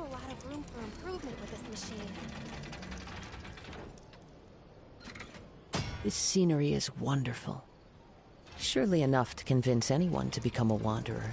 a lot of room for improvement with this machine. This scenery is wonderful. Surely enough to convince anyone to become a wanderer.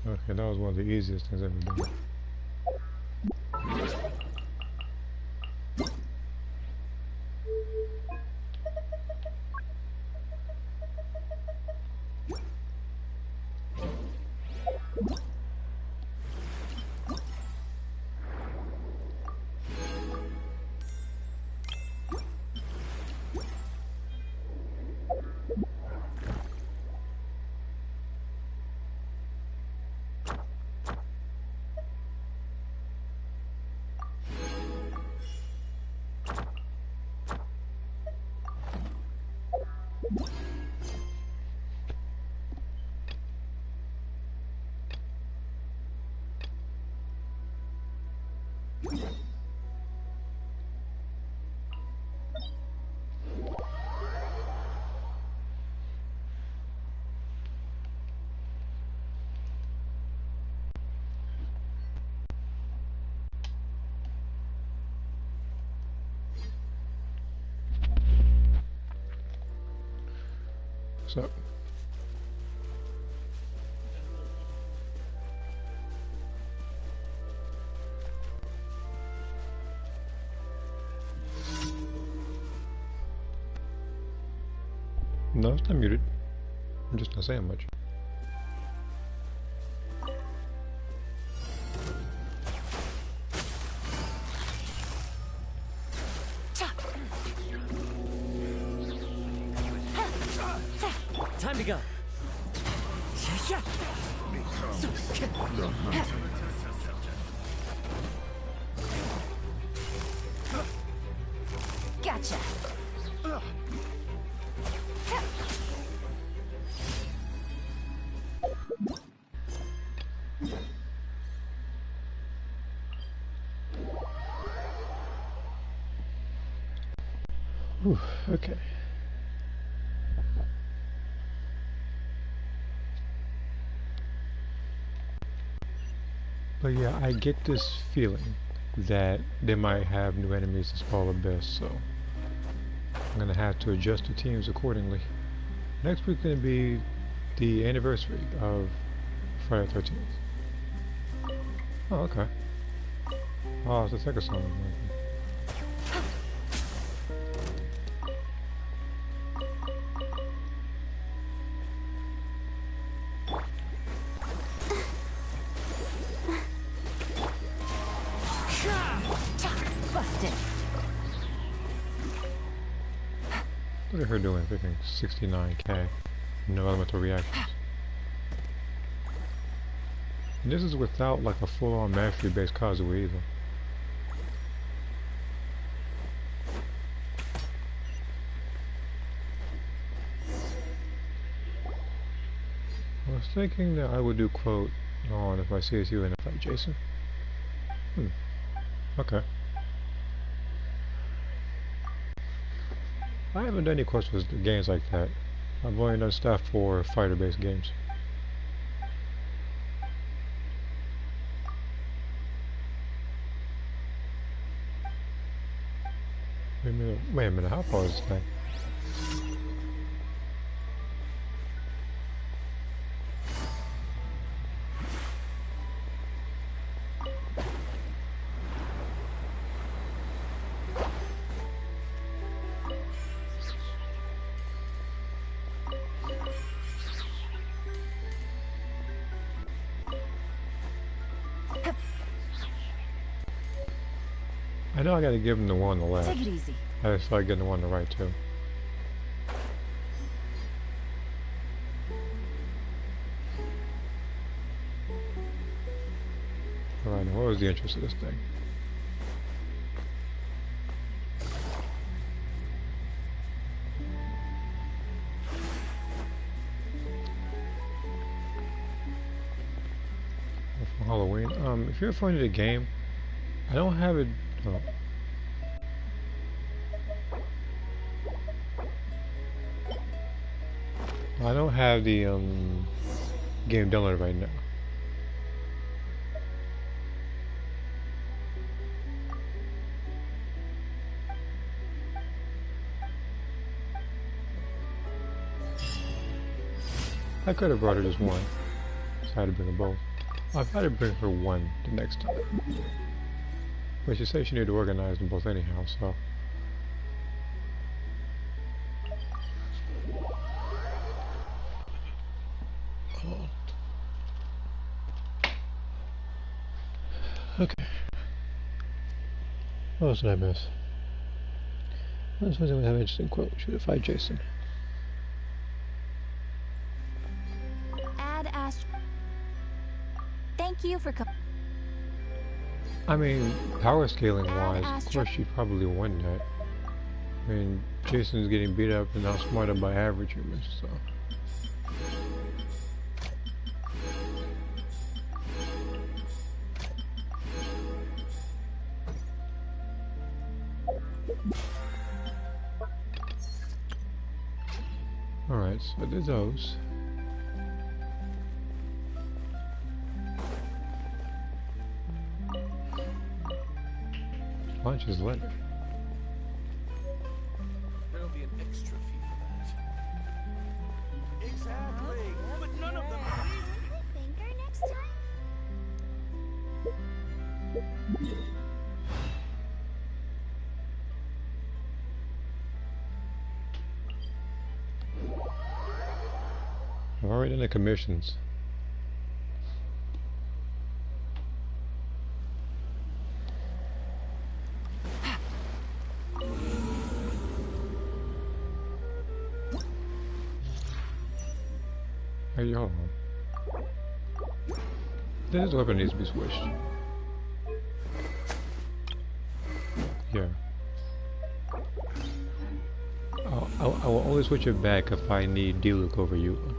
Okay, that was one of the easiest things I've ever done. So, no, it's not muted. I'm just not saying much. Time to go. Gotcha. Whew, okay. But yeah, I get this feeling that they might have new enemies this fall abyss, so I'm gonna have to adjust the teams accordingly. Next week's gonna be the anniversary of Friday the 13th. Oh, okay. Oh, it's the second song. Look at her doing freaking 69k. No elemental reactions. And this is without like a full-on mastery-based Kazuha either. I was thinking that I would do quote on if I see you in a fight, Jason. Okay. I haven't done any quotes for games like that. I've only done stuff for fighter-based games. Wait a minute, how far is this thing? I know I gotta give him the one on the left. Take it easy. I gotta start getting the one on the right too. Alright, now what was the interest of this thing? For Halloween? If you're referring to the game, I don't have it. Oh. I don't have the game downloaded right now. I could have brought her just one, so I had to bring her both. I've had to bring her one the next time. But she said she needed to organize them both anyhow, so. Okay. What else did I miss? I was supposed to have an interesting quote. Should have fight Jason. Add Ast. Thank you for coming. I mean, power scaling wise, of course she probably won that. I mean, Jason's getting beat up and outsmarted by average humans, so. Alright, so there's those. Launch his letter. There'll be an extra fee for that. Exactly, but none of them. Finger next time. I've already done the commissions. Hey, hold on. This weapon needs to be switched. Yeah. I will only switch it back if I need Diluc over Eula.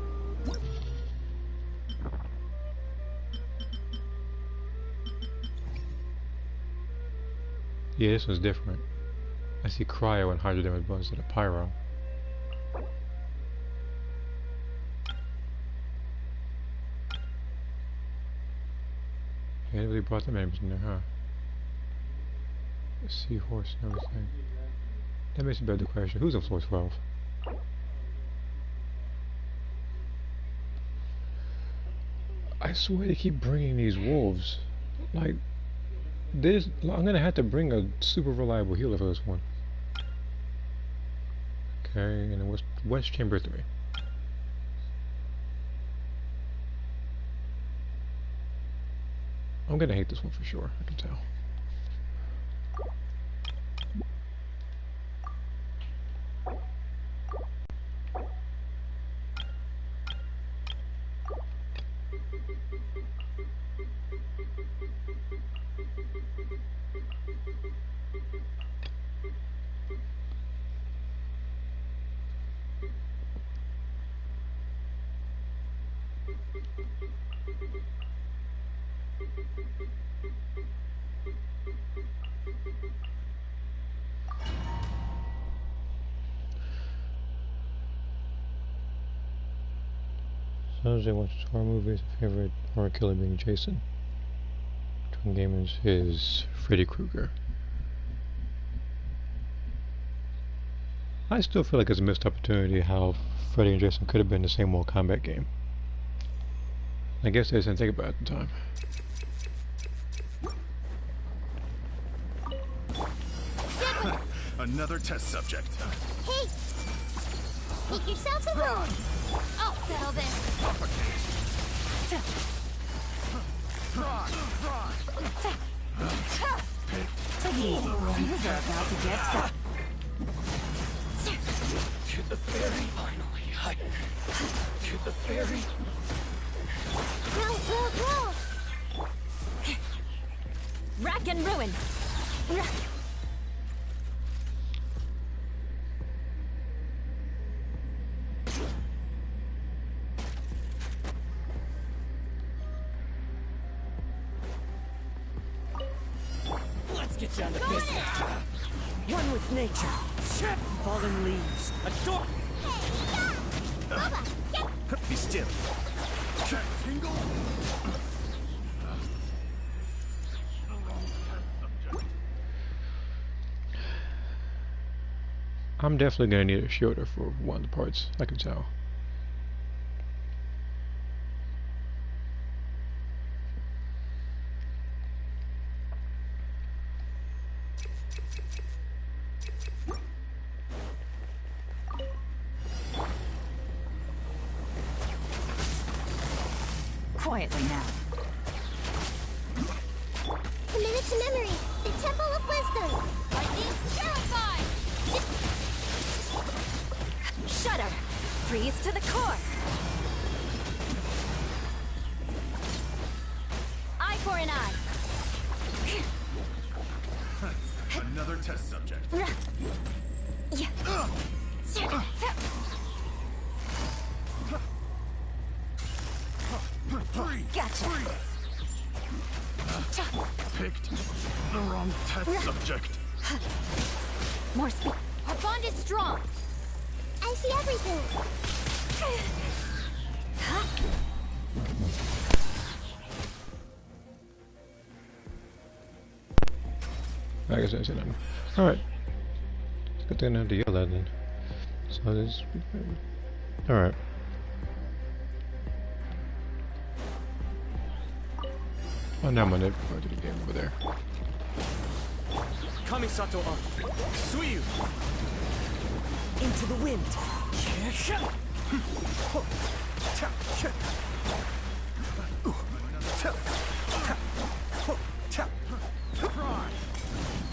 Yeah, this one's different. I see cryo and hydro damage bonus instead of pyro. Yeah, they really brought the names in there, huh? Seahorse and everything. That makes a better question. Who's on floor 12? I swear they keep bringing these wolves. Like, this, I'm gonna have to bring a super reliable healer for this one. Okay, and then what's chamber 3? I'm gonna hate this one for sure, I can tell. Sunday watches horror movies. Favorite horror killer being Jason. Twin Gamers is Freddy Krueger. I still feel like it's a missed opportunity how Freddy and Jason could have been the same Mortal Kombat game. I guess they just didn't think about it at the time. Another test subject. Hey! Make yourselves at home! I'll settle this! Take it easy. Things are about to get done. To the ferry, finally. To the ferry. Roll! Rack and ruin. Let's get down to business. One with nature. Fallen leaves. A door. Boba, get Be still. Tingle. I'm definitely gonna need a shoulder for one of the parts, I can tell. Quietly now. Commit to memory! The Temple of Wisdom! Lightning terrified! Shudder. Freeze to the core. Eye for an eye. Another test subject. Gotcha. Picked the wrong test subject. More speed. Our bond is strong! I see everything! I guess I said nothing. Alright. It's a good thing I have to yell that then. So this. Alright. Oh, now I'm gonna go to the game over there. Kamisato on. Suiyu. Into the wind.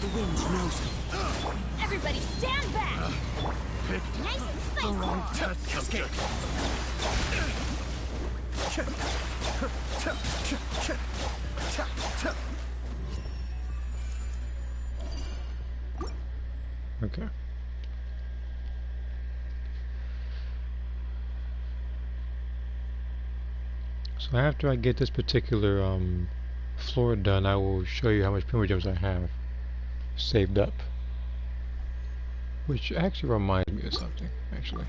The wind knows me. Everybody stand back! Picked Nice and the spicy! wrong test subject. Okay. So after I get this particular floor done, I will show you how much Primo Gems I have saved up. Which actually reminds me of something, actually.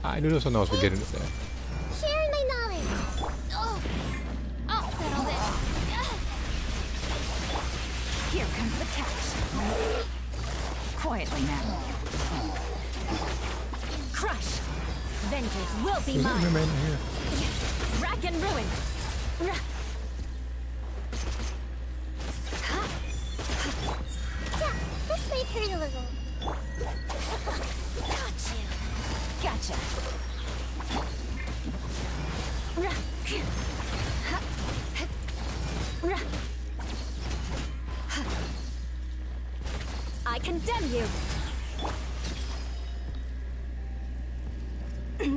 I knew there was something I was forgetting today. Sharing my knowledge! Oh! I'll settle this! Here comes the catch. Quietly now. Crush. Vengeance will be Is there mine. man in here? Rack and ruin. Yeah, this might hurt a little. Gotcha. I condemn you.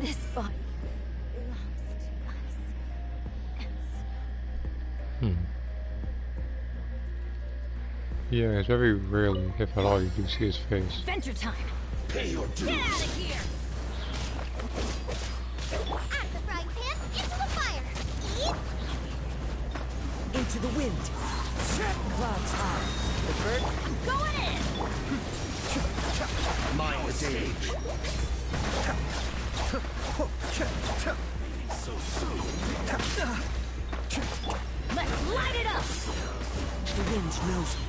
This body belongs to us. Yeah, it's very rarely, if at all, you do see his face. Venture time. Pay your dues. Get out of here! Out of the frying pan, into the fire! to the wind. Clouds high. The bird going in. Mind the stage. So soon. Let's light it up. The wind knows me.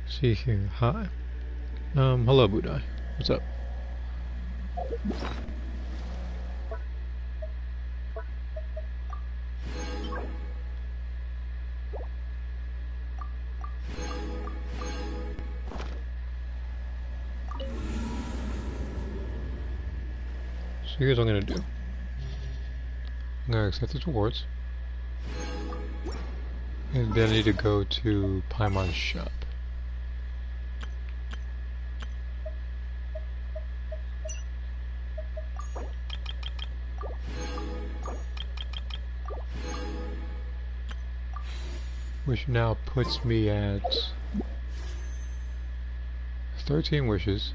See here, hi. Hello Budai. What's up? So here's what I'm gonna do. I'm gonna accept its rewards. And then I need to go to Paimon's shop. Which now puts me at 13 wishes,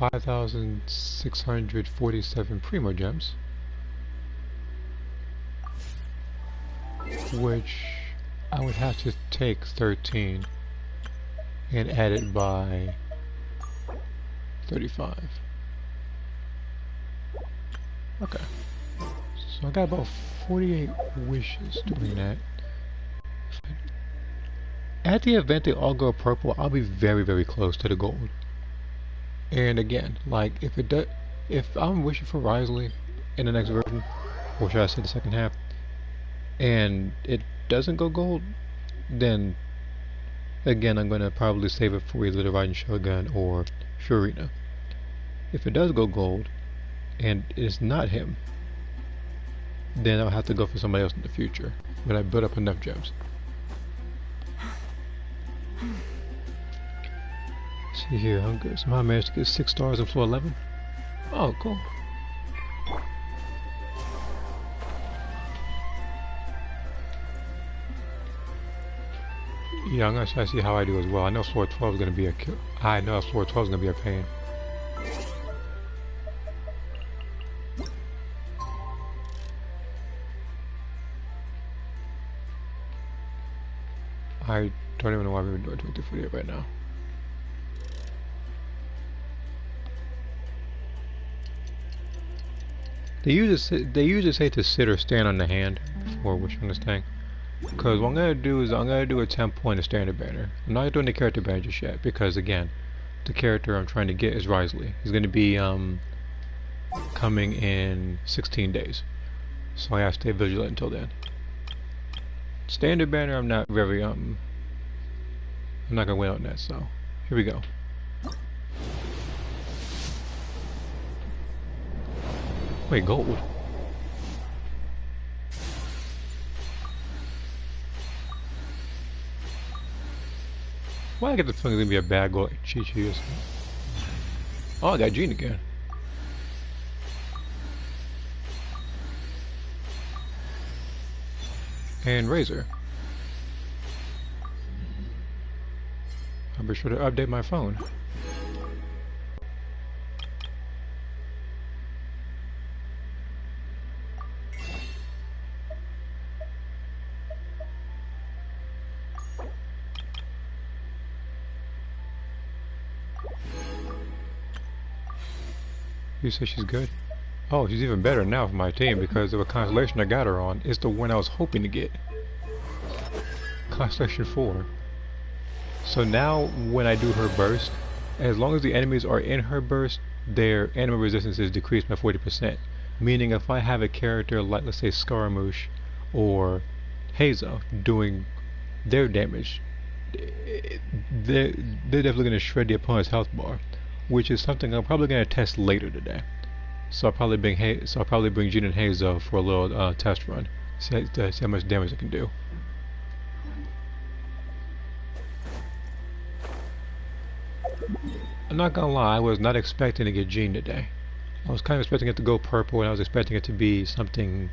5,647 Primo Gems, which I would have to take 13 and add it by 35. Okay, so I got about 48 wishes doing that. At the event they all go purple, I'll be very, very close to the gold. And again, like if I'm wishing for Risley in the next version, or should I say the second half, and it doesn't go gold, then again I'm gonna probably save it for either the Riding Shogun or Furina. If it does go gold, and it's not him, then I'll have to go for somebody else in the future. But I built up enough gems. See here, I'm good. Somehow I managed to get 6 stars on floor 11. Oh, cool. Yeah, I'm gonna try to see how I do as well. I know floor 12 is gonna be a kill. I know floor 12 is gonna be a pain. I don't even know why we're doing 2048 right now. They usually say to sit or stand on the hand before wishing this thing. Because what I'm gonna do is I'm gonna do a 10-point standard banner. I'm not doing the character banner just yet because again, the character I'm trying to get is Risley. He's gonna be coming in 16 days, so I have to stay vigilant until then. Standard banner, I'm not very I'm not gonna win on that. So here we go. Wait, gold? Why I get the feeling it's gonna be a bad goal like Chi-Chi is. Oh, I got Jean again. And Razor. I'll be sure to update my phone. You say she's good? Oh, she's even better now for my team because of a constellation I got her on. It's the one I was hoping to get. Constellation 4. So now when I do her burst, as long as the enemies are in her burst, their enemy resistance is decreased by 40%. Meaning if I have a character like, let's say, Scaramouche or Hazel doing their damage, they're definitely going to shred the opponent's health bar, which is something I'm probably going to test later today. So I'll probably bring Jean and Hazel for a little test run, see how much damage I can do. I'm not gonna lie, I was not expecting to get Jean today. I was kind of expecting it to go purple, and I was expecting it to be something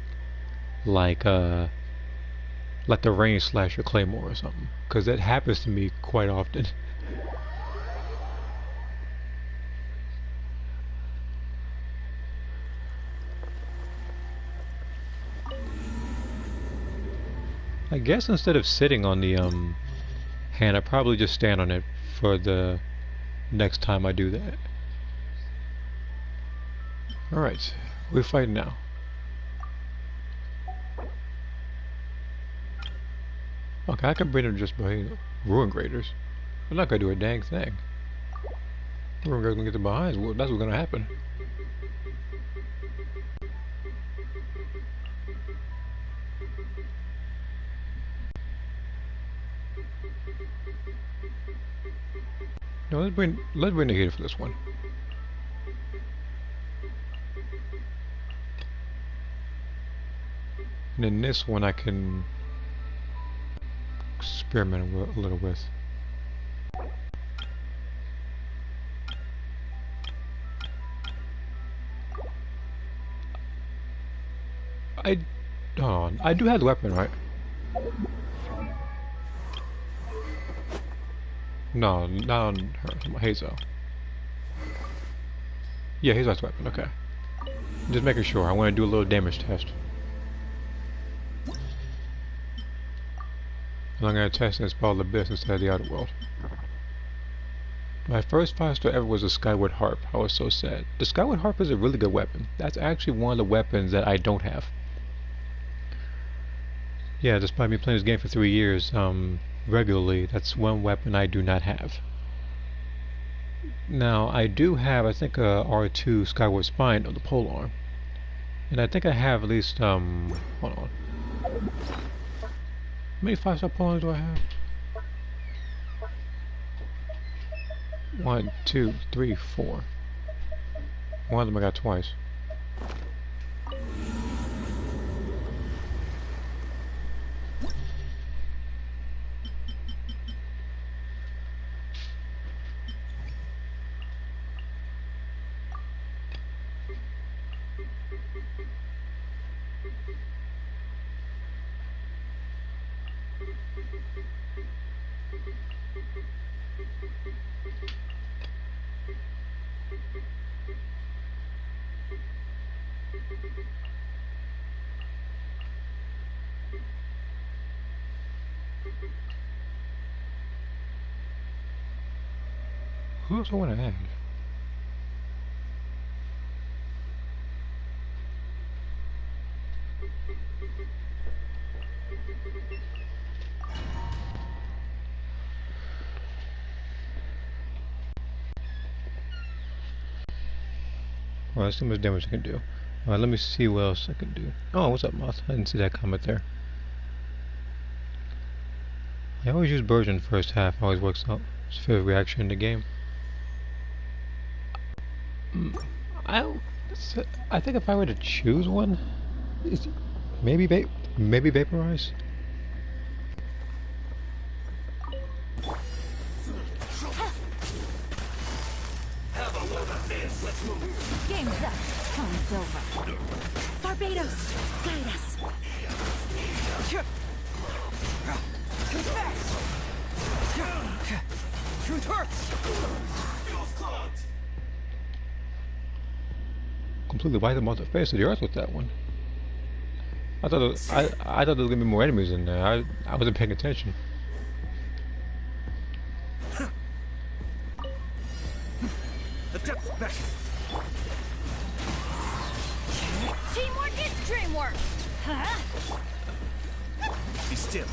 like the Rain Slasher Claymore or something, because that happens to me quite often. I guess instead of sitting on the hand, I'd probably just stand on it for the next time I do that. Alright, we're fighting now. Okay, I can bring them just by Ruin Graders. I'm not gonna do a dang thing. Ruin Graders gonna get the behinds. Well, that's what's gonna happen. No, let's bring the heater for this one. And then this one I can experiment a little with. Hold on, I do have the weapon, right? No, not on her, Hazel. Yeah, Hazel's weapon, okay. Just making sure, I want to do a little damage test. And I'm going to test and spell the abyss instead of the outer world. My first 5-star ever was a Skyward Harp. I was so sad. The Skyward Harp is a really good weapon. That's actually one of the weapons that I don't have. Yeah, despite me playing this game for 3 years, regularly, that's one weapon I do not have. Now, I do have, I think, a R2 Skyward Spine on the polearm. And I think I have at least, hold on. How many 5-star polearms do I have? 1, 2, 3, 4. One of them I got twice. Who else I want to add? Well, let's see how much damage I can do. Let me see what else I can do. Oh, what's up, Moth? I didn't see that comment there. I always use Burgeon first half. Always works out. It's a favorite reaction in the game. I think if I were to choose one, maybe Vaporize. Game's up. Time's over. Barbados, guide us. Truth hurts. Completely wiped them off the face of the earth with that one. I thought there was gonna be more enemies in there. I wasn't paying attention. The depth's back. Teamwork is dreamwork. Huh? Be still.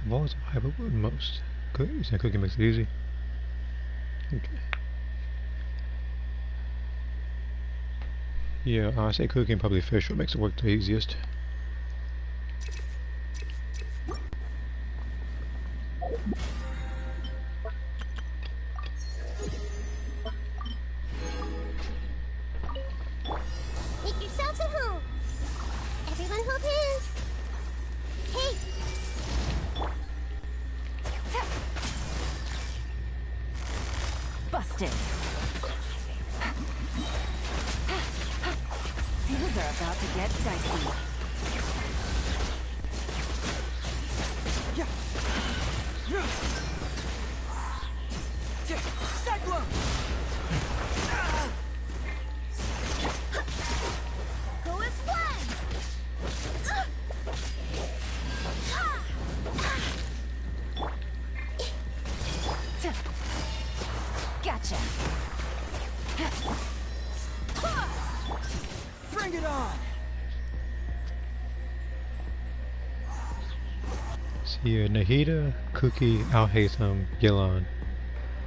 I've always hyper with most. You say cooking makes it easy? Okay. Yeah, I say cooking, probably fish, what makes it work the easiest. Make yourselves at home. Everyone hold hands. Busted. Things are about to get dicey. Cyclone! Go as one! Gotcha. Bring it on! See here, Nahida, Cookie, Al Haytham, Yelan.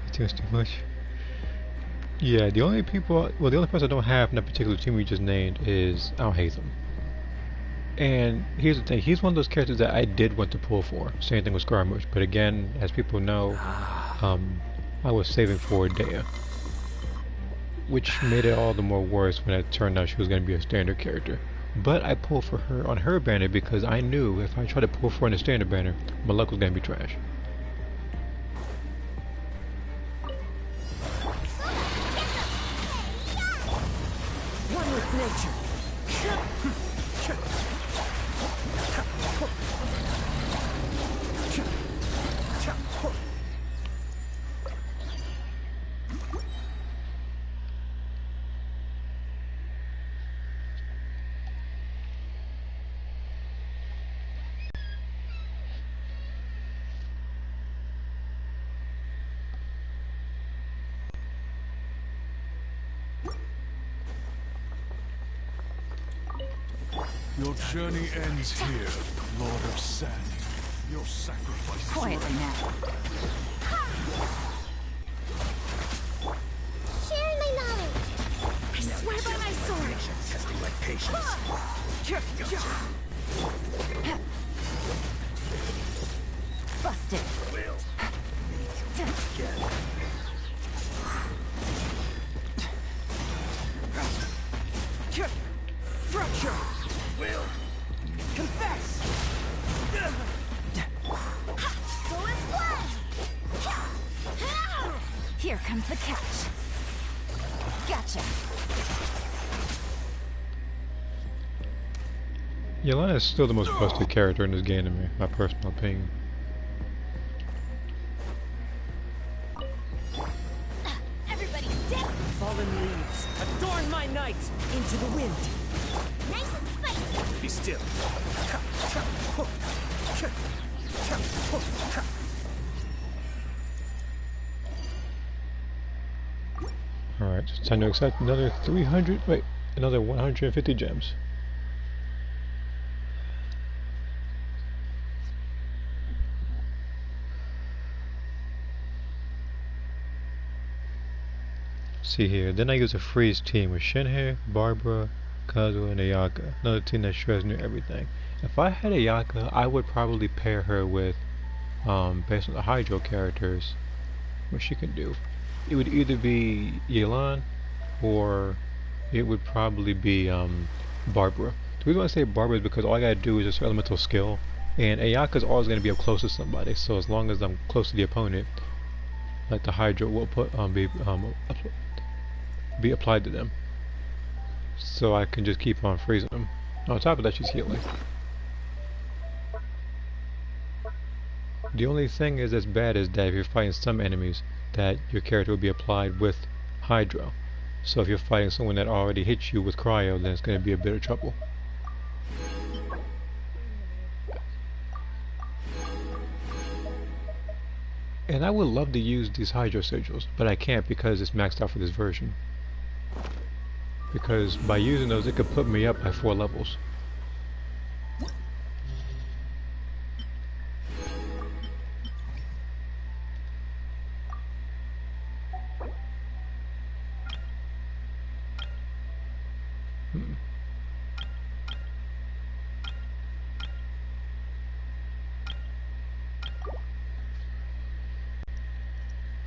It's just too much. Yeah, the only people, well, the only person I don't have in that particular team we just named is Al Haytham. And here's the thing, he's one of those characters that I did want to pull for. Same thing with Skarmosh, but again, as people know, I was saving for Dea. Which made it all the more worse when it turned out she was going to be a standard character. But I pulled for her on her banner because I knew if I tried to pull for her on the standard banner, my luck was going to be trash. One with nature. Your journey ends here, Lord of Sand. Your sacrifices Quietly now. Share my knowledge! I swear by my sword! testing my patience. Busted. Will. Again. Fracture. Will. Confess. Go as one! Here comes the catch. Gotcha. Yelan is still the most busted character in this game to me, my personal opinion. Everybody stick! Fallen leaves. Adorn my night into the wind. Nice and spicy! Be still. Alright, it's time to accept another 150 gems. See here, then I use a freeze team with Shinhe, Barbara, Kazuha, and Ayaka. Another team that shreds near everything. If I had Ayaka, I would probably pair her with, based on the Hydro characters, what she can do. It would either be Yelan, or it would probably be Barbara. The reason why I say Barbara is because all I gotta do is just elemental skill, and Ayaka is always gonna be up close to somebody. So as long as I'm close to the opponent, like the Hydro will be applied to them, so I can just keep on freezing them. On top of that, she's healing. The only thing is as bad as that if you're fighting some enemies, that your character will be applied with Hydro. So if you're fighting someone that already hits you with Cryo, then it's going to be a bit of trouble. And I would love to use these Hydro sigils, but I can't because it's maxed out for this version. Because by using those, it could put me up by 4 levels.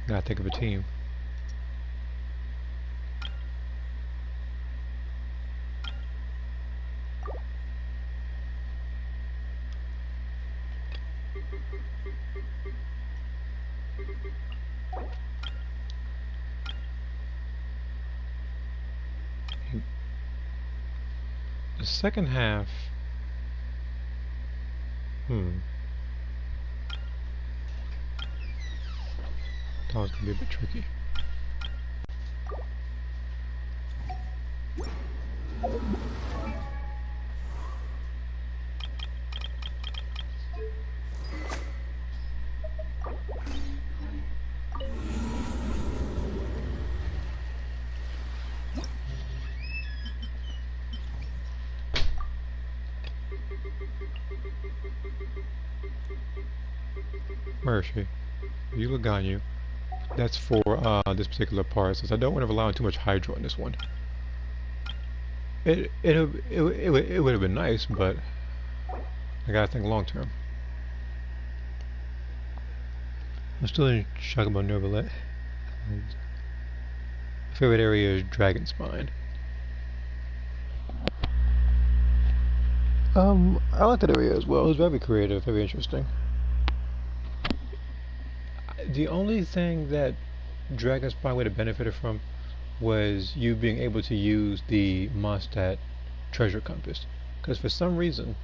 Gotta think of a team. second half, that was gonna be a bit tricky. Mercy, you Laganyu. That's for this particular part, since I don't want to rely on too much hydro on this one. It would have been nice, but I gotta think long term. I'm still in shock about Neuvillette. My favorite area is Dragon Spine. I like that area as well. It was very creative, very interesting. The only thing that Dragon Spine would have benefited from was you being able to use the Mondstadt treasure compass. Because for some reason,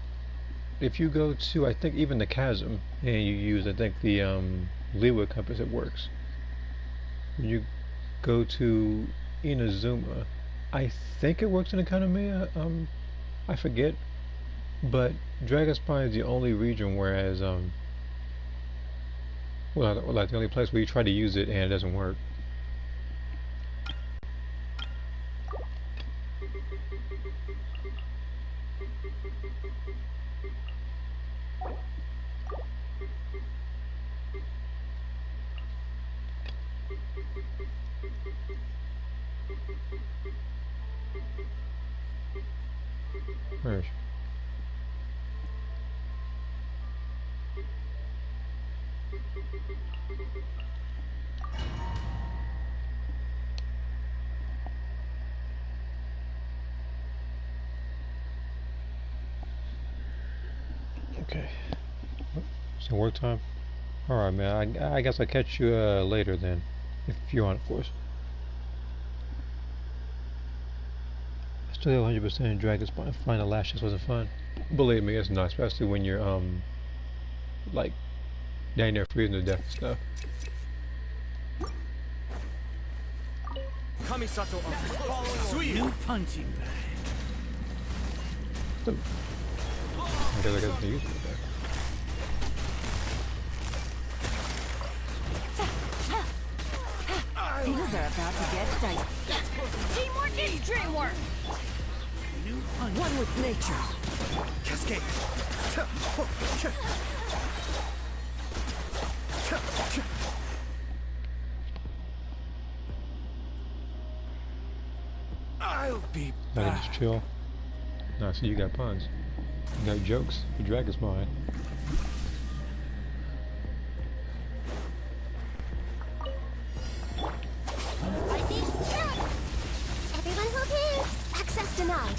if you go to, I think, even the chasm, and you use, I think, the Leeward compass, it works. When you go to Inazuma, I think it works in Economia, I forget. But Dragon Spine is the only region, whereas, well, like the only place where you try to use it and it doesn't work. Where is she? Okay. So work time? Alright, man. I guess I'll catch you later then. If you're on, of course. Still 100% Dragon Spine. Flying the last just wasn't fun. Believe me, it's not. Especially when you're, like, down there freezing to death and stuff. Kamisato Sweet new punching bag. I guess I got to use it back. Things are about to get dicey. Teamwork is dreamwork. New punch. One with nature. Cascade. I'll be Now back. just chill. Nah, see, you got puns. You got jokes for Dragon Spine. Lightning strike. Everyone hold hands. Access denied.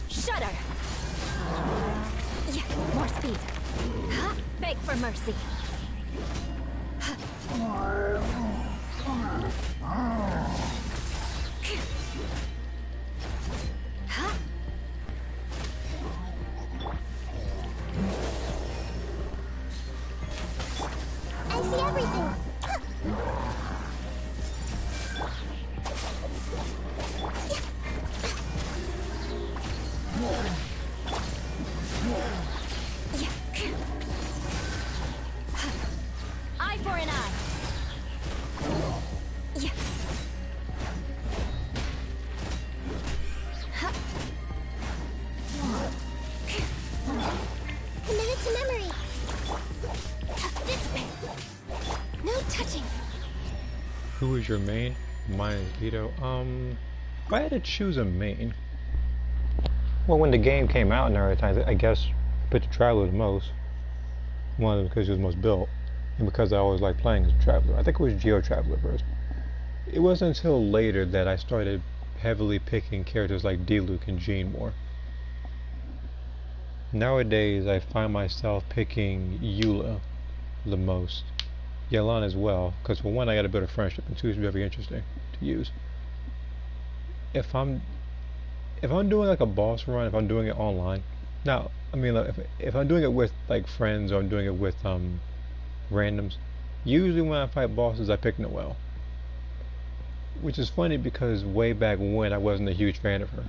Shudder. Yeah, more speed. Huh? Beg for mercy. Huh? I see everything. Eye for an eye. Yeah. Committed to memory. This way. No touching. Who is your main? Mine is Ito. If I had to choose a main, well, when the game came out and everything, I guess I picked the Traveler the most. One, because he was most built, and because I always liked playing as a Traveler. I think it was Geo Traveler first. It wasn't until later that I started heavily picking characters like Diluc and Jean more. Nowadays, I find myself picking Eula the most. Yalan as well, because for one, I got a bit of friendship, and two, it's very interesting to use. If I'm doing like a boss run, if I'm doing it online, now I mean, like, if I'm doing it with like friends or I'm doing it with randoms, usually when I fight bosses, I pick Noelle, which is funny because way back when I wasn't a huge fan of her.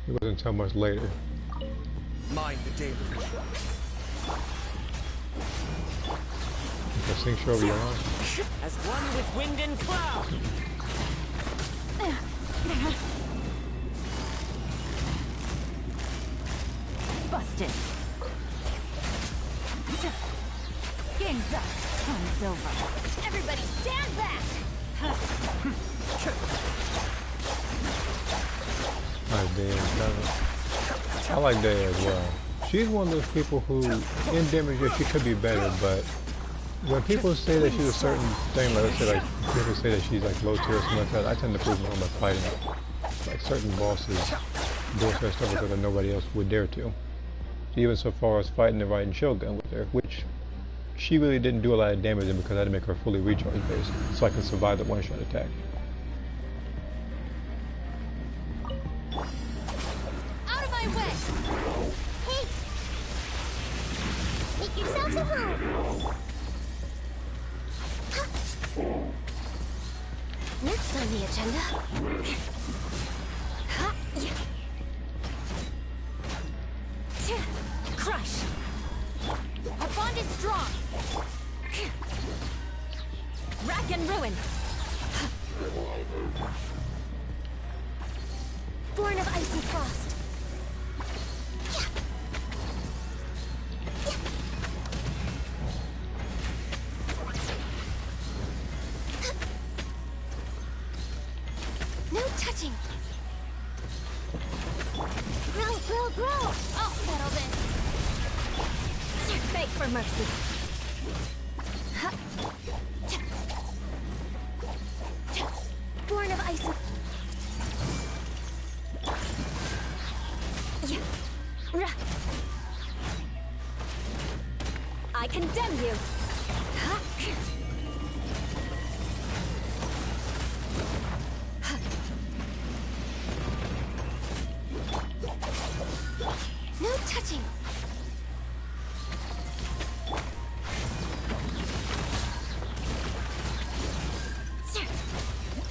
It wasn't until much later. Mind the deluge. Okay, sing show over your arm. As one with wind and cloud. Busted. Game's up. Time's over. Everybody stand back! Nice Day. I like Day as well. She's one of those people who, in damage, yeah, she could be better, but when people say that she's a certain thing, like let's say like people say that she's like low tier or something like that, I tend to prove them wrong by fighting like certain bosses, doing certain stuff because nobody else would dare to. Even so far as fighting the right and Shogun with her, which she really didn't do a lot of damage in because I had to make her fully recharge base so I can survive the one-shot attack. Out of my way! Hey! Make yourselves at home! Next on the agenda... Crush. Our bond is strong! Rack and ruin. Born of ice and frost. No touching. Grow, grow, grow! I'll settle this. Beg for mercy. Born of ice and... I condemn you. No touching.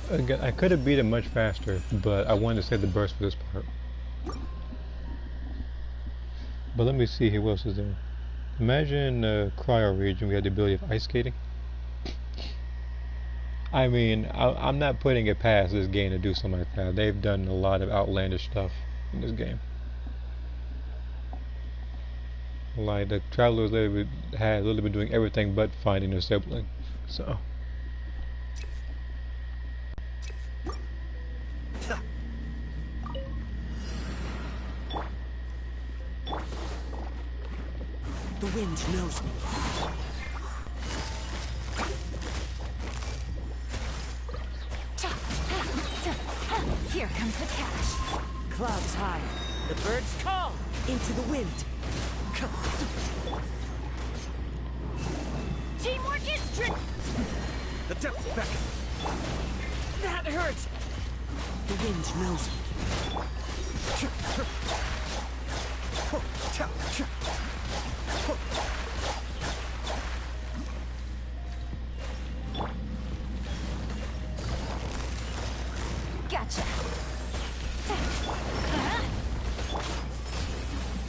Again, I could have beat it much faster, but I wanted to save the burst for this part. But let me see here, what else is there? Imagine Cryo region, we had the ability of ice skating. I mean, I'm not putting it past this game to do something like that. They've done a lot of outlandish stuff in this game. Like, the travelers literally had literally been doing everything but finding their sibling. So... The wind knows me. Here comes the cash. Clouds high. The birds call. Into the wind. Teamwork is strict! The depths beckon. That hurts. The wind knows me. Gotcha!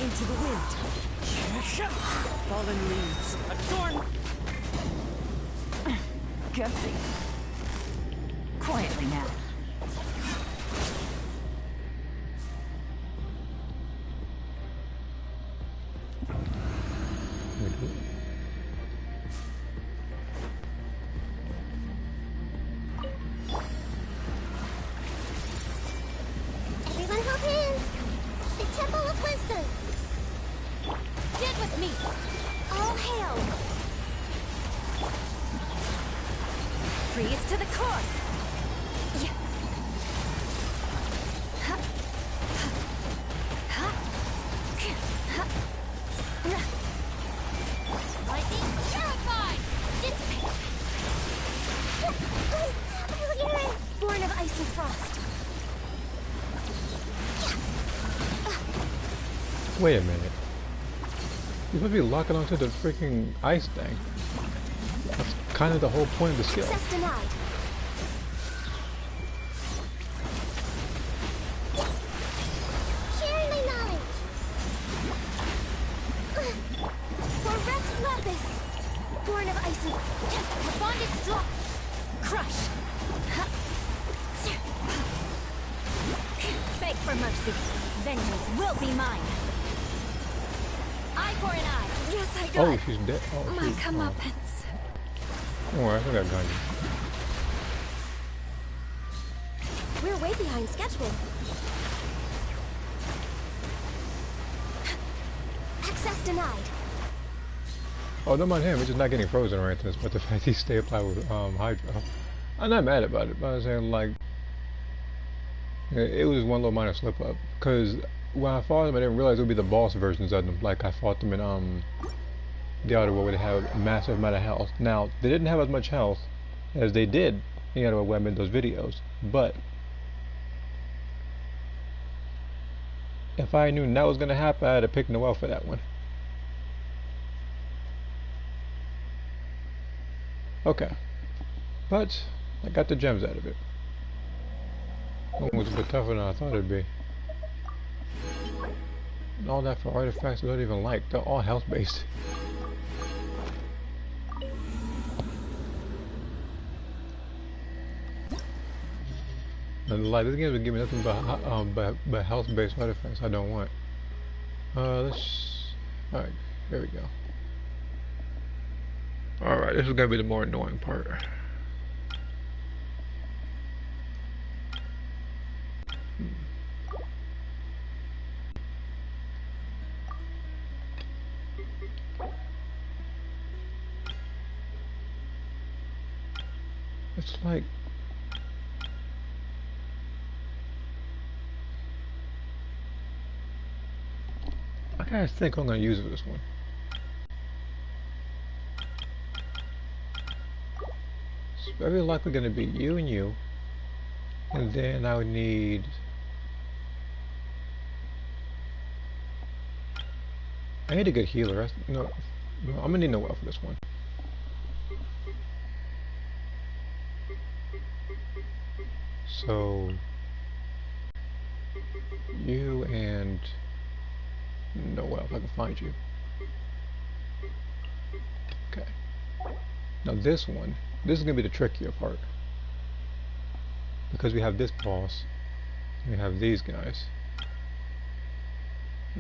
Into the wind. Fallen leaves. Adorn. Gutsy. Quietly now. Everyone hold hands! The Temple of Wisdom! Stand with me! All hail! Freeze to the core. Lightning purified! icy frost. Wait a minute. You're supposed to be locking onto the freaking ice thing. That's kind of the whole point of the skill. Access denied. Sharing my knowledge. For Rex Lapis. Born of icy. The bond is strong. Crush! Beg for mercy. Vengeance will be mine. Eye for an eye. Yes, I got Oh, she's dead. Oh, my shoot. comeuppance. Don't worry, I think I got you. We're way behind schedule. Access denied. Oh, don't mind him. He's just not getting frozen or anything. But the fact he stay applied with Hydro. I'm not mad about it. But I'm saying, like, it was one little minor slip up. Because when I fought them, I didn't realize it would be the boss versions of them. Like, I fought them in the Outer World where they have a massive amount of health. Now, they didn't have as much health as they did in the Outer World when I made those videos. But if I knew that was going to happen, I'd have picked Noelle for that one. Okay. But I got the gems out of it. It was a bit tougher than I thought it'd be. And all that for artifacts I don't even like. They're all health based. And like this game would give me nothing but health based artifacts I don't want. Alright, here we go. Alright, this is gonna be the more annoying part. It's like I gotta think I'm gonna use it for this one. It's very likely gonna be you and you. And then I would need I need a good healer. No, I'm gonna need Noelle for this one. So you and Noelle, if I can find you. Okay. Now this one, this is gonna be the trickier part. Because we have this boss, we have these guys.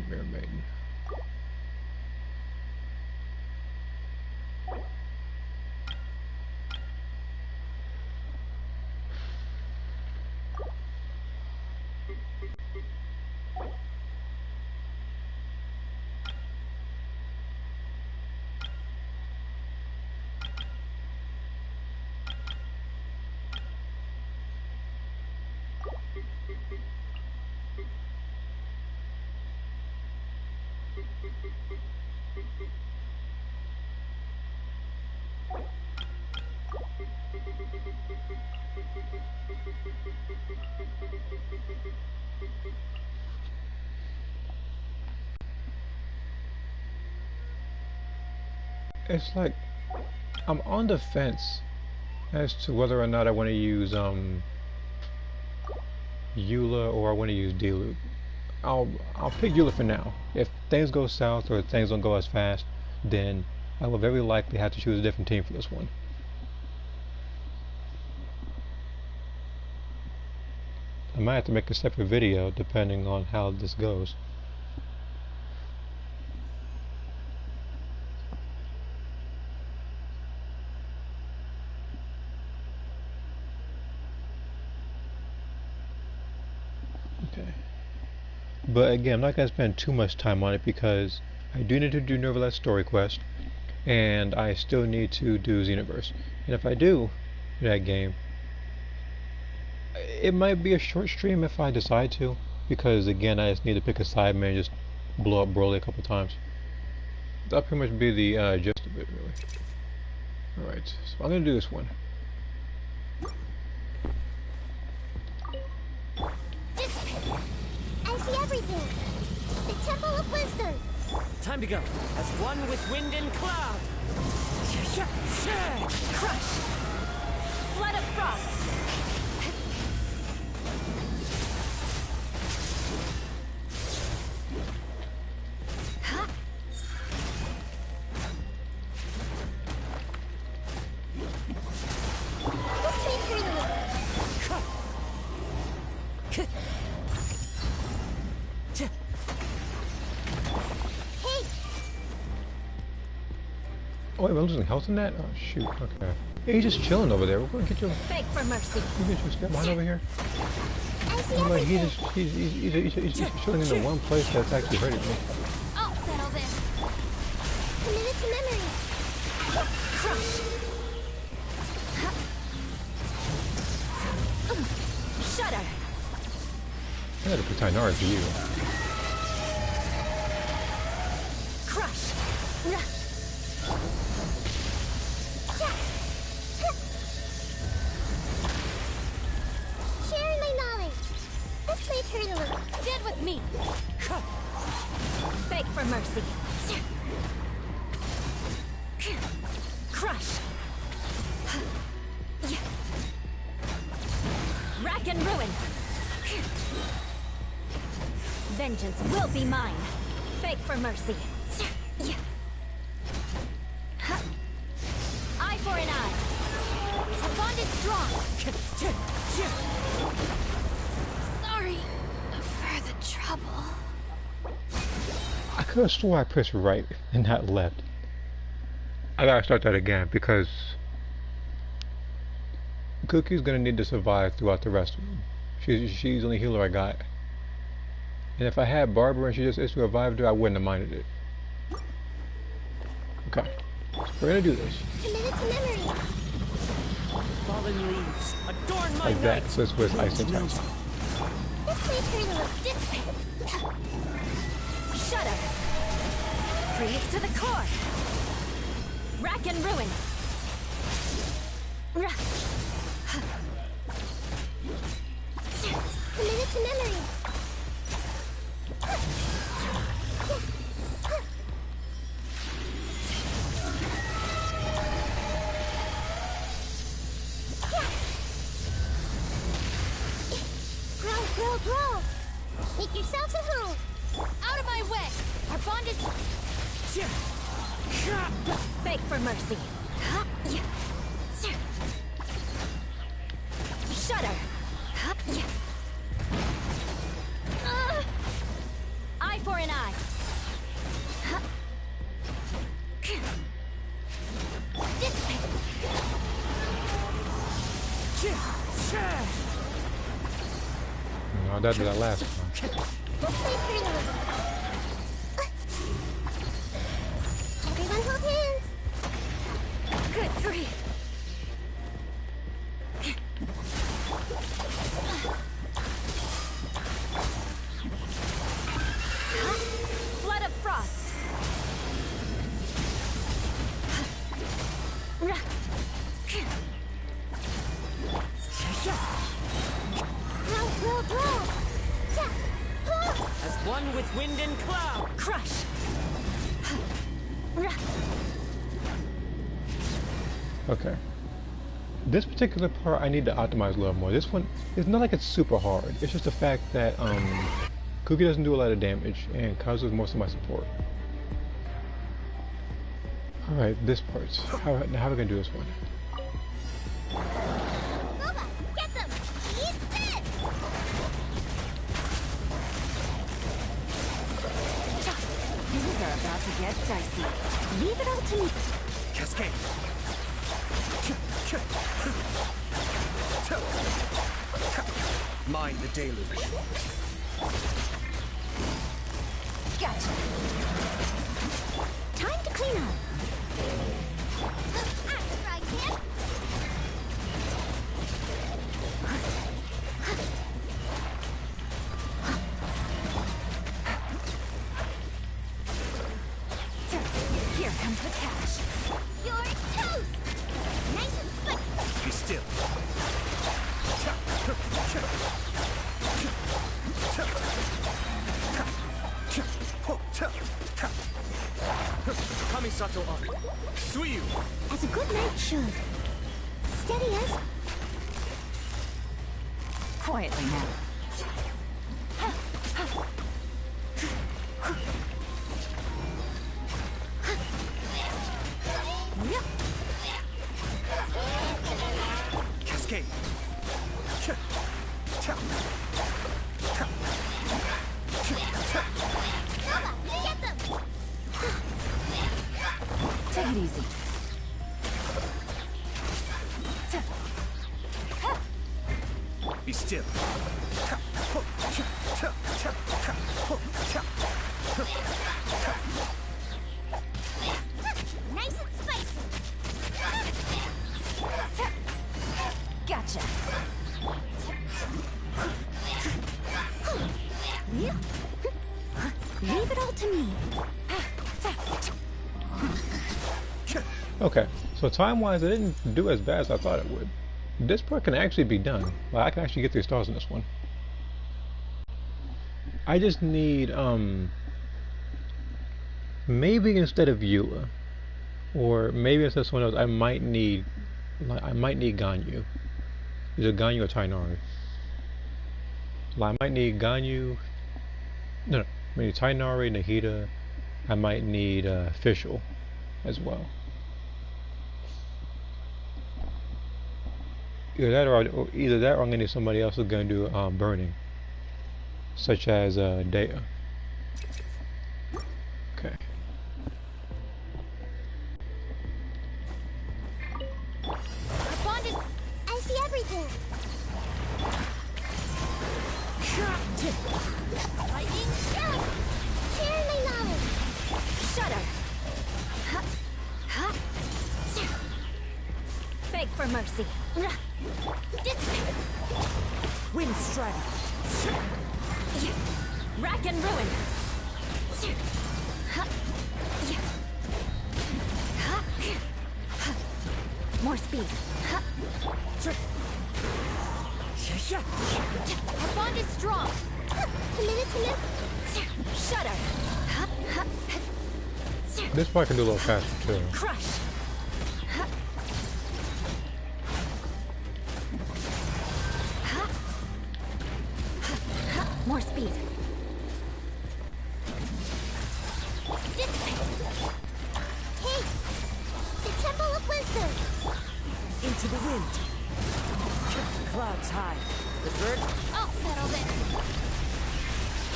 Bear Maiden. It's like I'm on the fence as to whether or not I want to use Eula or I want to use Diluc. I'll pick Eula for now. If things go south or things don't go as fast, then I will very likely have to choose a different team for this one. I might have to make a separate video depending on how this goes. But again, I'm not going to spend too much time on it because I do need to do Neuvillette story quest, and I still need to do Xenoverse. And if I do that game, it might be a short stream if I decide to, because again, I just need to pick a side man and just blow up Broly a couple times. That'll pretty much be the gist of it, really. Alright, so I'm going to do this one. see everything. The Temple of Wisdom. Time to go. As one with wind and cloud. Crush. Flood of frost. This way through the loop. Hey, Oh, wait, we're losing health in that? Oh, shoot. Okay. Yeah, he's just chilling over there. We're going to get you. Beg for mercy. We'll get you a step behind over here. I see I'm like, everything. he's chilling in the one place that's actually hurting me. I'll settle this. Commit it to memory. Crush. Shudder. I gotta put Tainari for you. Crush. Sharing my knowledge. This way through the loop. Dead with me. Beg for mercy. Crush. Rack and ruin. Vengeance will be mine. Beg for mercy. Eye for an eye. Our bond is strong. Sorry for the trouble. I could have swore I pressed right and not left. I gotta start that again because Cookie's gonna need to survive throughout the rest of them. She's the only healer I got. And if I had Barbara and she just instantly revived her, I wouldn't have minded it. Okay. So we're gonna do this. Commit it to memory. Fallen leaves adorn my Like that. night. So this was ice attack. This way through the loop. This way. Shudder. Freeze to the core. Rack and ruin. Commit it to memory. Grow. Make yourselves a home. Out of my way. Our bond is... Beg for mercy. Shudder. Eye for an eye. This way. No, that did that last one. This way through the loop. Everyone hold hands. Good grief. Flood of frost. Grow. As one with wind and cloud. Crush. Okay. This particular part I need to optimize a little more. This one, it's not like it's super hard. It's just the fact that Cookie doesn't do a lot of damage and Kazu is most of my support. Alright, this part. How are we gonna do this one? Boba, get them. Eat this. Things are about to get dicey. Leave it all to me. Cascade. Mind the deluge. Gotcha. Time to clean up. Axe right here. Here comes the cash. You're toast. Nice and spicy. Be still. Kamisato on. Suiyu. As a good knight should. Steady as... Quietly now. Cascade. Get them! Take it easy. Be still. Nice and spicy! Gotcha. Leave it all to me. Okay, so time-wise, it didn't do as bad as I thought it would. This part can actually be done. Like, I can actually get 3 stars in this one. I just need, maybe instead of Eula, or maybe instead of someone else, I might need Ganyu. Either Ganyu or Tainari. Like, I might need Ganyu. No, I mean Tainari, Nahida. I might need Fischl as well. Either that or I'm gonna need somebody else who's gonna do burning, such as Dea. Okay. Our bond is... I see everything. Lightning, kill! Share my knowledge. Shudder. Beg for mercy. Dissipate. Wind strike. Rack and ruin. More speed. Our bond is strong. Committed to live. Shudder. This part can do a little faster too. Crush. More speed. Dissipate. Hey! The Temple of Wisdom. Into the wind. Clouds high. The bird. I'll settle this.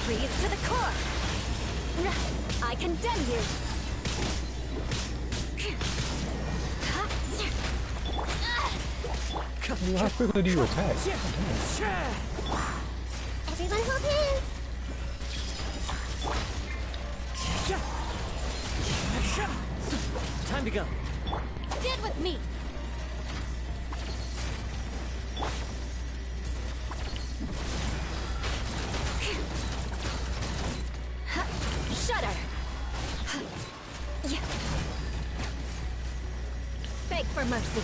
Freeze to the core. I condemn you. How quickly do you attack? Everyone hold hands. Time to go. Stand with me. Shudder. Beg for mercy.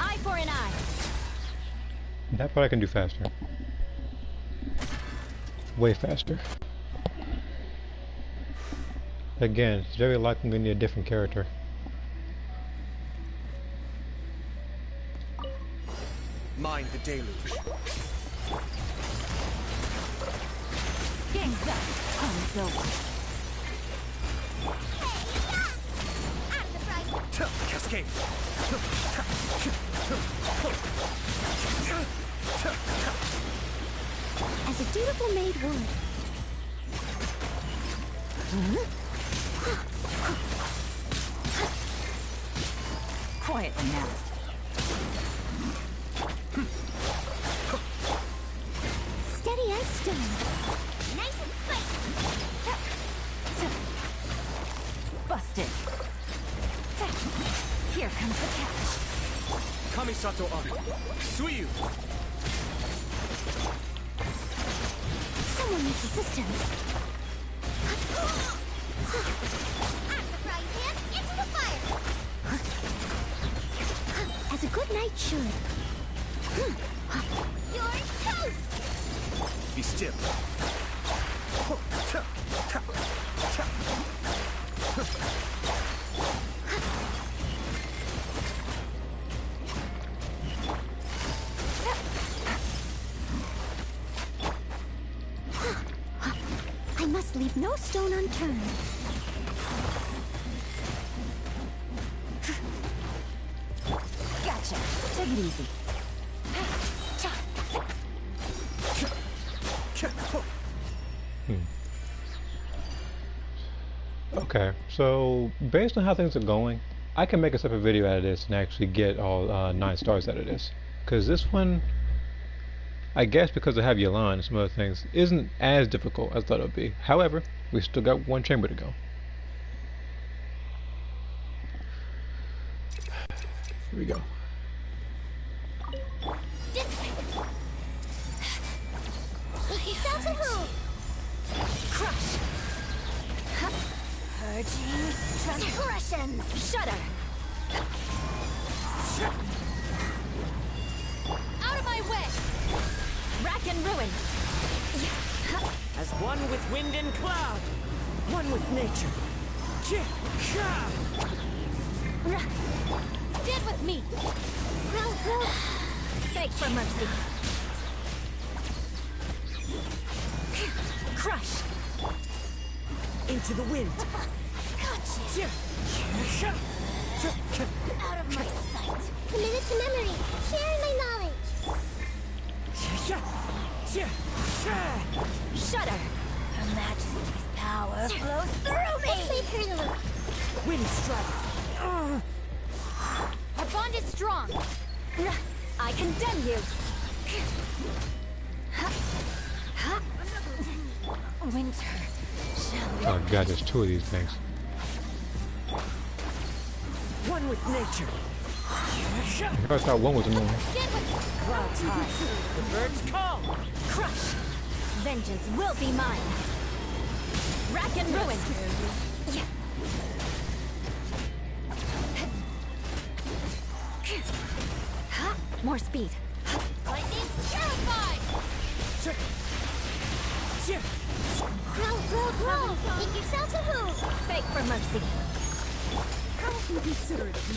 Eye for an eye. That part I can do faster. Way faster. Again, it's very likely I'm going to need a different character. Mind the deluge. Game's up. Home's over. Cascade. As a dutiful maid would. Quietly now. Steady as stone. Nice and spicy. Busted. Here comes the catch. Kamisato on. Suiyu. Someone needs assistance. I'm the frying pan. Into the fire. As a good knight should. You're toast. Be still. I must leave no stone unturned. Gotcha. Take it easy. Okay, so based on how things are going, I can make a separate video out of this and actually get all 9 stars out of this. Because this one, I guess because I have Yalan and some other things, isn't as difficult as I thought it would be. However, we still got one chamber to go. Here we go. Crush! Purging transgressions! Shudder! Out of my way! Rack and ruin. As one with wind and cloud, one with nature. Dead with me! Beg for mercy! Crush. Into the wind. Gotcha! Out of my sight! Committed to memory! Sharing my knowledge! Shudder. Her Majesty's power flows through me! Leave her alone! Wind strike. Our bond is strong! I condemn you. Winter, shall we? Oh god, there's 2 of these things. One with nature. I thought one was annoying. Clouds high. The birds call. Crush! Vengeance will be mine! Rack and ruin. More speed. Lightning terrified! Grow! Make yourselves a move! Beg for mercy. How inconsiderate of me.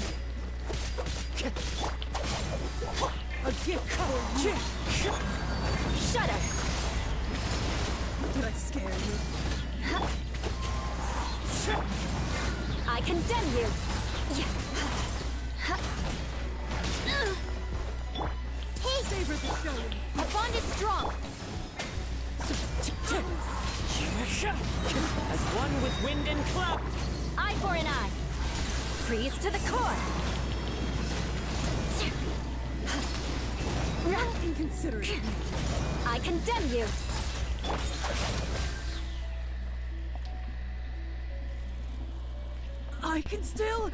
A gift for you. Shudder! Did I scare you? I condemn you! Hey! Savor the show. Our bond is strong! As one with wind and cloud. Eye for an eye! Freeze to the core! How inconsiderate of me. I condemn you! I can still...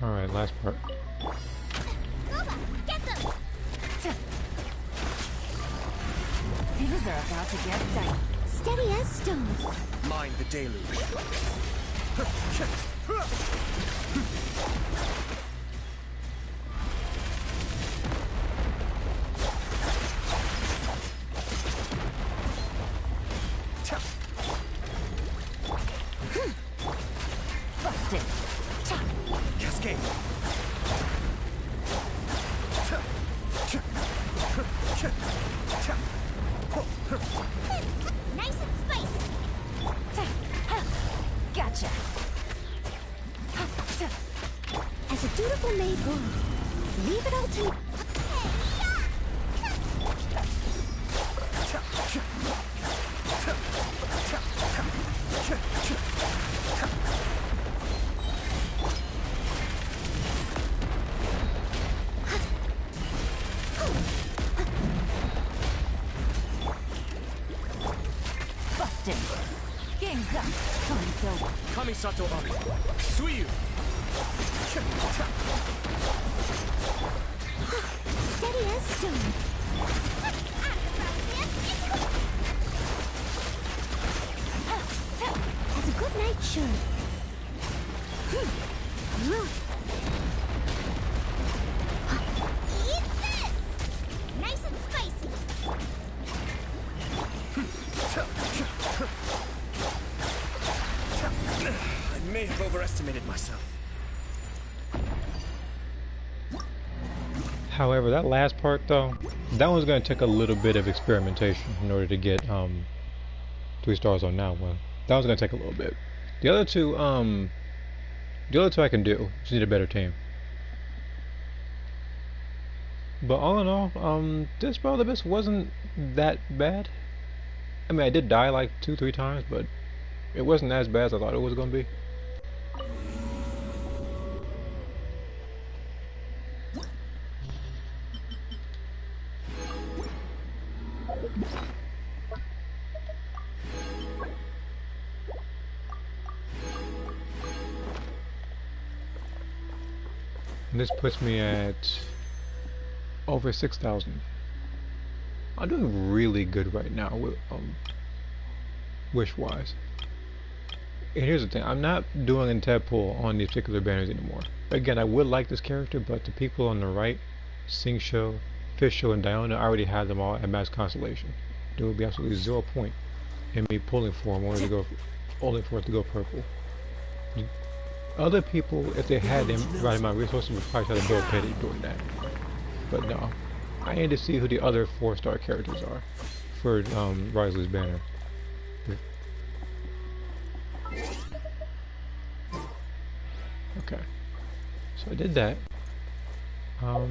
Alright, last part. Nova, get them! Things are about to get tight. Steady as stone. Mind the deluge. Busted. Cascade. Nice and spicy! Gotcha. As a dutiful maid would, leave it all to me. Busted. Game's up. Time's over. Kamisato Ami. Suiyu. Steady as stone. As a good night should. Eat this! Nice and spicy. I may have overestimated myself. However, that last part though, that one's gonna take a little bit of experimentation in order to get 3 stars on that one. That one's gonna take a little bit. The other two I can do. Just need a better team. But all in all, this Battle of the Abyss wasn't that bad. I mean, I did die like 2-3 times, but it wasn't as bad as I thought it was gonna be. And this puts me at over 6,000. I'm doing really good right now with wish-wise. And here's the thing, I'm not doing a tab pull on these particular banners anymore. Again, I would like this character, but the people on the right, Singsho, Fisho, and Diona, I already had them all at max constellation. There would be absolutely 0 point in me pulling for them only for it to go purple. Other people, if they had them right in my resources, would probably try to build pity doing that. But no, I need to see who the other 4-star characters are for Risley's banner. Okay, so I did that. I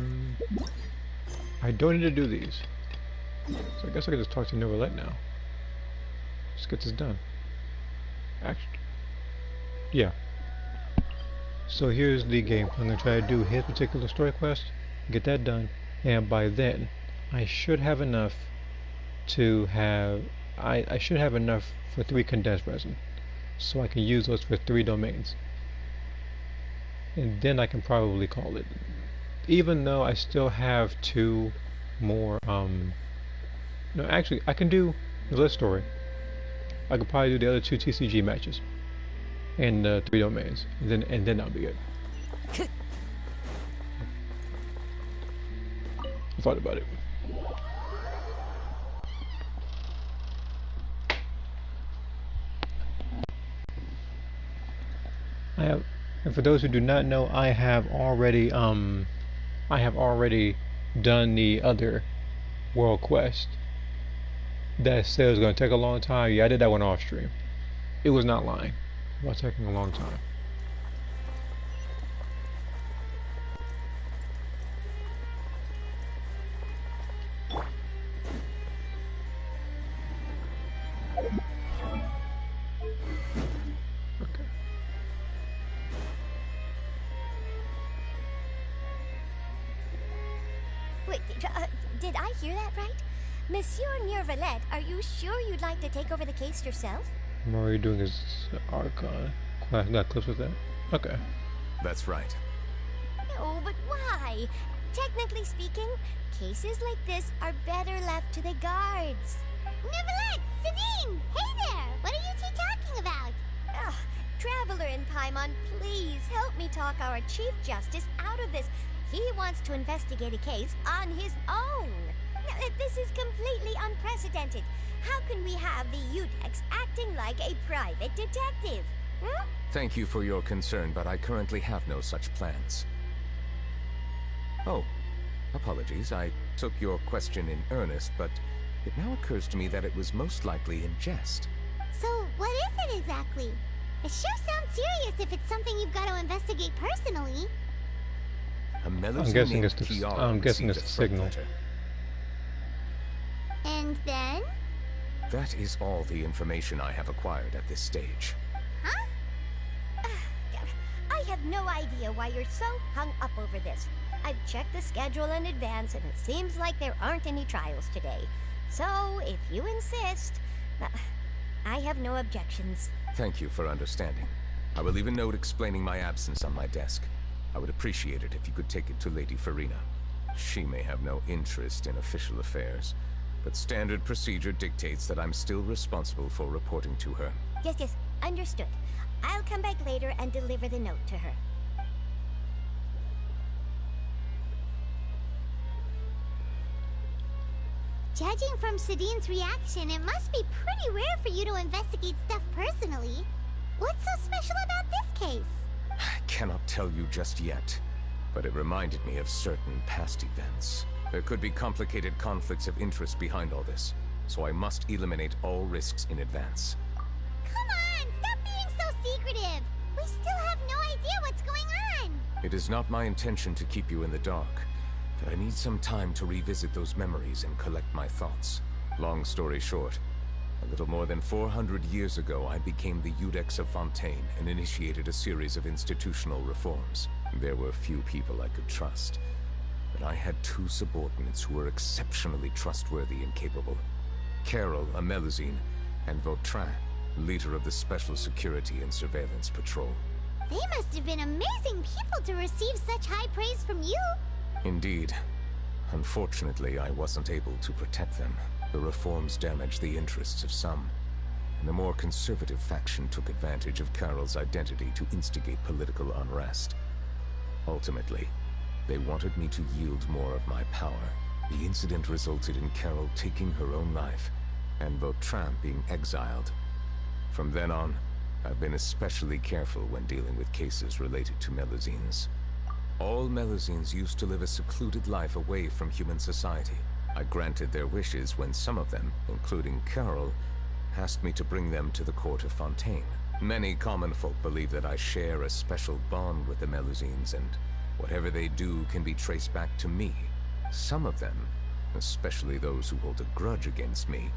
don't need to do these, so I guess I can just talk to Neuvillette now. Just get this done. Actually, yeah. So here's the game. I'm going to try to do his particular story quest, get that done, and by then I should have enough to have I should have enough for 3 condensed resin, so I can use those for 3 domains, and then I can probably call it, even though I still have 2 more no, actually I can do the story. I could probably do the other 2 TCG matches and 3 domains, and then that'll be it. I thought about it. And for those who do not know, I have already done the other world quest that said it was going to take a long time. Yeah, I did that one off stream. It was not lying about taking a long time. Okay. Wait, did I hear that right? Monsieur Neuvillette, are you sure you'd like to take over the case yourself? I'm already doing his Archon. Got clips with that? Okay. That's right. No, but why? Technically speaking, cases like this are better left to the guards. Neuvillette! Sabine! Hey there! What are you two talking about? Ugh, Traveler in Paimon, please help me talk our Chief Justice out of this. He wants to investigate a case on his own. This is completely unprecedented. How can we have the Utex acting like a private detective? Hmm? Thank you for your concern, but I currently have no such plans. Oh, apologies. I took your question in earnest, but it now occurs to me that it was most likely in jest. So, what is it exactly? It sure sounds serious if it's something you've got to investigate personally. I'm guessing it's the signal. And then? That is all the information I have acquired at this stage. Huh? I have no idea why you're so hung up over this. I've checked the schedule in advance, and it seems like there aren't any trials today. So, if you insist, I have no objections. Thank you for understanding. I will leave a note explaining my absence on my desk. I would appreciate it if you could take it to Lady Farina. She may have no interest in official affairs, but standard procedure dictates that I'm still responsible for reporting to her. Yes, understood. I'll come back later and deliver the note to her. Judging from Sadine's reaction, it must be pretty rare for you to investigate stuff personally. What's so special about this case? I cannot tell you just yet, but it reminded me of certain past events. There could be complicated conflicts of interest behind all this, so I must eliminate all risks in advance. Come on, stop being so secretive! We still have no idea what's going on! It is not my intention to keep you in the dark, but I need some time to revisit those memories and collect my thoughts. Long story short, a little more than 400 years ago, I became the Iudex of Fontaine and initiated a series of institutional reforms. There were few people I could trust, but I had two subordinates who were exceptionally trustworthy and capable. Carol, a Melusine, and Vautrin, leader of the Special Security and Surveillance Patrol. They must have been amazing people to receive such high praise from you. Indeed. Unfortunately, I wasn't able to protect them. The reforms damaged the interests of some, and the more conservative faction took advantage of Carol's identity to instigate political unrest. Ultimately, they wanted me to yield more of my power. The incident resulted in Carol taking her own life, and Vautrin being exiled. From then on, I've been especially careful when dealing with cases related to Melusines. All Melusines used to live a secluded life away from human society. I granted their wishes when some of them, including Carol, asked me to bring them to the court of Fontaine. Many common folk believe that I share a special bond with the Melusines, and whatever they do can be traced back to me. Some of them, especially those who hold a grudge against me,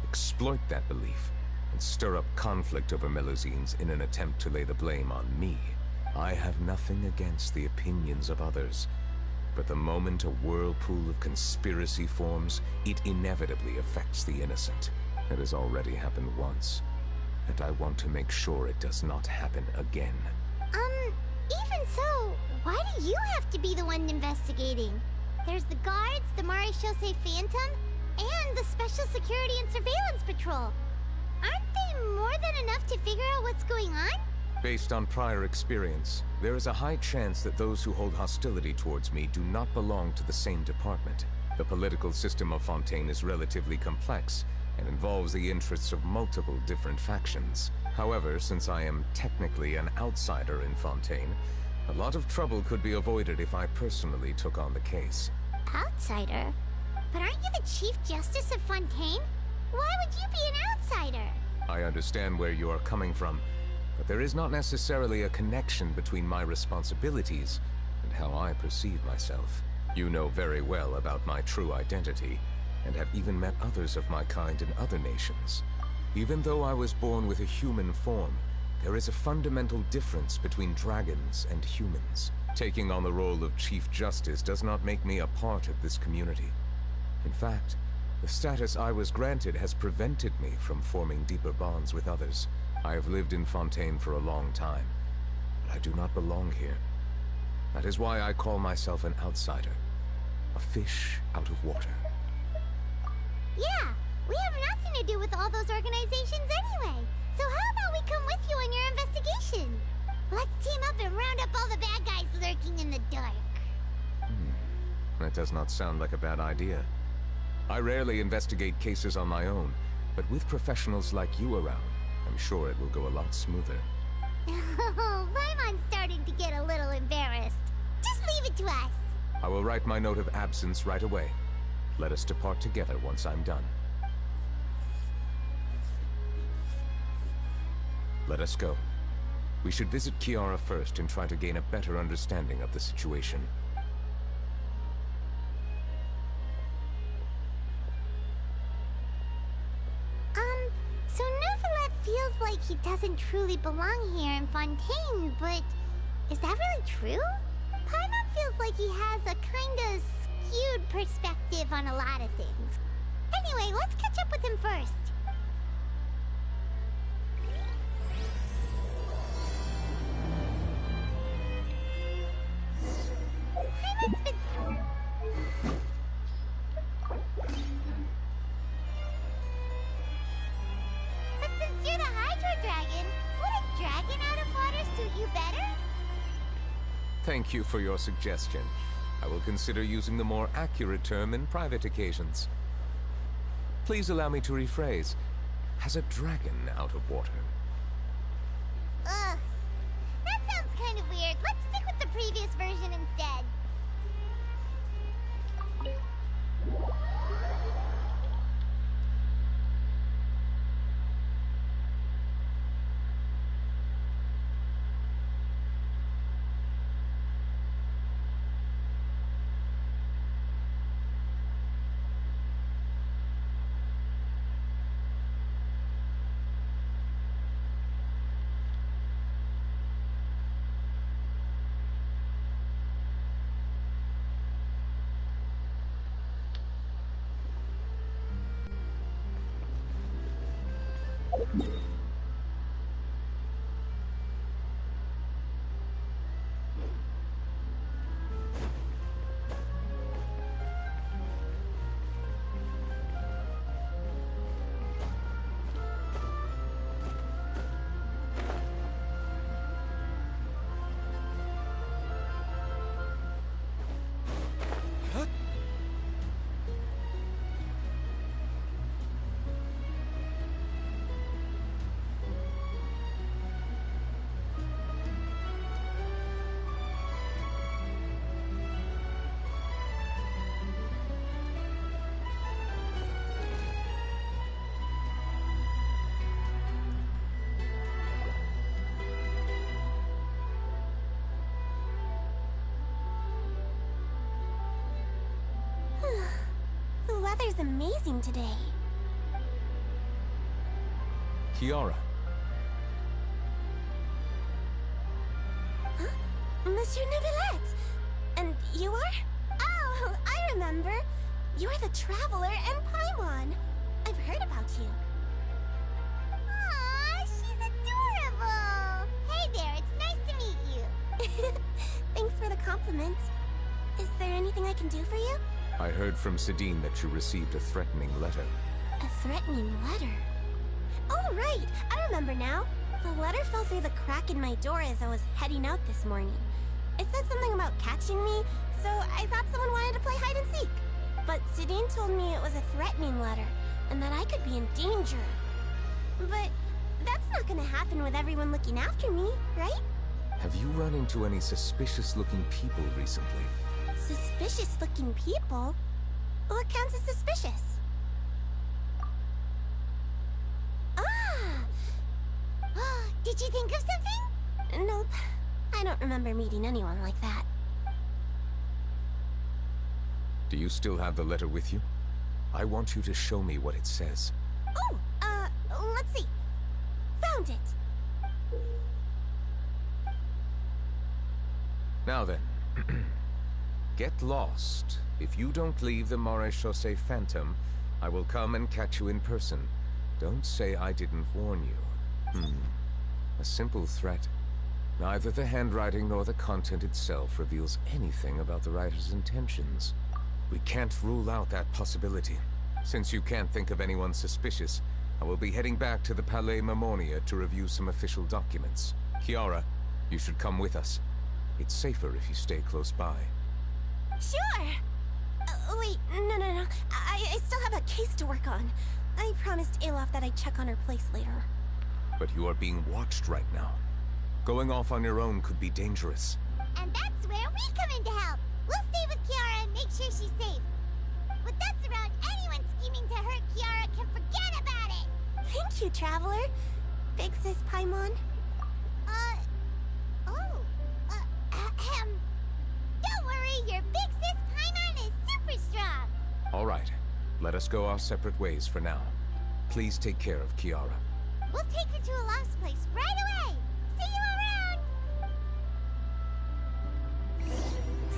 exploit that belief and stir up conflict over Melusines in an attempt to lay the blame on me. I have nothing against the opinions of others, but the moment a whirlpool of conspiracy forms, it inevitably affects the innocent. It has already happened once, and I want to make sure it does not happen again. Even so, why do you have to be the one investigating? There's the guards, the Marechaussee Phantom, and the Special Security and Surveillance Patrol. Aren't they more than enough to figure out what's going on? Based on prior experience, there is a high chance that those who hold hostility towards me do not belong to the same department. The political system of Fontaine is relatively complex and involves the interests of multiple different factions. However, since I am technically an outsider in Fontaine, a lot of trouble could be avoided if I personally took on the case. Outsider? But aren't you the Chief Justice of Fontaine? Why would you be an outsider? I understand where you are coming from, but there is not necessarily a connection between my responsibilities and how I perceive myself. You know very well about my true identity, and have even met others of my kind in other nations. Even though I was born with a human form, there is a fundamental difference between dragons and humans. Taking on the role of Chief Justice does not make me a part of this community. In fact, the status I was granted has prevented me from forming deeper bonds with others. I have lived in Fontaine for a long time, but I do not belong here. That is why I call myself an outsider. A fish out of water. Yeah, we have nothing to do with all those organizations anyway. So how about we come with you on your investigation? Let's team up and round up all the bad guys lurking in the dark. That does not sound like a bad idea. I rarely investigate cases on my own, but with professionals like you around, I'm sure it will go a lot smoother. Oh, Paimon's starting to get a little embarrassed. Just leave it to us. I will write my note of absence right away. Let us depart together once I'm done. Let us go. We should visit Kiara first and try to gain a better understanding of the situation. So Neuvillette feels like he doesn't truly belong here in Fontaine, but is that really true? Paimon feels like he has a kinda skewed perspective on a lot of things. Anyway, let's catch up with him first. Paimon's been... But since you're the Hydro Dragon, would a dragon out of water suit you better? Thank you for your suggestion. I will consider using the more accurate term in private occasions. Please allow me to rephrase. Has a dragon out of water? Ugh. That sounds kind of weird. Let's stick with the previous version instead. The weather's amazing today. Kiara. Huh? Monsieur Neuvillette! And you are? Oh, I remember. You're the Traveler and Paimon. I've heard about you. Aw, she's adorable! Hey there, it's nice to meet you. Thanks for the compliment. Is there anything I can do for you? I heard from Sidine that you received a threatening letter. A threatening letter? Oh, right! I remember now. The letter fell through the crack in my door as I was heading out this morning. It said something about catching me, so I thought someone wanted to play hide and seek. But Sidine told me it was a threatening letter, and that I could be in danger. But that's not gonna happen with everyone looking after me, right? Have you run into any suspicious-looking people recently? Suspicious-looking people? What counts as suspicious? Ah! Did you think of something? Nope. I don't remember meeting anyone like that. Do you still have the letter with you? I want you to show me what it says. Oh, let's see. Found it. Now then. Get lost. If you don't leave the Maréchaussée Phantom, I will come and catch you in person. Don't say I didn't warn you. A simple threat. Neither the handwriting nor the content itself reveals anything about the writer's intentions. We can't rule out that possibility. Since you can't think of anyone suspicious, I will be heading back to the Palais Mermonia to review some official documents. Kiara, you should come with us. It's safer if you stay close by. Sure! Wait, no. I still have a case to work on. I promised Alof that I'd check on her place later. But you are being watched right now. Going off on your own could be dangerous. And that's where we come in to help. We'll stay with Kiara and make sure she's safe. With us around, anyone scheming to hurt Kiara can forget about it! Thank you, Traveler. Big Sis Paimon. Don't worry, your Big Sis Paimon is super strong! Alright, let us go our separate ways for now. Please take care of Kiara. We'll take her to a lost place right away! See you around!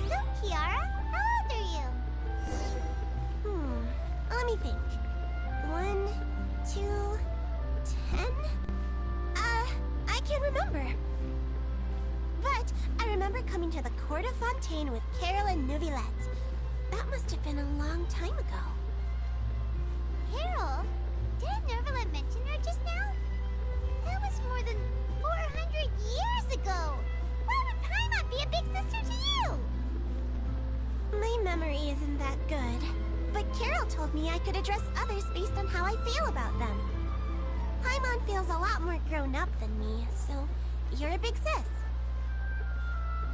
So, Kiara, how old are you? Let me think. 1, 2, 10? I can't remember. But I remember coming to the Court of Fontaine with Carol and Neuvillette. That must have been a long time ago. Carol? Didn't Neuvillette mention her just now? That was more than 400 years ago! Why would Paimon be a big sister to you? My memory isn't that good, but Carol told told me I could address others based on how I feel about them. Paimon feels a lot more grown up than me, so you're a big sis.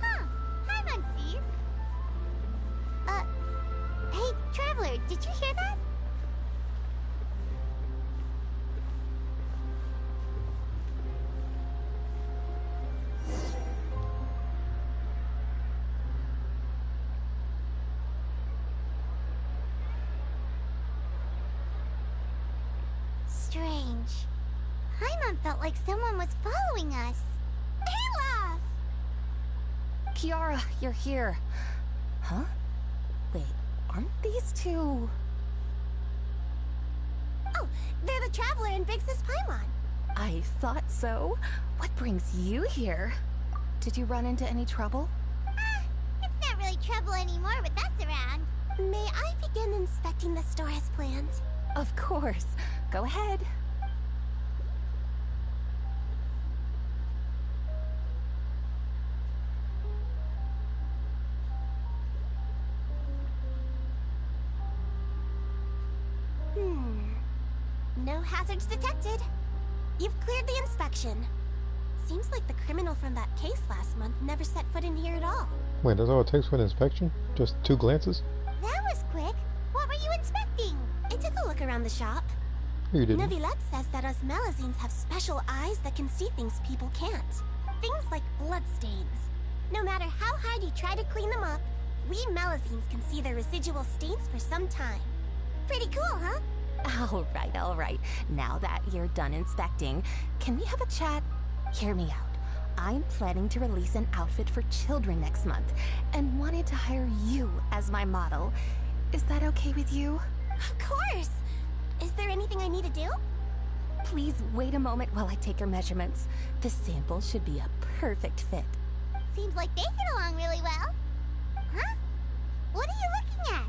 Huh. Paimon sees. Hey, Traveler, did you hear that? Strange. Paimon felt like someone was following us. Olaf! Kiara, you're here. Huh? Wait, aren't these two... Oh, they're the Traveler and Big Sis Paimon. I thought so. What brings you here? Did you run into any trouble? It's not really trouble anymore with us around. May I begin inspecting the store as planned? Of course. Go ahead. No hazards detected. You've cleared the inspection. Seems like the criminal from that case last month never set foot in here at all. Wait, that's all it takes for an inspection? Just 2 glances? That was quick. What were you inspecting? I took a look around the shop. You didn't. Neuvillette says that us Melazines have special eyes that can see things people can't. Things like bloodstains. No matter how hard you try to clean them up, we Melazines can see their residual stains for some time. Pretty cool, huh? All right. Now that you're done inspecting, can we have a chat? Hear me out. I'm planning to release an outfit for children next month, and wanted to hire you as my model. Is that okay with you? Of course! Is there anything I need to do? Please wait a moment while I take your measurements. The sample should be a perfect fit. Seems like they get along really well. Huh? What are you looking at?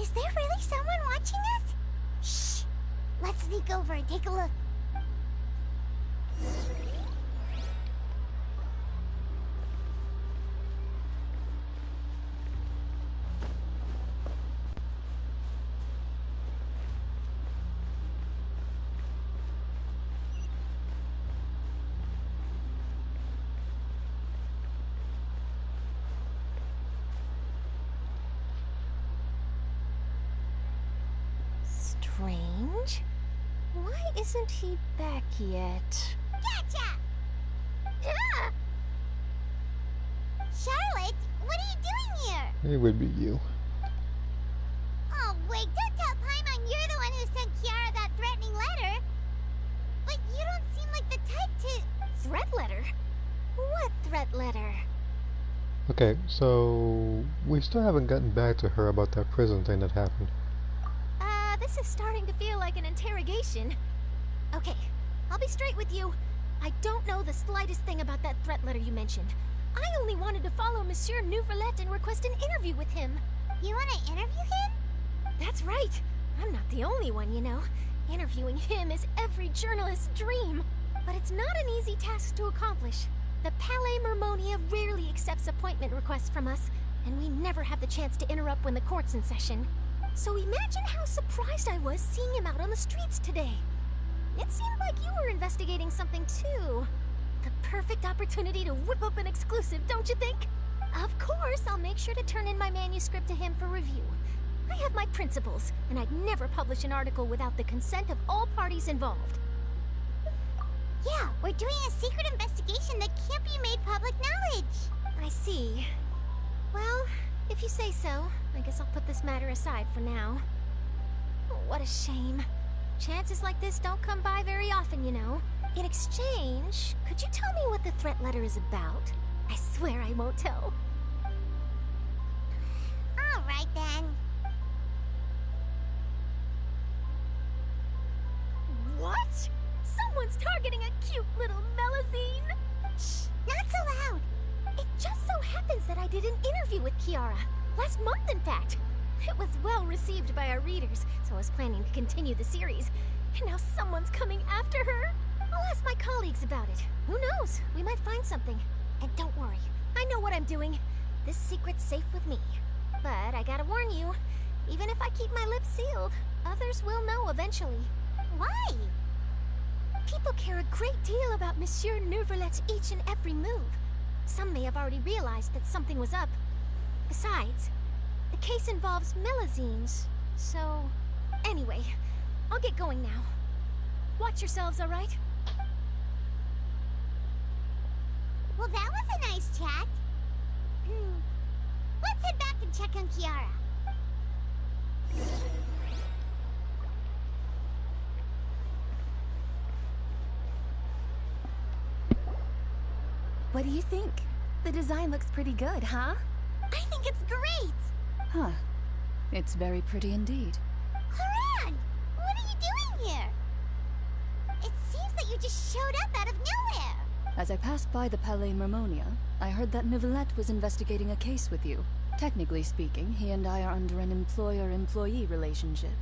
Is there really someone watching us? Shh! Let's sneak over and take a look. Strange. Why isn't he back yet? Gotcha! Ah! Charlotte, what are you doing here? It would be you. Oh, wait, don't tell Paimon you're the one who sent Kiara that threatening letter. But you don't seem like the type to... Threat letter? What threat letter? Okay, so we still haven't gotten back to her about that prison thing that happened. This is starting to feel like an interrogation. Okay, I'll be straight with you. I don't know the slightest thing about that threat letter you mentioned. I only wanted to follow Monsieur Neuvillette and request an interview with him. You want to interview him? That's right. I'm not the only one, you know. Interviewing him is every journalist's dream. But it's not an easy task to accomplish. The Palais Mermonia rarely accepts appointment requests from us, and we never have the chance to interrupt when the court's in session. So imagine how surprised I was seeing him out on the streets today. It seemed like you were investigating something too. The perfect opportunity to whip up an exclusive, don't you think? Of course, I'll make sure to turn in my manuscript to him for review. I have my principles, and I'd never publish an article without the consent of all parties involved. Yeah, we're doing a secret investigation that can't be made public knowledge. I see. Well, if you say so, I guess I'll put this matter aside for now. Oh, what a shame. Chances like this don't come by very often, you know. In exchange, could you tell me what the threat letter is about? I swear I won't tell. All right, then. What? Someone's targeting a cute little Melazine? Shh, not so loud. It just so happens that I did an interview with Kiara. Last month, in fact. It was well received by our readers, so I was planning to continue the series. And now someone's coming after her. I'll ask my colleagues about it. Who knows? We might find something. And don't worry, I know what I'm doing. This secret's safe with me. But I gotta warn you, Even if I keep my lips sealed, others will know eventually. Why? People care a great deal about Monsieur Neuvillette's each and every move. Some may have already realized that something was up. Besides, the case involves Melazines, so... Anyway, I'll get going now. Watch yourselves, alright? Well, that was a nice chat. Let's head back and check on Kiara. What do you think? The design looks pretty good, huh? I think it's great! Huh. It's very pretty indeed. Haran! What are you doing here? It seems that you just showed up out of nowhere. As I passed by the Palais Mermonia, I heard that Neuvillette was investigating a case with you. Technically speaking, he and I are under an employer-employee relationship.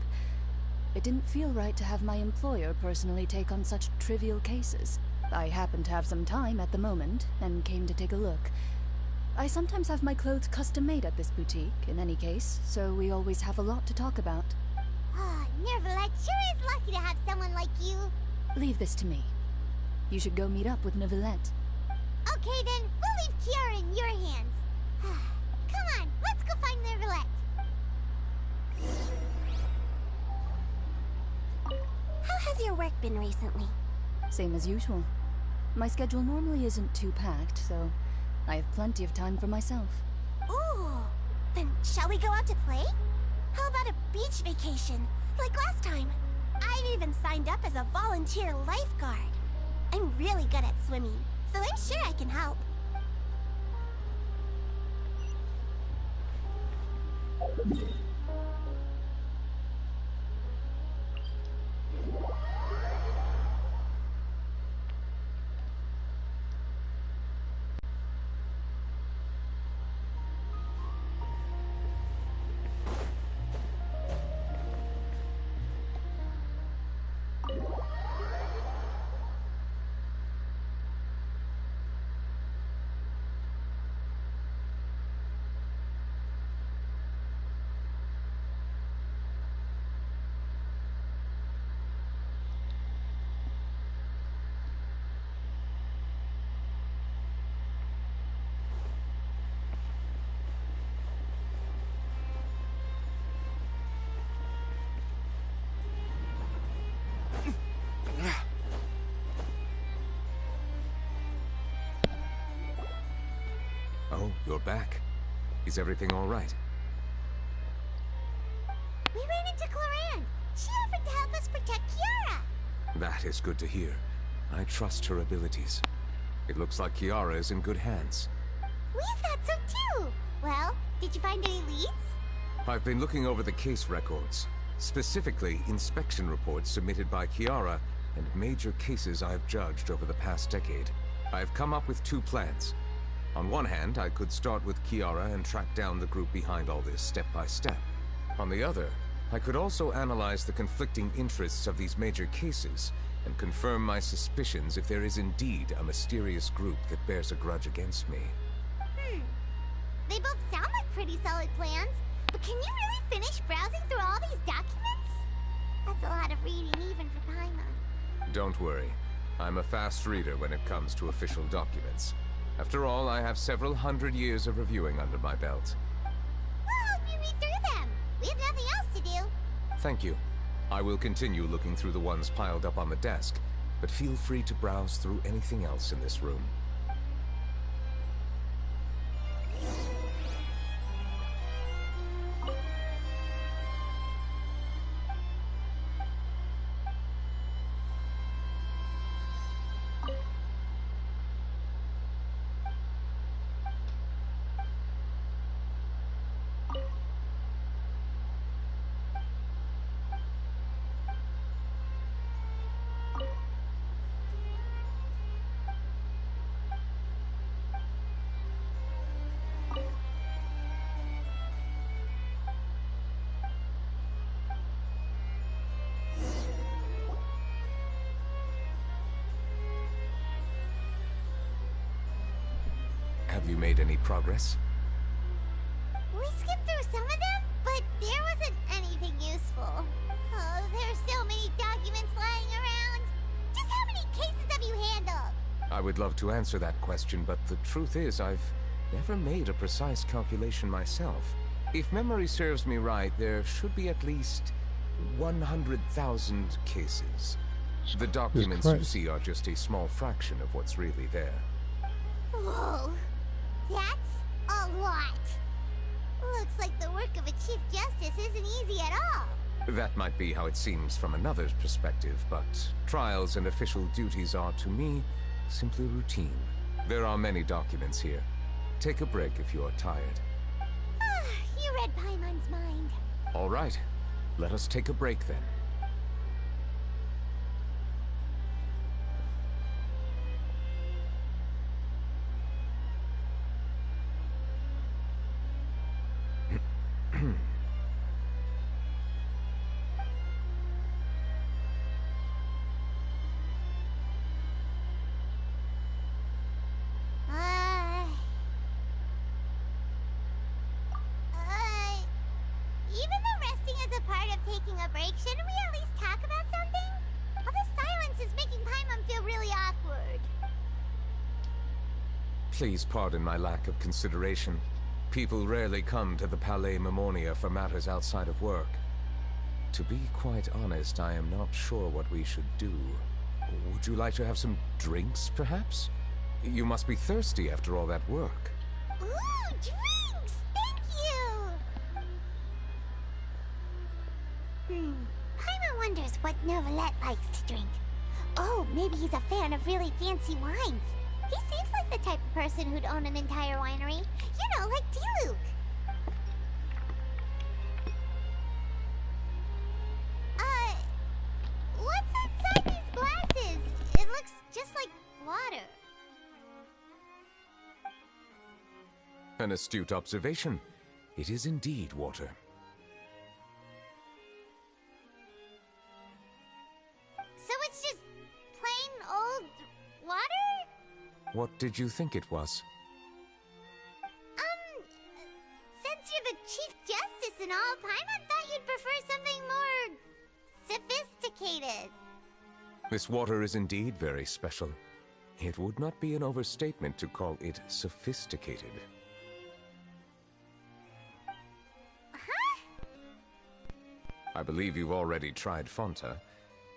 It didn't feel right to have my employer personally take on such trivial cases. I happen to have some time at the moment, and came to take a look. I sometimes have my clothes custom-made at this boutique, in any case, so we always have a lot to talk about. Neuvillette sure is lucky to have someone like you. Leave this to me. You should go meet up with Neuvillette. Okay then, we'll leave Kiara in your hands. Come on, let's go find Neuvillette. How has your work been recently? Same as usual. My schedule normally isn't too packed, so I have plenty of time for myself. Ooh, then shall we go out to play? How about a beach vacation, like last time? I've even signed up as a volunteer lifeguard. I'm really good at swimming, so I'm sure I can help. Oh, you're back. Is everything all right? We ran into Cloran. She offered to help us protect Kiara. That is good to hear. I trust her abilities. It looks like Kiara is in good hands. We thought so too. Well, did you find any leads? I've been looking over the case records, specifically inspection reports submitted by Kiara and major cases I've judged over the past decade. I've come up with two plans. On one hand, I could start with Kiara and track down the group behind all this step by step. On the other, I could also analyze the conflicting interests of these major cases and confirm my suspicions if there is indeed a mysterious group that bears a grudge against me. They both sound like pretty solid plans, but can you really finish browsing through all these documents? That's a lot of reading even for Paimon. Don't worry. I'm a fast reader when it comes to official documents. After all, I have several hundred years of reviewing under my belt. We'll help you read through them. We have nothing else to do. Thank you. I will continue looking through the ones piled up on the desk, but feel free to browse through anything else in this room. Have you made any progress? We skimmed through some of them, but there was a I would love to answer that question, but the truth is I've never made a precise calculation myself. If memory serves me right, there should be at least 100,000 cases. The documents you see are just a small fraction of what's really there. Whoa, that's a lot. Looks like the work of a Chief Justice isn't easy at all. That might be how it seems from another's perspective, but trials and official duties are, to me, simply routine. There are many documents here. Take a break if you are tired. You read Paimon's mind. All right. Let us take a break then. Even though resting is a part of taking a break, shouldn't we at least talk about something? All this silence is making Paimon feel really awkward. Please pardon my lack of consideration. People rarely come to the Palais Mermonia for matters outside of work. To be quite honest, I am not sure what we should do. Would you like to have some drinks, perhaps? You must be thirsty after all that work. Ooh, drinks! Thank you! Paimon wonders what Neuvillette likes to drink. Oh, maybe he's a fan of really fancy wines. He seems like the type of person who'd own an entire winery. You know, like D-Luke. What's inside these glasses? It looks just like water. An astute observation. It is indeed water. So it's just plain old water? What did you think it was? Since you're the Chief Justice and all, Paimon thought you'd prefer something more sophisticated. This water is indeed very special. It would not be an overstatement to call it sophisticated. Huh? I believe you've already tried Fonta.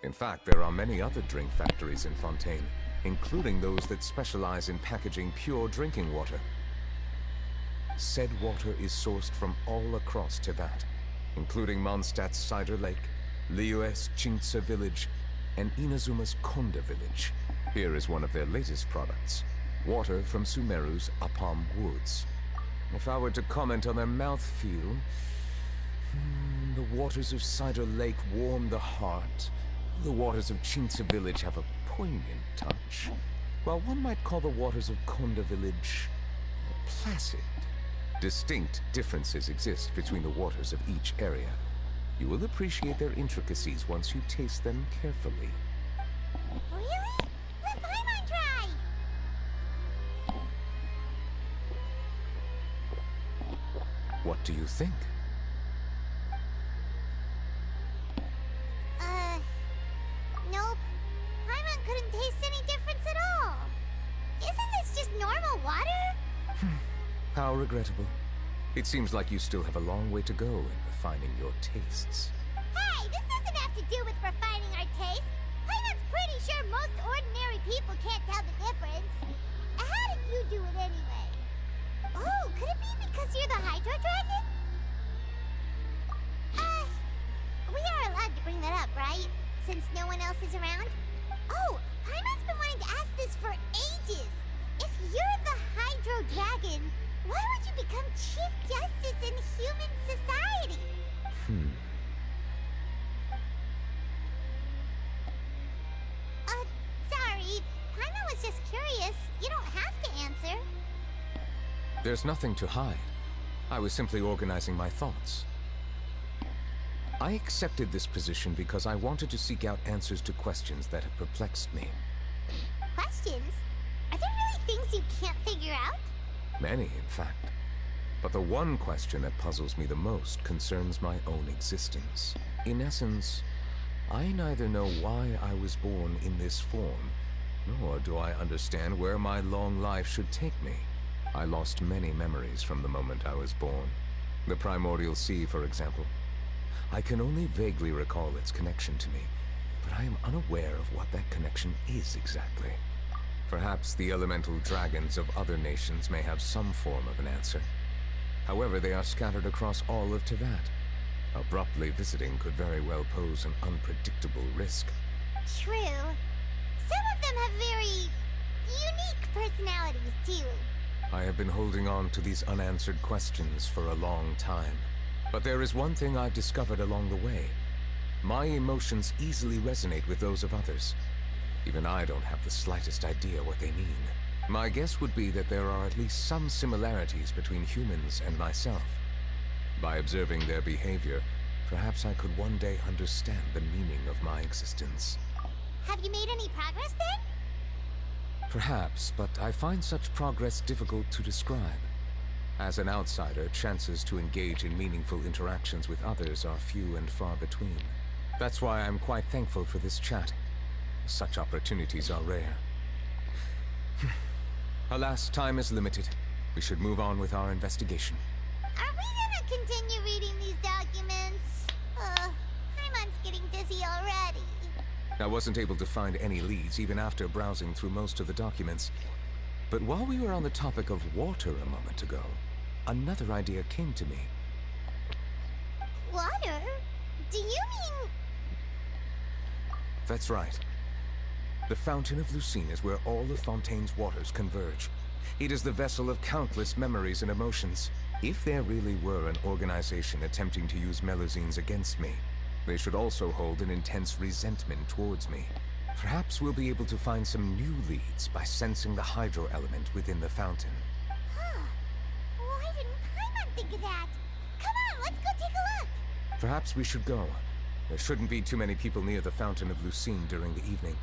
In fact, there are many other drink factories in Fontaine, including those that specialize in packaging pure drinking water. Said water is sourced from all across Teyvat, including Mondstadt's Cider Lake, Liyue's Chintsa Village, and Inazuma's Konda Village. Here is one of their latest products, water from Sumeru's Apam Woods. If I were to comment on their mouthfeel, the waters of Cider Lake warm the heart. The waters of Chintsa Village have a poignant touch, while one might call the waters of Konda Village placid. Distinct differences exist between the waters of each area. You will appreciate their intricacies once you taste them carefully. Really? Let Paimon try! What do you think? Nope. Paimon couldn't taste any difference at all. Isn't this just normal water? How regrettable. It seems like you still have a long way to go in refining your tastes. Hey, this doesn't have to do with refining our taste. Paimon's pretty sure most ordinary people can't tell the difference. How did you do it anyway? Oh, could it be because you're the Hydro Dragon? We are allowed to bring that up, right? Since no one else is around? Oh, Paimon's been wanting to ask this for ages. If you're the Hydro Dragon, why would you become Chief Justice in human society? Sorry. Paimon was just curious. You don't have to answer. There's nothing to hide. I was simply organizing my thoughts. I accepted this position because I wanted to seek out answers to questions that have perplexed me. Questions? Are there really things you can't figure out? Many, in fact. But the one question that puzzles me the most concerns my own existence. In essence, I neither know why I was born in this form, nor do I understand where my long life should take me. I lost many memories from the moment I was born. The primordial sea, for example. I can only vaguely recall its connection to me, but I am unaware of what that connection is exactly. Perhaps the elemental dragons of other nations may have some form of an answer. However, they are scattered across all of Teyvat. Abruptly visiting could very well pose an unpredictable risk. True. Some of them have very unique personalities, too. I have been holding on to these unanswered questions for a long time. But there is one thing I've discovered along the way. My emotions easily resonate with those of others. Even I don't have the slightest idea what they mean. My guess would be that there are at least some similarities between humans and myself. By observing their behavior, perhaps I could one day understand the meaning of my existence. Have you made any progress, then? Perhaps, but I find such progress difficult to describe. As an outsider, chances to engage in meaningful interactions with others are few and far between. That's why I'm quite thankful for this chat. Such opportunities are rare. Alas, time is limited. We should move on with our investigation. Are we gonna continue reading these documents? Hyman's getting dizzy already. I wasn't able to find any leads even after browsing through most of the documents. But while we were on the topic of water a moment ago, another idea came to me. Water? Do you mean... That's right. The Fountain of Lucine is where all of Fontaine's waters converge. It is the vessel of countless memories and emotions. If there really were an organization attempting to use Melusines against me, they should also hold an intense resentment towards me. Perhaps we'll be able to find some new leads by sensing the hydro element within the fountain. Huh. Why didn't Hyman think of that? Come on, let's go take a look! Perhaps we should go. There shouldn't be too many people near the Fountain of Lucine during the evening.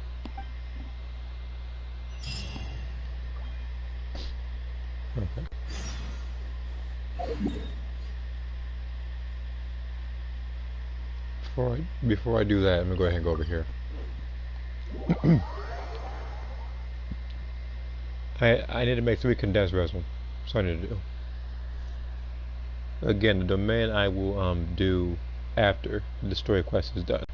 Okay. Before I do that, I'm gonna go ahead and go over here. I need to make 3 condensed resin. That's what I need to do. Again, the domain I will do after the story quest is done.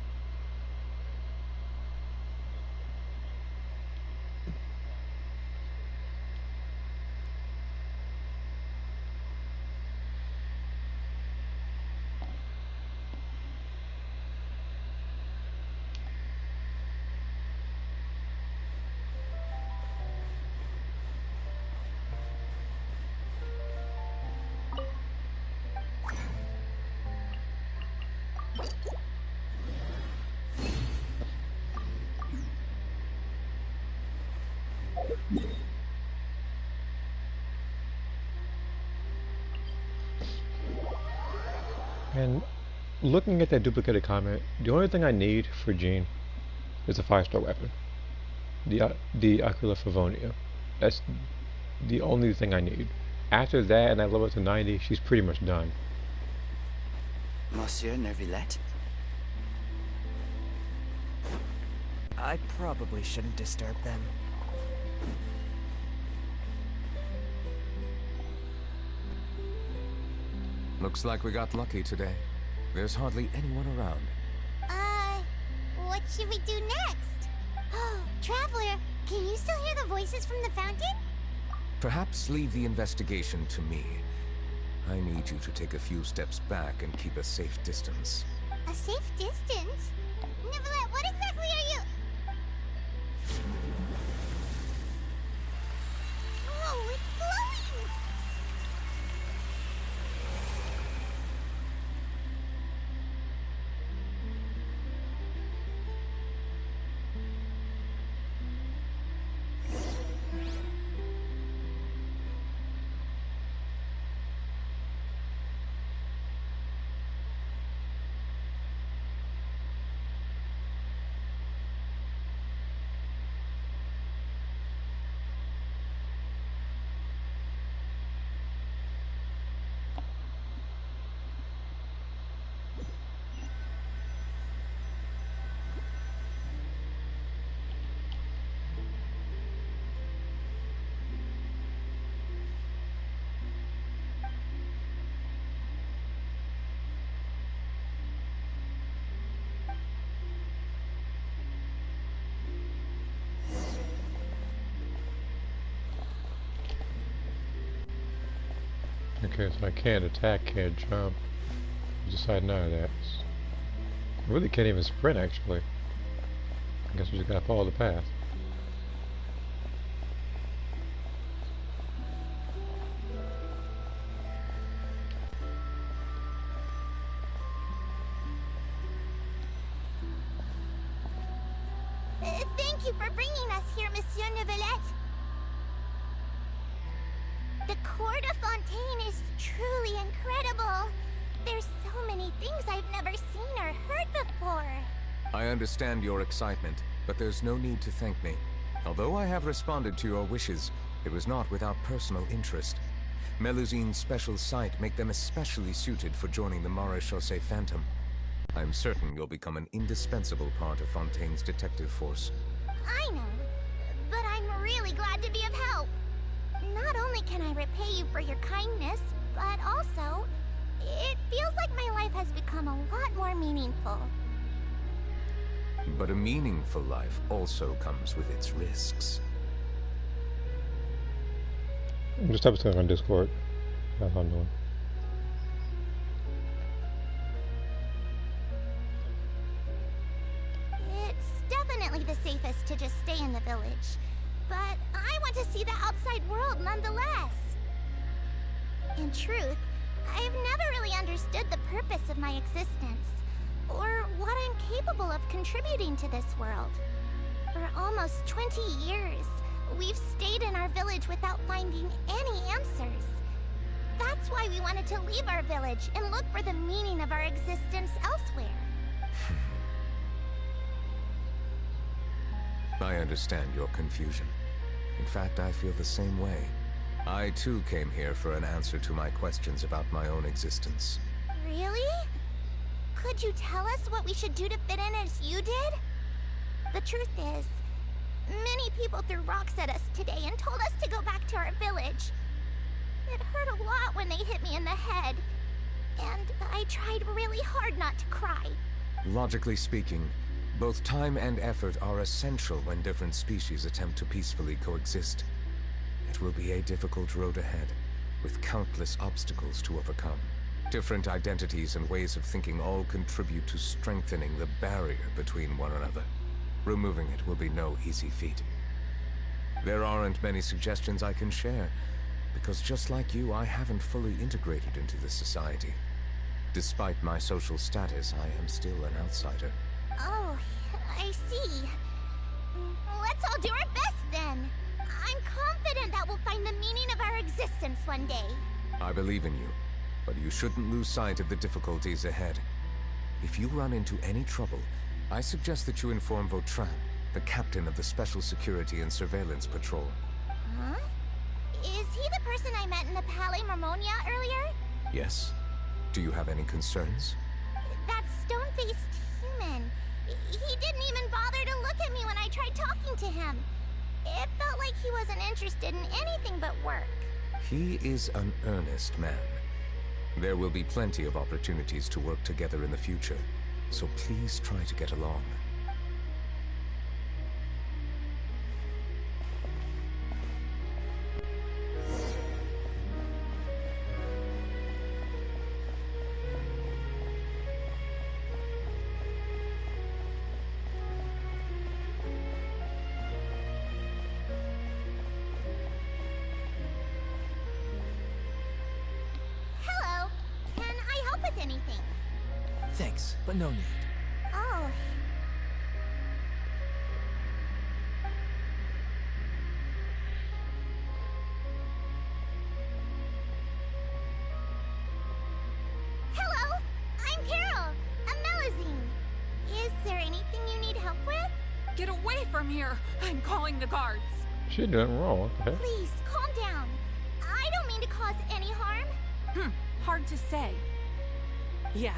And looking at that duplicated comment, the only thing I need for Jean is a 5-star weapon. The Ocular Favonia. That's the only thing I need. After that, and I level up to 90, she's pretty much done. Monsieur Neuvillette? I probably shouldn't disturb them. Looks like we got lucky today. There's hardly anyone around. What should we do next? Oh, Traveler, can you still hear the voices from the fountain? Perhaps leave the investigation to me. I need you to take a few steps back and keep a safe distance. A safe distance? Neuvillette, what exactly are you... Oh, it's glowing! Okay, so I can't attack, can't jump. I decided none of that. I really can't even sprint, actually. I guess we just gotta follow the path. Thank you for bringing us here, Monsieur Neuvillette. The Court of Fontaine is truly incredible. There's so many things I've never seen or heard before. I understand your excitement, but there's no need to thank me. Although I have responded to your wishes, it was not without personal interest. Melusine's special sight make them especially suited for joining the Maréchaussée Phantom. I'm certain you'll become an indispensable part of Fontaine's detective force. I know, but I'm really glad to be of help. Not only can I repay you for your kindness, but also, it feels like my life has become a lot more meaningful. But a meaningful life also comes with its risks. Just type something on Discord. That's what I'm doing. It's definitely the safest to just stay in the village, but I want to see the outside world nonetheless. In truth, I've never really understood the purpose of my existence, or what I'm capable of contributing to this world. For almost 20 years, we've stayed in our village without finding any answers. That's why we wanted to leave our village and look for the meaning of our existence elsewhere. I understand your confusion. In fact, I feel the same way. I too came here for an answer to my questions about my own existence. Really? Could you tell us what we should do to fit in as you did? The truth is, many people threw rocks at us today and told us to go back to our village. It hurt a lot when they hit me in the head, and I tried really hard not to cry. Logically speaking, both time and effort are essential when different species attempt to peacefully coexist. It will be a difficult road ahead, with countless obstacles to overcome. Different identities and ways of thinking all contribute to strengthening the barrier between one another. Removing it will be no easy feat. There aren't many suggestions I can share, because just like you, I haven't fully integrated into this society. Despite my social status, I am still an outsider. Oh, I see. Let's all do our best then. I'm confident that we'll find the meaning of our existence one day. I believe in you, but you shouldn't lose sight of the difficulties ahead. If you run into any trouble, I suggest that you inform Vautrin, the captain of the Special Security and Surveillance Patrol. Huh? Is he the person I met in the Palais Marmonia earlier? Yes. Do you have any concerns? That stone-faced human. He didn't even bother to look at me when I tried talking to him. It felt like he wasn't interested in anything but work. He is an earnest man. There will be plenty of opportunities to work together in the future, so please try to get along. Hello. Can I help with anything? Thanks, but no need. Oh. Hello, I'm Carol, a Melusine. Is there anything you need help with? Get away from here! I'm calling the guards. She did nothing wrong. What the heck? Please, calm down. I don't mean to cause any harm. Hard to say. Yeah,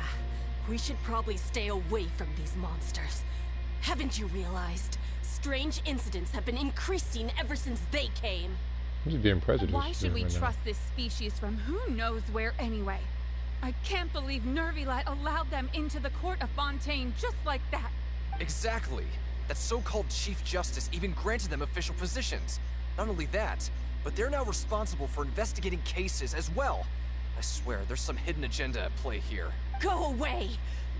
we should probably stay away from these monsters. Haven't you realized? Strange incidents have been increasing ever since they came. I'm just being prejudiced. Why should we right now. trust this species from who knows where anyway? I can't believe Neuvillette allowed them into the Court of Fontaine just like that. Exactly. That so-called Chief Justice even granted them official positions. Not only that, but they're now responsible for investigating cases as well. I swear, there's some hidden agenda at play here. Go away!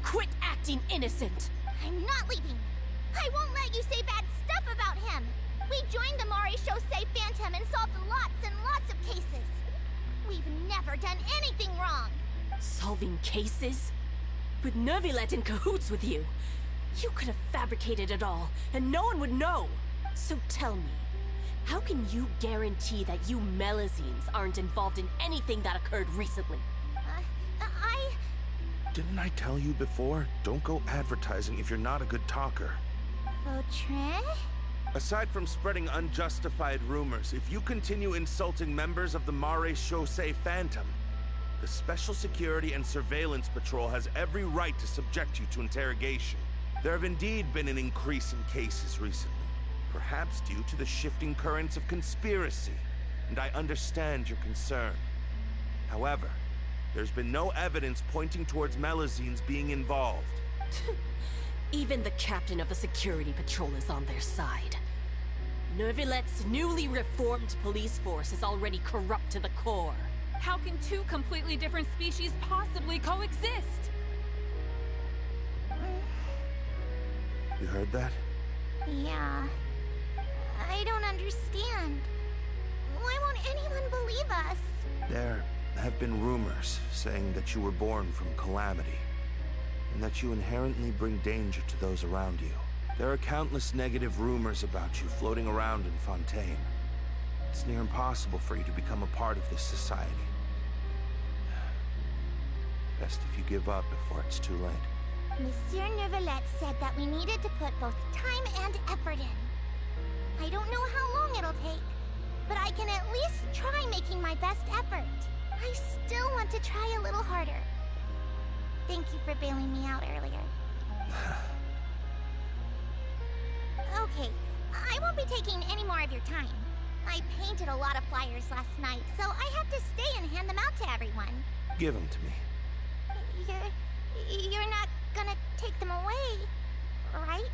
Quit acting innocent! I'm not leaving. I won't let you say bad stuff about him. We joined the Mare Chaussee Phantom and solved lots and lots of cases. We've never done anything wrong. Solving cases? With Neuvillette in cahoots with you. You could have fabricated it all, and no one would know. So tell me, how can you guarantee that you Melazines aren't involved in anything that occurred recently? Didn't I tell you before? Don't go advertising if you're not a good talker. Vautrin? Aside from spreading unjustified rumors, if you continue insulting members of the Mare Chaussee Phantom, the Special Security and Surveillance Patrol has every right to subject you to interrogation. There have indeed been an increase in cases recently, perhaps due to the shifting currents of conspiracy, and I understand your concern. However, there's been no evidence pointing towards Melazines being involved. Even the captain of the security patrol is on their side. Neuvillette's newly reformed police force is already corrupt to the core. How can two completely different species possibly coexist? You heard that? Yeah. I don't understand. Why won't anyone believe us? There have been rumors saying that you were born from calamity, and that you inherently bring danger to those around you. There are countless negative rumors about you floating around in Fontaine. It's near impossible for you to become a part of this society. Best if you give up before it's too late. Monsieur Neuvillette said that we needed to put both time and effort in. I don't know how long it'll take, but I can at least try making my best effort. I still want to try a little harder. Thank you for bailing me out earlier. Okay, I won't be taking any more of your time. I painted a lot of flyers last night, so I have to stay and hand them out to everyone. Give them to me. You're not gonna take them away, right?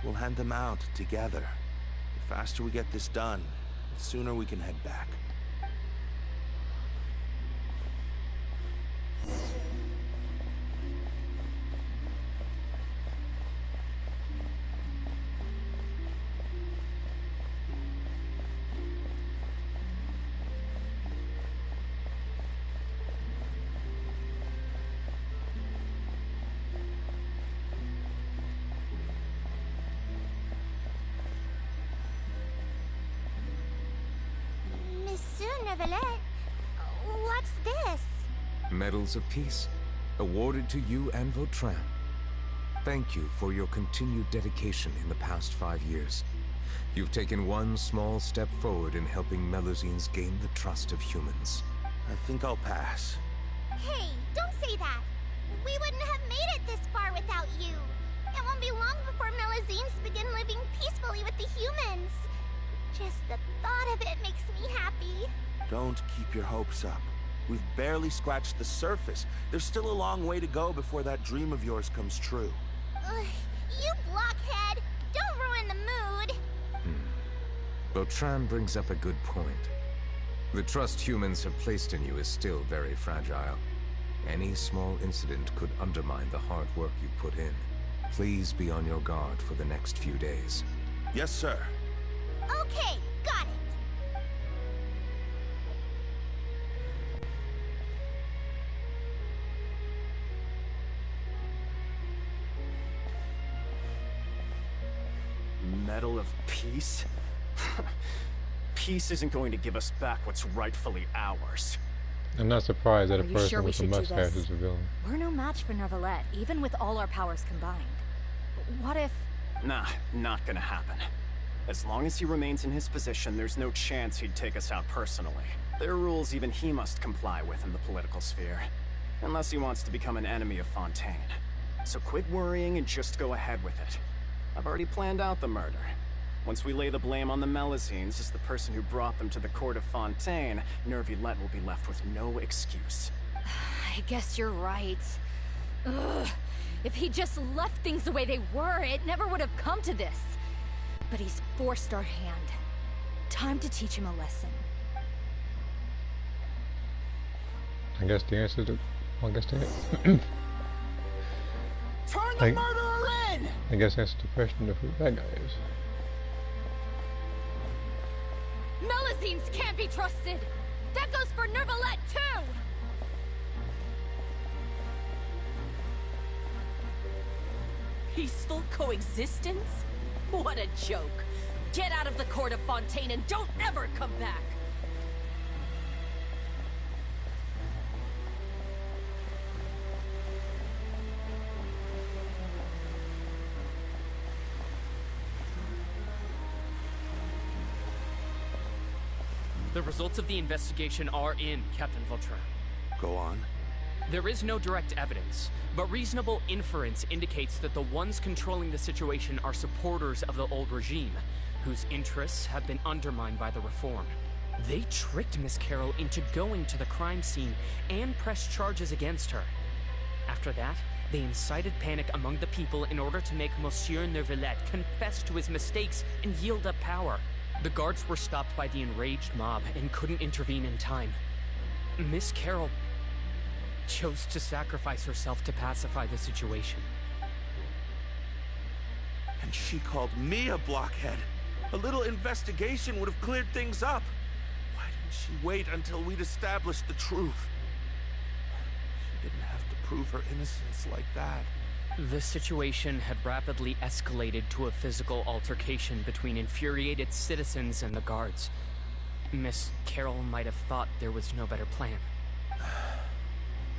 We'll hand them out together. The faster we get this done, the sooner we can head back. Neuvillette, what's this? Medals of Peace, awarded to you and Vautrin. Thank you for your continued dedication in the past 5 years. You've taken one small step forward in helping Melazines gain the trust of humans. I think I'll pass. Hey, don't say that. We wouldn't have made it this far without you. It won't be long before Melazines begin living peacefully with the humans. Just the thought of it makes me happy. Don't keep your hopes up. We've barely scratched the surface. There's still a long way to go before that dream of yours comes true. You blockhead! Don't ruin the mood! Vautrin brings up a good point. The trust humans have placed in you is still very fragile. Any small incident could undermine the hard work you put in. Please be on your guard for the next few days. Yes, sir. Okay, got it. Medal of Peace? Peace isn't going to give us back what's rightfully ours. I'm not surprised that a Are you person sure we with a should do mustache this? is a villain. We're no match for Neuvillette, even with all our powers combined. What if... Nah, not gonna happen. As long as he remains in his position, there's no chance he'd take us out personally. There are rules even he must comply with in the political sphere. Unless he wants to become an enemy of Fontaine. So quit worrying and just go ahead with it. I've already planned out the murder. Once we lay the blame on the Melazines as the person who brought them to the court of Fontaine, Neuvillette will be left with no excuse. I guess you're right. Ugh. If he just left things the way they were, it never would have come to this. But he's forced our hand. Time to teach him a lesson. I guess the answer to... I guess the... Turn the murderer in! I guess that's the question of who that guy is. Melusines can't be trusted! That goes for Neuvillette, too! Peaceful coexistence? What a joke! Get out of the court of Fontaine and don't ever come back! The results of the investigation are in, Captain Vautrin. Go on. There is no direct evidence, but reasonable inference indicates that the ones controlling the situation are supporters of the old regime, whose interests have been undermined by the reform. They tricked Miss Carroll into going to the crime scene and pressed charges against her. After that, they incited panic among the people in order to make Monsieur Neuvillette confess to his mistakes and yield up power. The guards were stopped by the enraged mob and couldn't intervene in time. Miss Carroll chose to sacrifice herself to pacify the situation. And she called me a blockhead. A little investigation would have cleared things up. Why didn't she wait until we'd established the truth? She didn't have to prove her innocence like that. The situation had rapidly escalated to a physical altercation between infuriated citizens and the guards. Miss Carroll might have thought there was no better plan.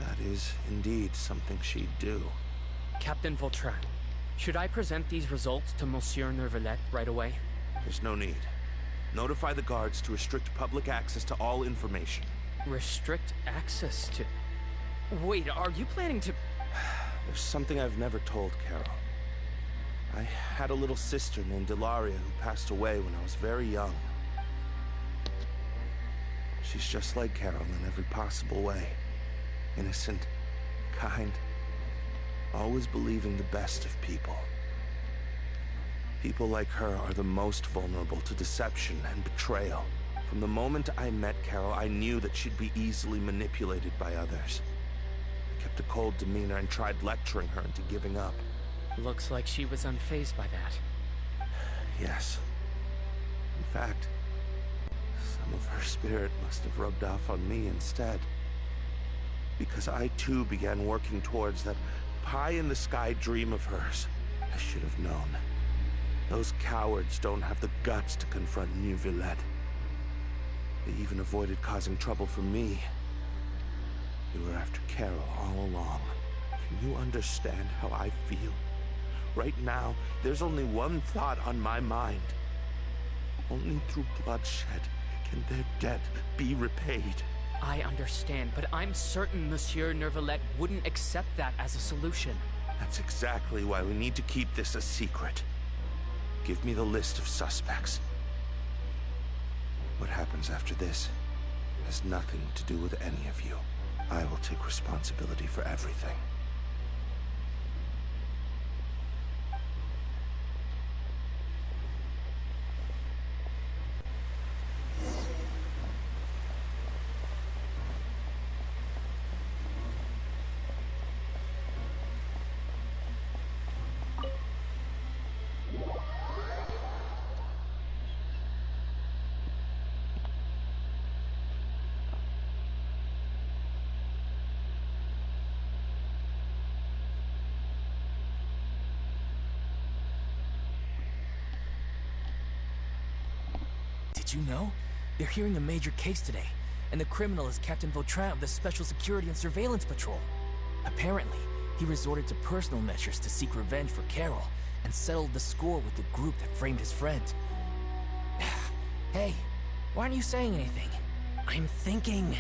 That is indeed something she'd do. Captain Vautrin, should I present these results to Monsieur Neuvillette right away? There's no need. Notify the guards to restrict public access to all information. Restrict access to... Wait, are you planning to... There's something I've never told Carol. I had a little sister named Ilaria who passed away when I was very young. She's just like Carol in every possible way. Innocent, kind, always believing the best of people. People like her are the most vulnerable to deception and betrayal. From the moment I met Carol, I knew that she'd be easily manipulated by others. I kept a cold demeanor and tried lecturing her into giving up. Looks like she was unfazed by that. Yes. In fact, some of her spirit must have rubbed off on me instead. Because I too began working towards that pie-in-the-sky dream of hers. I should have known. Those cowards don't have the guts to confront Neuvillette. They even avoided causing trouble for me. They were after Carol all along. Can you understand how I feel? Right now, there's only one thought on my mind. Only through bloodshed can their debt be repaid. I understand, but I'm certain Monsieur Neuvillette wouldn't accept that as a solution. That's exactly why we need to keep this a secret. Give me the list of suspects. What happens after this has nothing to do with any of you. I will take responsibility for everything. Did you know? They're hearing a major case today, and the criminal is Captain Vautrin of the Special Security and Surveillance Patrol. Apparently, he resorted to personal measures to seek revenge for Carol, and settled the score with the group that framed his friend. Hey, why aren't you saying anything? I'm thinking...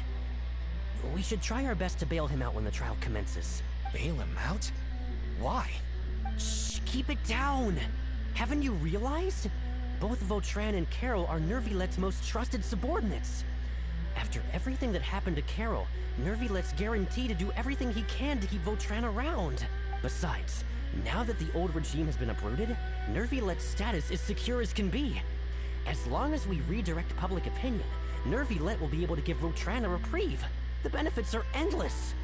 we should try our best to bail him out when the trial commences. Bail him out? Why? Shh, keep it down! Haven't you realized? Both Vautrin and Carol are Neuvillette's most trusted subordinates. After everything that happened to Carol, Neuvillette's guaranteed to do everything he can to keep Vautrin around. Besides, now that the old regime has been uprooted, Neuvillette's status is secure as can be. As long as we redirect public opinion, Neuvillette will be able to give Vautrin a reprieve. The benefits are endless.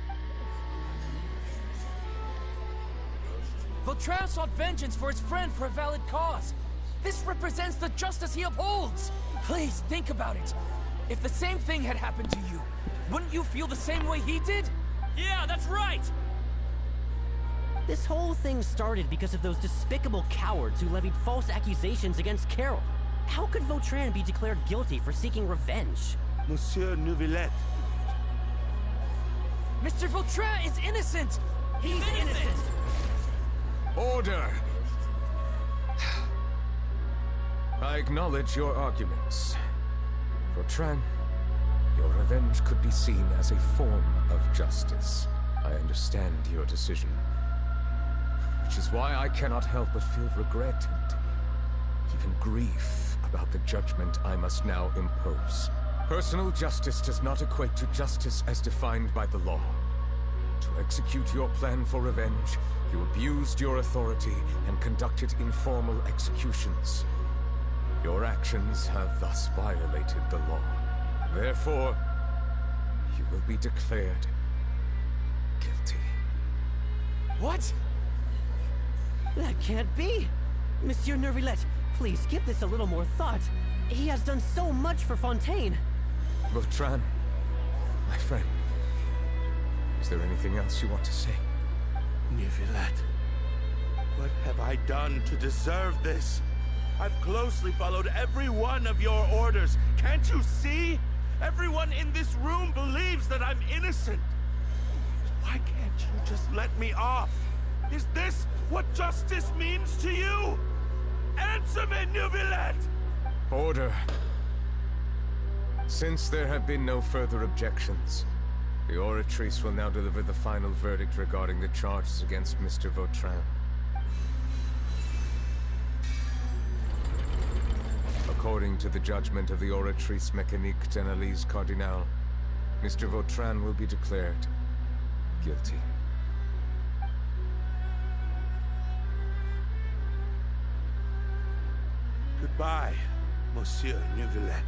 Vautrin sought vengeance for his friend for a valid cause. This represents the justice he upholds. Please, think about it. If the same thing had happened to you, wouldn't you feel the same way he did? Yeah, that's right! This whole thing started because of those despicable cowards who levied false accusations against Carol. How could Vautrin be declared guilty for seeking revenge? Monsieur Neuvillette. Mr. Vautrin is innocent! He's innocent! Order! I acknowledge your arguments. Vautrin, your revenge could be seen as a form of justice. I understand your decision. Which is why I cannot help but feel regret and even grief about the judgment I must now impose. Personal justice does not equate to justice as defined by the law. To execute your plan for revenge, you abused your authority and conducted informal executions. Your actions have thus violated the law. Therefore, you will be declared guilty. What? That can't be! Monsieur Neuvillette, please give this a little more thought. He has done so much for Fontaine. Vautrin, my friend, is there anything else you want to say? Neuvillette, what have I done to deserve this? I've closely followed every one of your orders. Can't you see? Everyone in this room believes that I'm innocent. Why can't you just let me off? Is this what justice means to you? Answer me, Neuvillette! Order. Since there have been no further objections, the Oratrice will now deliver the final verdict regarding the charges against Mr. Vautrin. According to the judgment of the Oratrice Mécanique d'Analyse Cardinale, Mr. Vautrin will be declared guilty. Goodbye, Monsieur Neuvillette.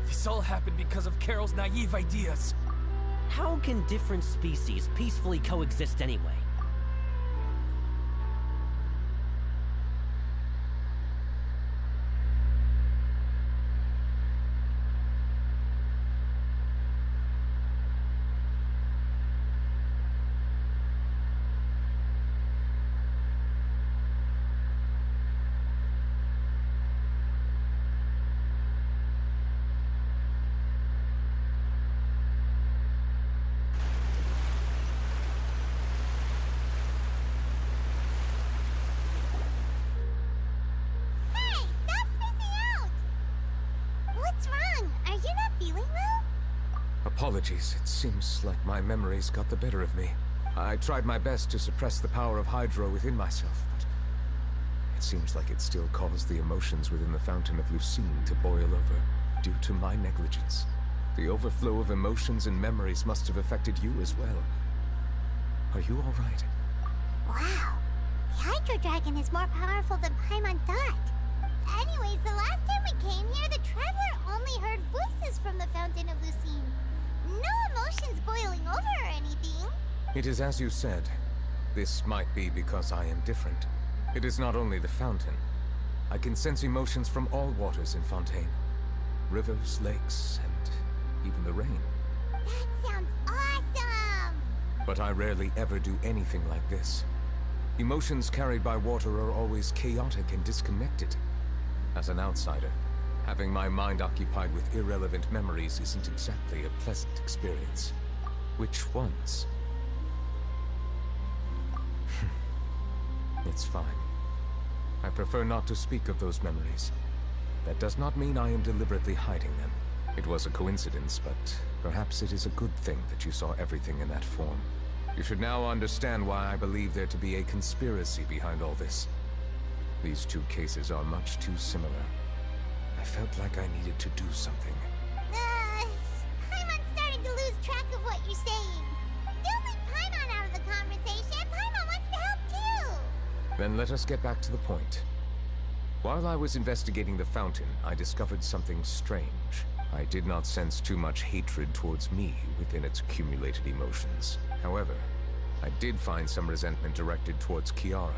This all happened because of Carol's naive ideas. How can different species peacefully coexist anyway? Apologies, it seems like my memories got the better of me. I tried my best to suppress the power of Hydro within myself, but it seems like it still caused the emotions within the Fountain of Lucine to boil over, due to my negligence. The overflow of emotions and memories must have affected you as well. Are you all right? Wow. The Hydro Dragon is more powerful than Paimon thought. Anyways, the last time we came here, the Traveler only heard voices from the Fountain of Lucine. No emotions boiling over or anything. It is as you said. This might be because I am different. It is not only the fountain. I can sense emotions from all waters in Fontaine. Rivers, lakes, and even the rain. That sounds awesome! But I rarely ever do anything like this. Emotions carried by water are always chaotic and disconnected. As an outsider, having my mind occupied with irrelevant memories isn't exactly a pleasant experience. Which ones? It's fine. I prefer not to speak of those memories. That does not mean I am deliberately hiding them. It was a coincidence, but perhaps it is a good thing that you saw everything in that form. You should now understand why I believe there to be a conspiracy behind all this. These two cases are much too similar. I felt like I needed to do something. Paimon's starting to lose track of what you're saying. Don't leave Paimon out of the conversation. Paimon wants to help too. Then let us get back to the point. While I was investigating the fountain, I discovered something strange. I did not sense too much hatred towards me within its accumulated emotions. However, I did find some resentment directed towards Kiara.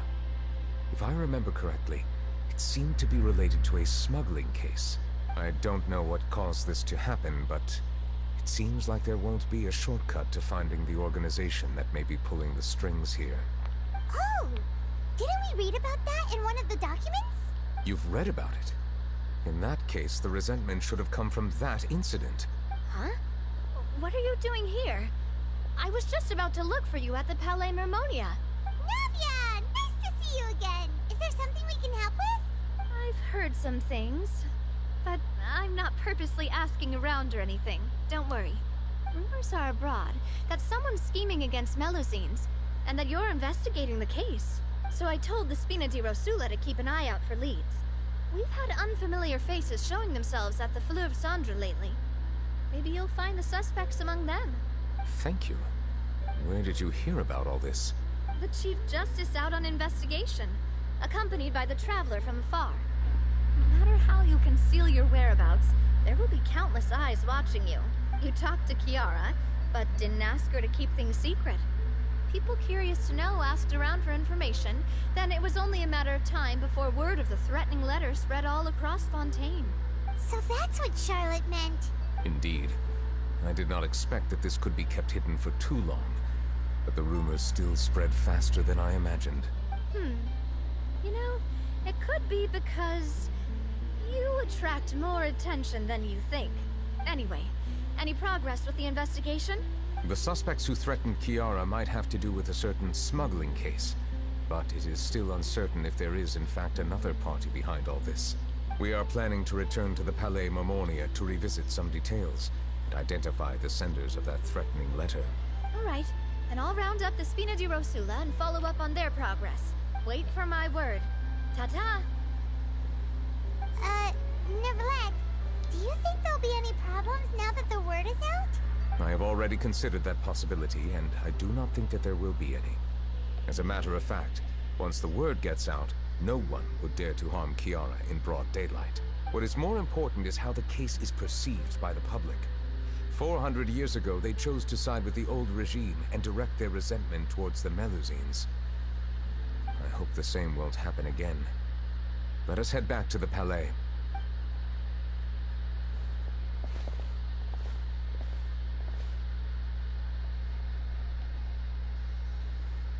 If I remember correctly, it seemed to be related to a smuggling case. I don't know what caused this to happen, but it seems like there won't be a shortcut to finding the organization that may be pulling the strings here. Oh! Didn't we read about that in one of the documents? You've read about it? In that case, the resentment should have come from that incident. Huh? What are you doing here? I was just about to look for you at the Palais Mermonia. Navia! Nice to see you again! Is there something we can help with? I've heard some things, but I'm not purposely asking around or anything. Don't worry. Rumors are abroad that someone's scheming against Melusines, and that you're investigating the case. So I told the Spina di Rosula to keep an eye out for leads. We've had unfamiliar faces showing themselves at the Fleuve Cendre lately. Maybe you'll find the suspects among them. Thank you. Where did you hear about all this? The Chief Justice out on investigation, accompanied by the Traveler from afar. No matter how you conceal your whereabouts, there will be countless eyes watching you. You talked to Kiara, but didn't ask her to keep things secret. People curious to know asked around for information, then it was only a matter of time before word of the threatening letter spread all across Fontaine. So that's what Charlotte meant. Indeed. I did not expect that this could be kept hidden for too long, but the rumors still spread faster than I imagined. You know, it could be because you attract more attention than you think. Anyway, any progress with the investigation? The suspects who threatened Kiara might have to do with a certain smuggling case, but it is still uncertain if there is in fact another party behind all this. We are planning to return to the Palais Mermonia to revisit some details and identify the senders of that threatening letter. Alright, then I'll round up the Spina di Rosula and follow up on their progress. Wait for my word. Ta-ta! Neuvillette, do you think there'll be any problems now that the word is out? I have already considered that possibility, and I do not think that there will be any. As a matter of fact, once the word gets out, no one would dare to harm Kiara in broad daylight. What is more important is how the case is perceived by the public. 400 years ago, they chose to side with the old regime and direct their resentment towards the Melusines. I hope the same won't happen again. Let us head back to the Palais.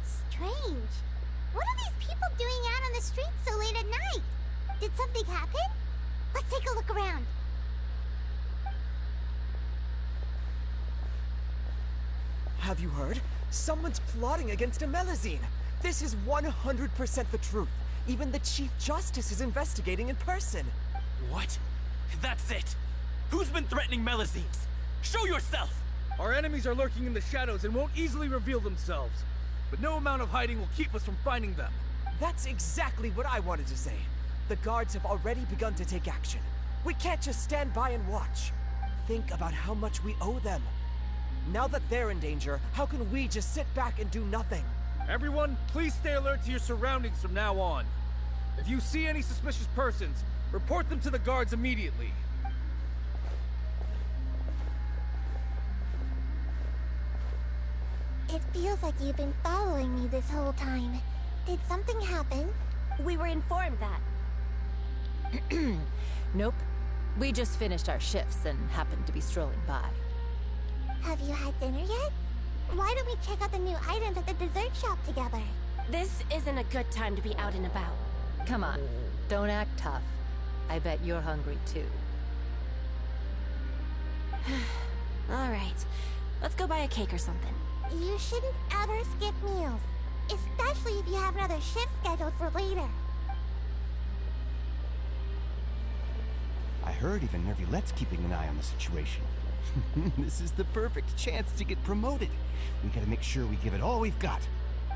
Strange. What are these people doing out on the streets so late at night? Did something happen? Let's take a look around. Have you heard? Someone's plotting against a Melusine. This is 100% the truth. Even the Chief Justice is investigating in person. What? That's it! Who's been threatening Melusines? Show yourself! Our enemies are lurking in the shadows and won't easily reveal themselves. But no amount of hiding will keep us from finding them. That's exactly what I wanted to say. The guards have already begun to take action. We can't just stand by and watch. Think about how much we owe them. Now that they're in danger, how can we just sit back and do nothing? Everyone, please stay alert to your surroundings from now on. If you see any suspicious persons, report them to the guards immediately. It feels like you've been following me this whole time. Did something happen? We were informed that. Nope. We just finished our shifts and happened to be strolling by. Have you had dinner yet? Why don't we check out the new items at the dessert shop together? This isn't a good time to be out and about. Come on, don't act tough. I bet you're hungry too. Alright, let's go buy a cake or something. You shouldn't ever skip meals, especially if you have another shift scheduled for later. I heard even Neuvillette's keeping an eye on the situation. This is the perfect chance to get promoted. We gotta make sure we give it all we've got.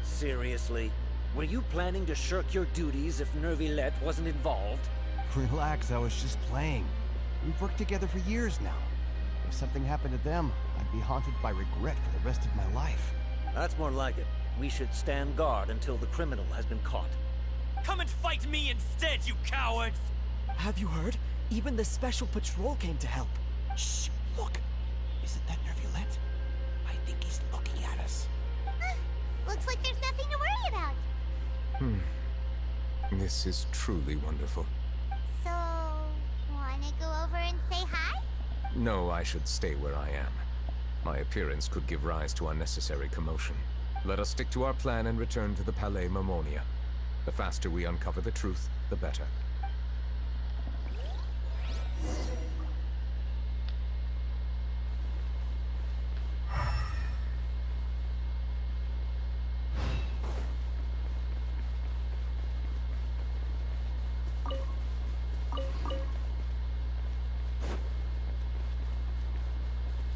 Seriously? Were you planning to shirk your duties if Neuvillette wasn't involved? Relax, I was just playing. We've worked together for years now. If something happened to them, I'd be haunted by regret for the rest of my life. That's more like it. We should stand guard until the criminal has been caught. Come and fight me instead, you cowards! Have you heard? Even the Special Patrol came to help. Look, isn't that Neuvillette? I think he's looking at us. Looks like there's nothing to worry about. This is truly wonderful. So, wanna go over and say hi? No, I should stay where I am. My appearance could give rise to unnecessary commotion. Let us stick to our plan and return to the Palais Mermonia. The faster we uncover the truth, the better.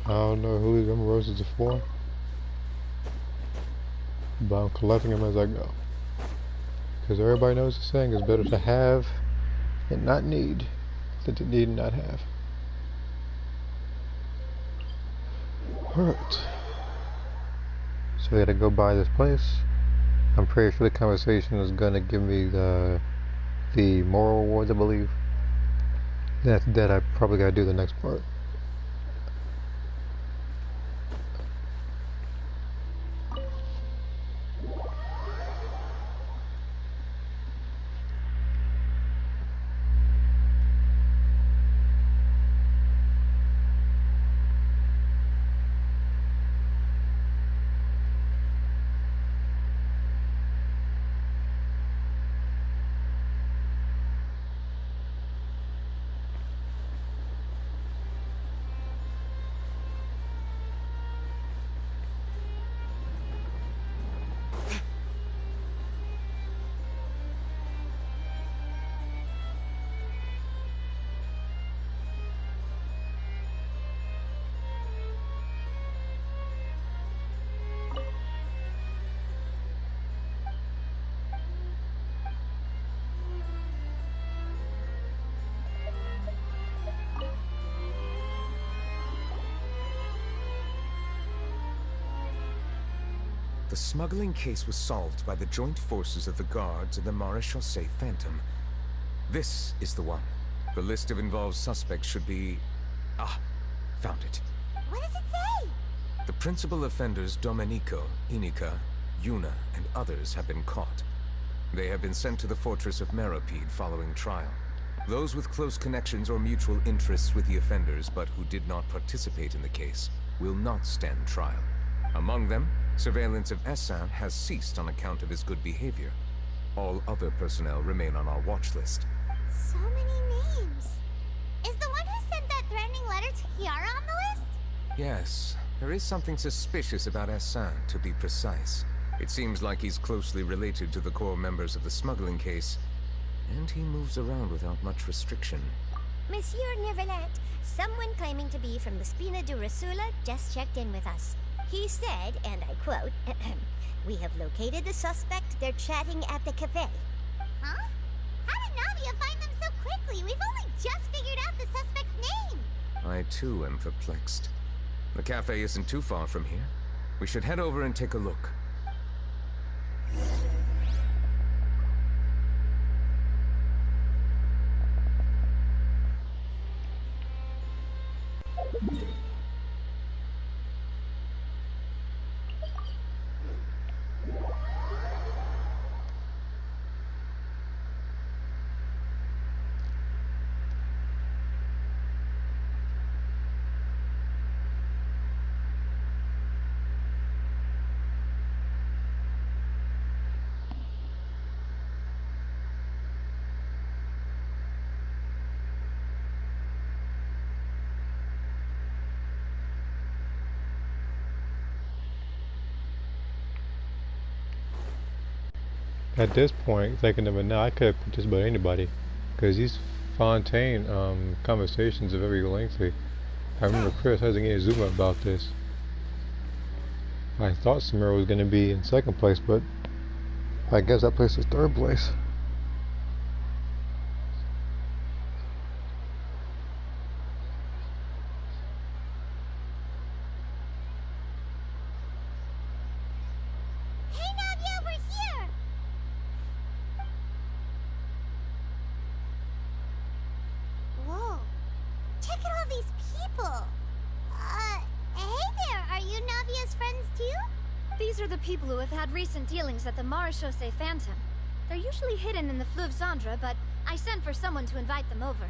I don't know who these roses are for, but I'm collecting them as I go. Because everybody knows the saying is better to have and not need than to need and not have. Alright. So I gotta go by this place. I'm pretty sure the conversation is gonna give me the moral rewards, I believe. That I probably gotta do the next part. The smuggling case was solved by the joint forces of the guards and the Maréchaussée Phantom. This is the one. The list of involved suspects should be... Ah, found it. What does it say? The principal offenders Domenico, Inica, Yuna, and others have been caught. They have been sent to the fortress of Meropide following trial. Those with close connections or mutual interests with the offenders, but who did not participate in the case, will not stand trial. Among them, surveillance of Essin has ceased on account of his good behavior. All other personnel remain on our watch list. So many names. Is the one who sent that threatening letter to Kiara on the list? Yes, there is something suspicious about Essin, to be precise. It seems like he's closely related to the core members of the smuggling case, and he moves around without much restriction. Monsieur Neuvillette, someone claiming to be from the Spina di Rasula just checked in with us. He said, and I quote, "We have located the suspect. They're chatting at the cafe." Huh? How did Navia find them so quickly? We've only just figured out the suspect's name. I too am perplexed. The cafe isn't too far from here. We should head over and take a look. At this point, thinking of it now, I could have put just about anybody, because these Fontaine conversations are very lengthy. I remember Chris hasn't any zoom about this. I thought Samira was going to be in second place, but I guess that place is third place. Hey Navia, we're here! Whoa. Check out all these people! you Navia's friends too? These are the people who have had recent dealings at the Marechaussee Phantom. They're usually hidden in the Fleuve Cendre, but I sent for someone to invite them over.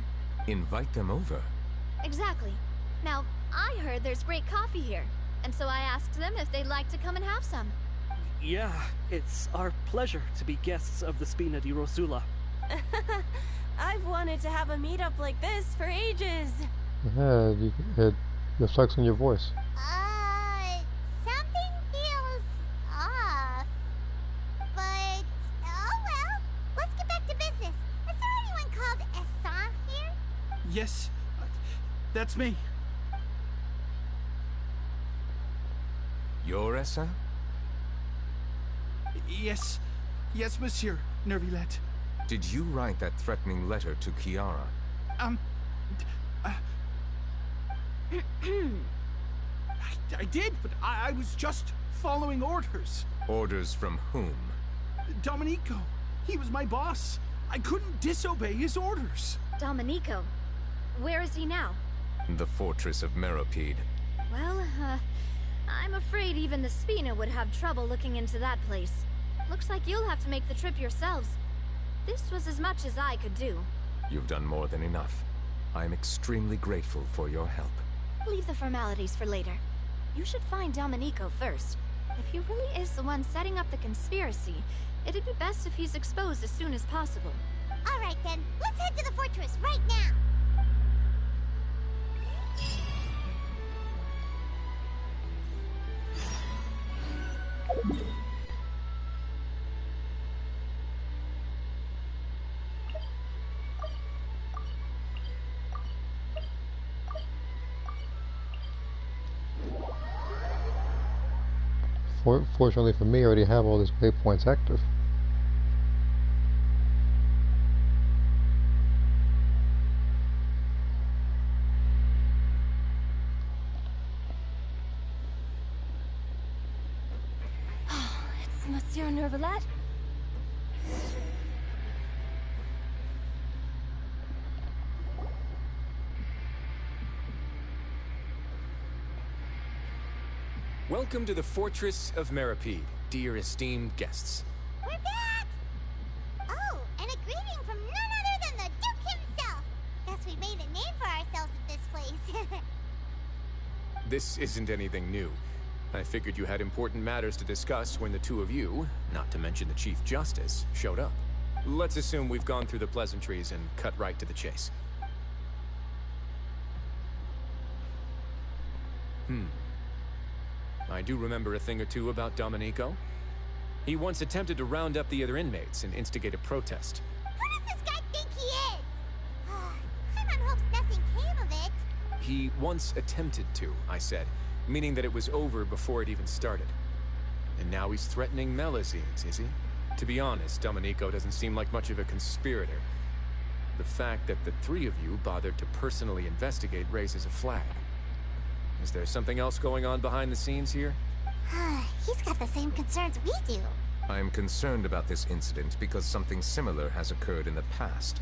Invite them over? Exactly. Now, I heard there's great coffee here, and so I asked them if they'd like to come and have some. Yeah, it's our pleasure to be guests of the Spina di Rosula. I've wanted to have a meetup like this for ages. Yeah, you had the flex on your voice. Something feels off. But, oh well. Let's get back to business. Is there anyone called Essan here? Yes, that's me. You're Essa? Yes, monsieur, Neuvillette. Did you write that threatening letter to Kiara? I did, but I was just following orders. Orders from whom? Domenico. He was my boss. I couldn't disobey his orders. Domenico? Where is he now? The fortress of Meropide. Well, I'm afraid even the Spina would have trouble looking into that place. Looks like you'll have to make the trip yourselves. This was as much as I could do. You've done more than enough. I am extremely grateful for your help. Leave the formalities for later. You should find Domenico first. If he really is the one setting up the conspiracy, it'd be best if he's exposed as soon as possible. Alright then, let's head to the fortress right now! Fortunately for me, I already have all these waypoints active. It's Monsieur Neuvillette. Welcome to the Fortress of Meropide, dear esteemed guests. We're back! Oh, and a greeting from none other than the Duke himself! Guess we made a name for ourselves at this place. This isn't anything new. I figured you had important matters to discuss when the two of you, not to mention the Chief Justice, showed up. Let's assume we've gone through the pleasantries and cut right to the chase. I do remember a thing or two about Domenico. He once attempted to round up the other inmates and instigate a protest. Who does this guy think he is? Paimon hopes nothing came of it. He once attempted to, I said, meaning that it was over before it even started. And now he's threatening Melusines, is he? To be honest, Domenico doesn't seem like much of a conspirator. The fact that the three of you bothered to personally investigate raises a flag. Is there something else going on behind the scenes here? He's got the same concerns we do. I'm concerned about this incident because something similar has occurred in the past.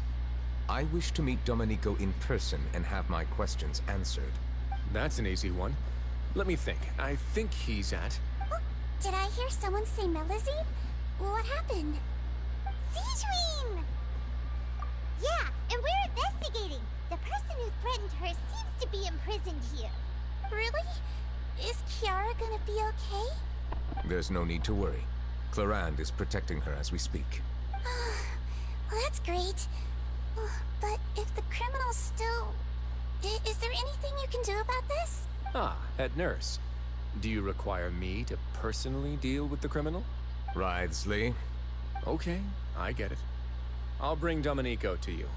I wish to meet Domenico in person and have my questions answered. That's an easy one. Let me think. I think he's at... Oh, did I hear someone say Melusine? What happened? Sigewinne! Yeah, and we're investigating. The person who threatened her seems to be imprisoned here. Really? Is Kiara gonna be okay? There's no need to worry. Clarande is protecting her as we speak. Well, that's great. But if the criminal's still... Is there anything you can do about this? Ah, head nurse. Do you require me to personally deal with the criminal? Wriothesley. Okay, I get it. I'll bring Domenico to you.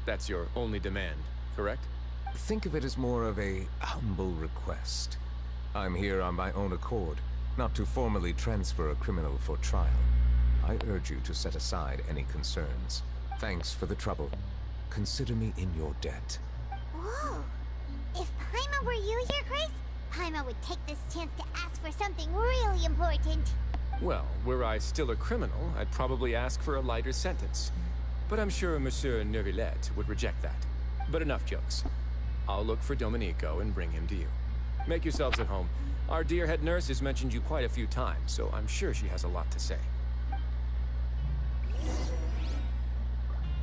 That's your only demand, correct? Think of it as more of a humble request. I'm here on my own accord, not to formally transfer a criminal for trial. I urge you to set aside any concerns. Thanks for the trouble. Consider me in your debt. Whoa. If Paimon were you, Your Grace, Paimon would take this chance to ask for something really important. Well, were I still a criminal, I'd probably ask for a lighter sentence. But I'm sure Monsieur Neuvillette would reject that. But enough jokes. I'll look for Domenico and bring him to you. Make yourselves at home. Our dear head nurse has mentioned you quite a few times, so I'm sure she has a lot to say.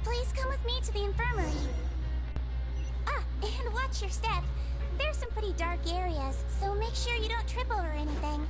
Please come with me to the infirmary. Ah, and watch your step. There's some pretty dark areas, so make sure you don't trip over anything.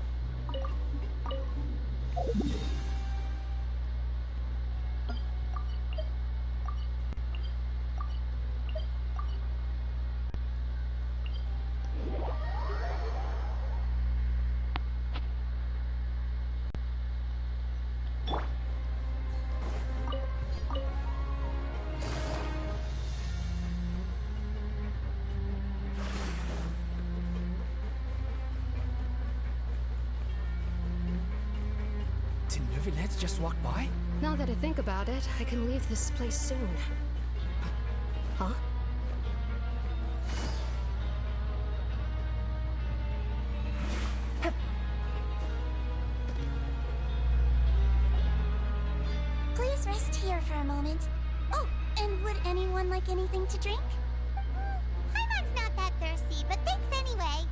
Did Neuvillette just walk by? Now that I think about it, I can leave this place soon. Huh? Please rest here for a moment. Oh, and would anyone like anything to drink? Paimon's not that thirsty, but thanks anyway.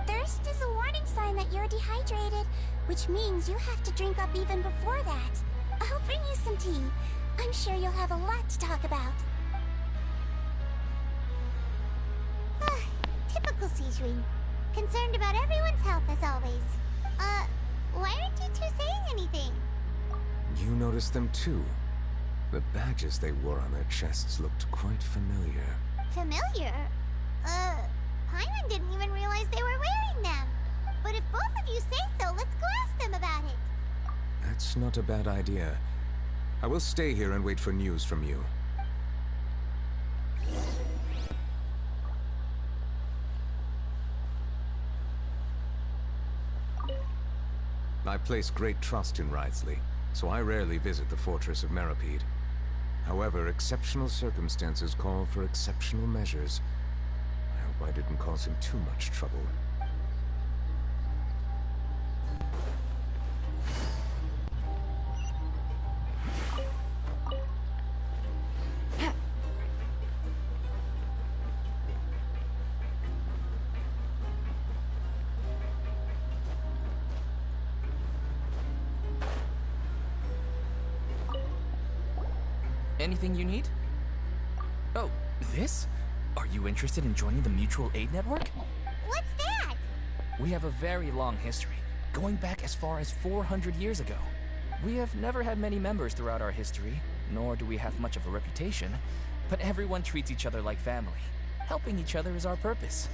Thirst is a warning sign that you're dehydrated, which means you have to drink up even before that. I'll bring you some tea. I'm sure you'll have a lot to talk about. Typical Sijui. Concerned about everyone's health as always. Why aren't you two saying anything? You noticed them too. The badges they wore on their chests looked quite familiar. Familiar? Paimon didn't even realize they were wearing them. But if both of you say so, let's go ask them about it. That's not a bad idea. I will stay here and wait for news from you. I place great trust in Wriothesley, so I rarely visit the fortress of Meripede. However, exceptional circumstances call for exceptional measures. I hope I didn't cause him too much trouble. Anything you need? Oh, this? Are you interested in joining the Mutual Aid Network? What's that? We have a very long history, going back as far as 400 years ago. We have never had many members throughout our history, nor do we have much of a reputation, but everyone treats each other like family. Helping each other is our purpose.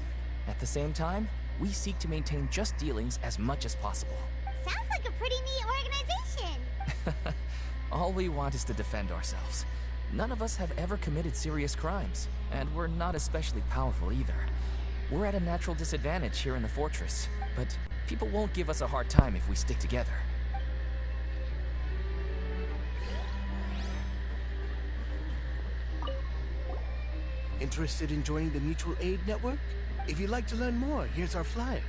At the same time, we seek to maintain just dealings as much as possible. Sounds like a pretty neat organization. All we want is to defend ourselves. None of us have ever committed serious crimes, and we're not especially powerful either. We're at a natural disadvantage here in the fortress, but people won't give us a hard time if we stick together. Interested in joining the Mutual Aid Network? If you'd like to learn more, here's our flyer.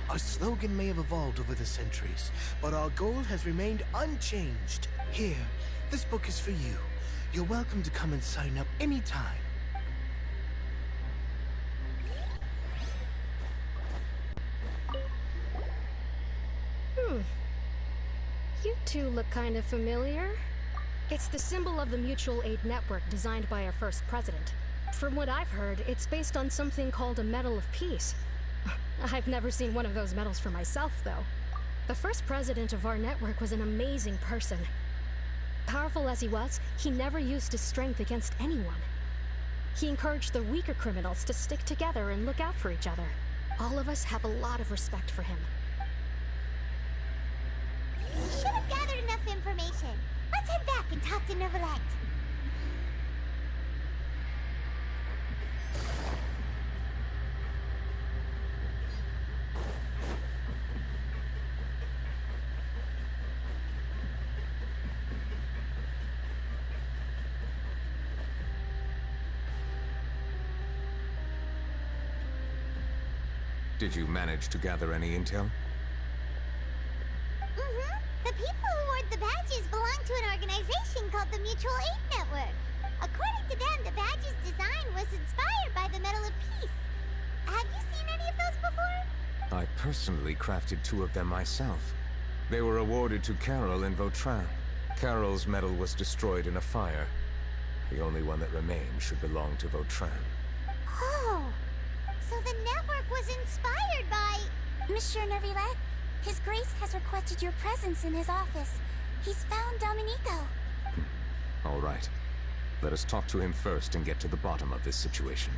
Our slogan may have evolved over the centuries, but our goal has remained unchanged. Here, this book is for you. You're welcome to come and sign up anytime. You two look kind of familiar. It's the symbol of the Mutual Aid Network designed by our first president. From what I've heard, it's based on something called a Medal of Peace. I've never seen one of those medals for myself, though. The first president of our network was an amazing person. Powerful as he was, he never used his strength against anyone. He encouraged the weaker criminals to stick together and look out for each other. All of us have a lot of respect for him. We should have gathered enough information. Let's head back and talk to Neuvillette. Did you manage to gather any intel? The people who wore the badges belong to an organization called the Mutual Aid Network. According to them, the badge's design was inspired by the Medal of Peace. before? I personally crafted 2 of them myself. They were awarded to Carol in Vautrin. Carol's medal was destroyed in a fire. The only one that remained should belong to Vautrin. Oh, so the network was inspired by... Monsieur Neuvillette, His Grace has requested your presence in his office. He's found Domenico. All right. Let us talk to him first and get to the bottom of this situation.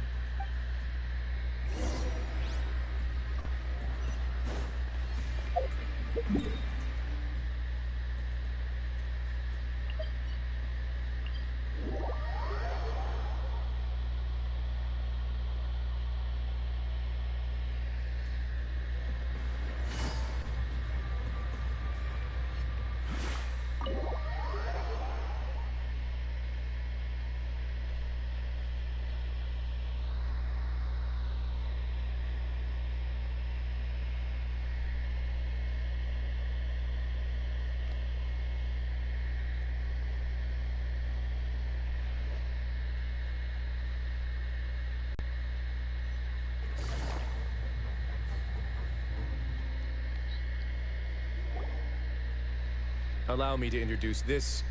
Allow me to introduce this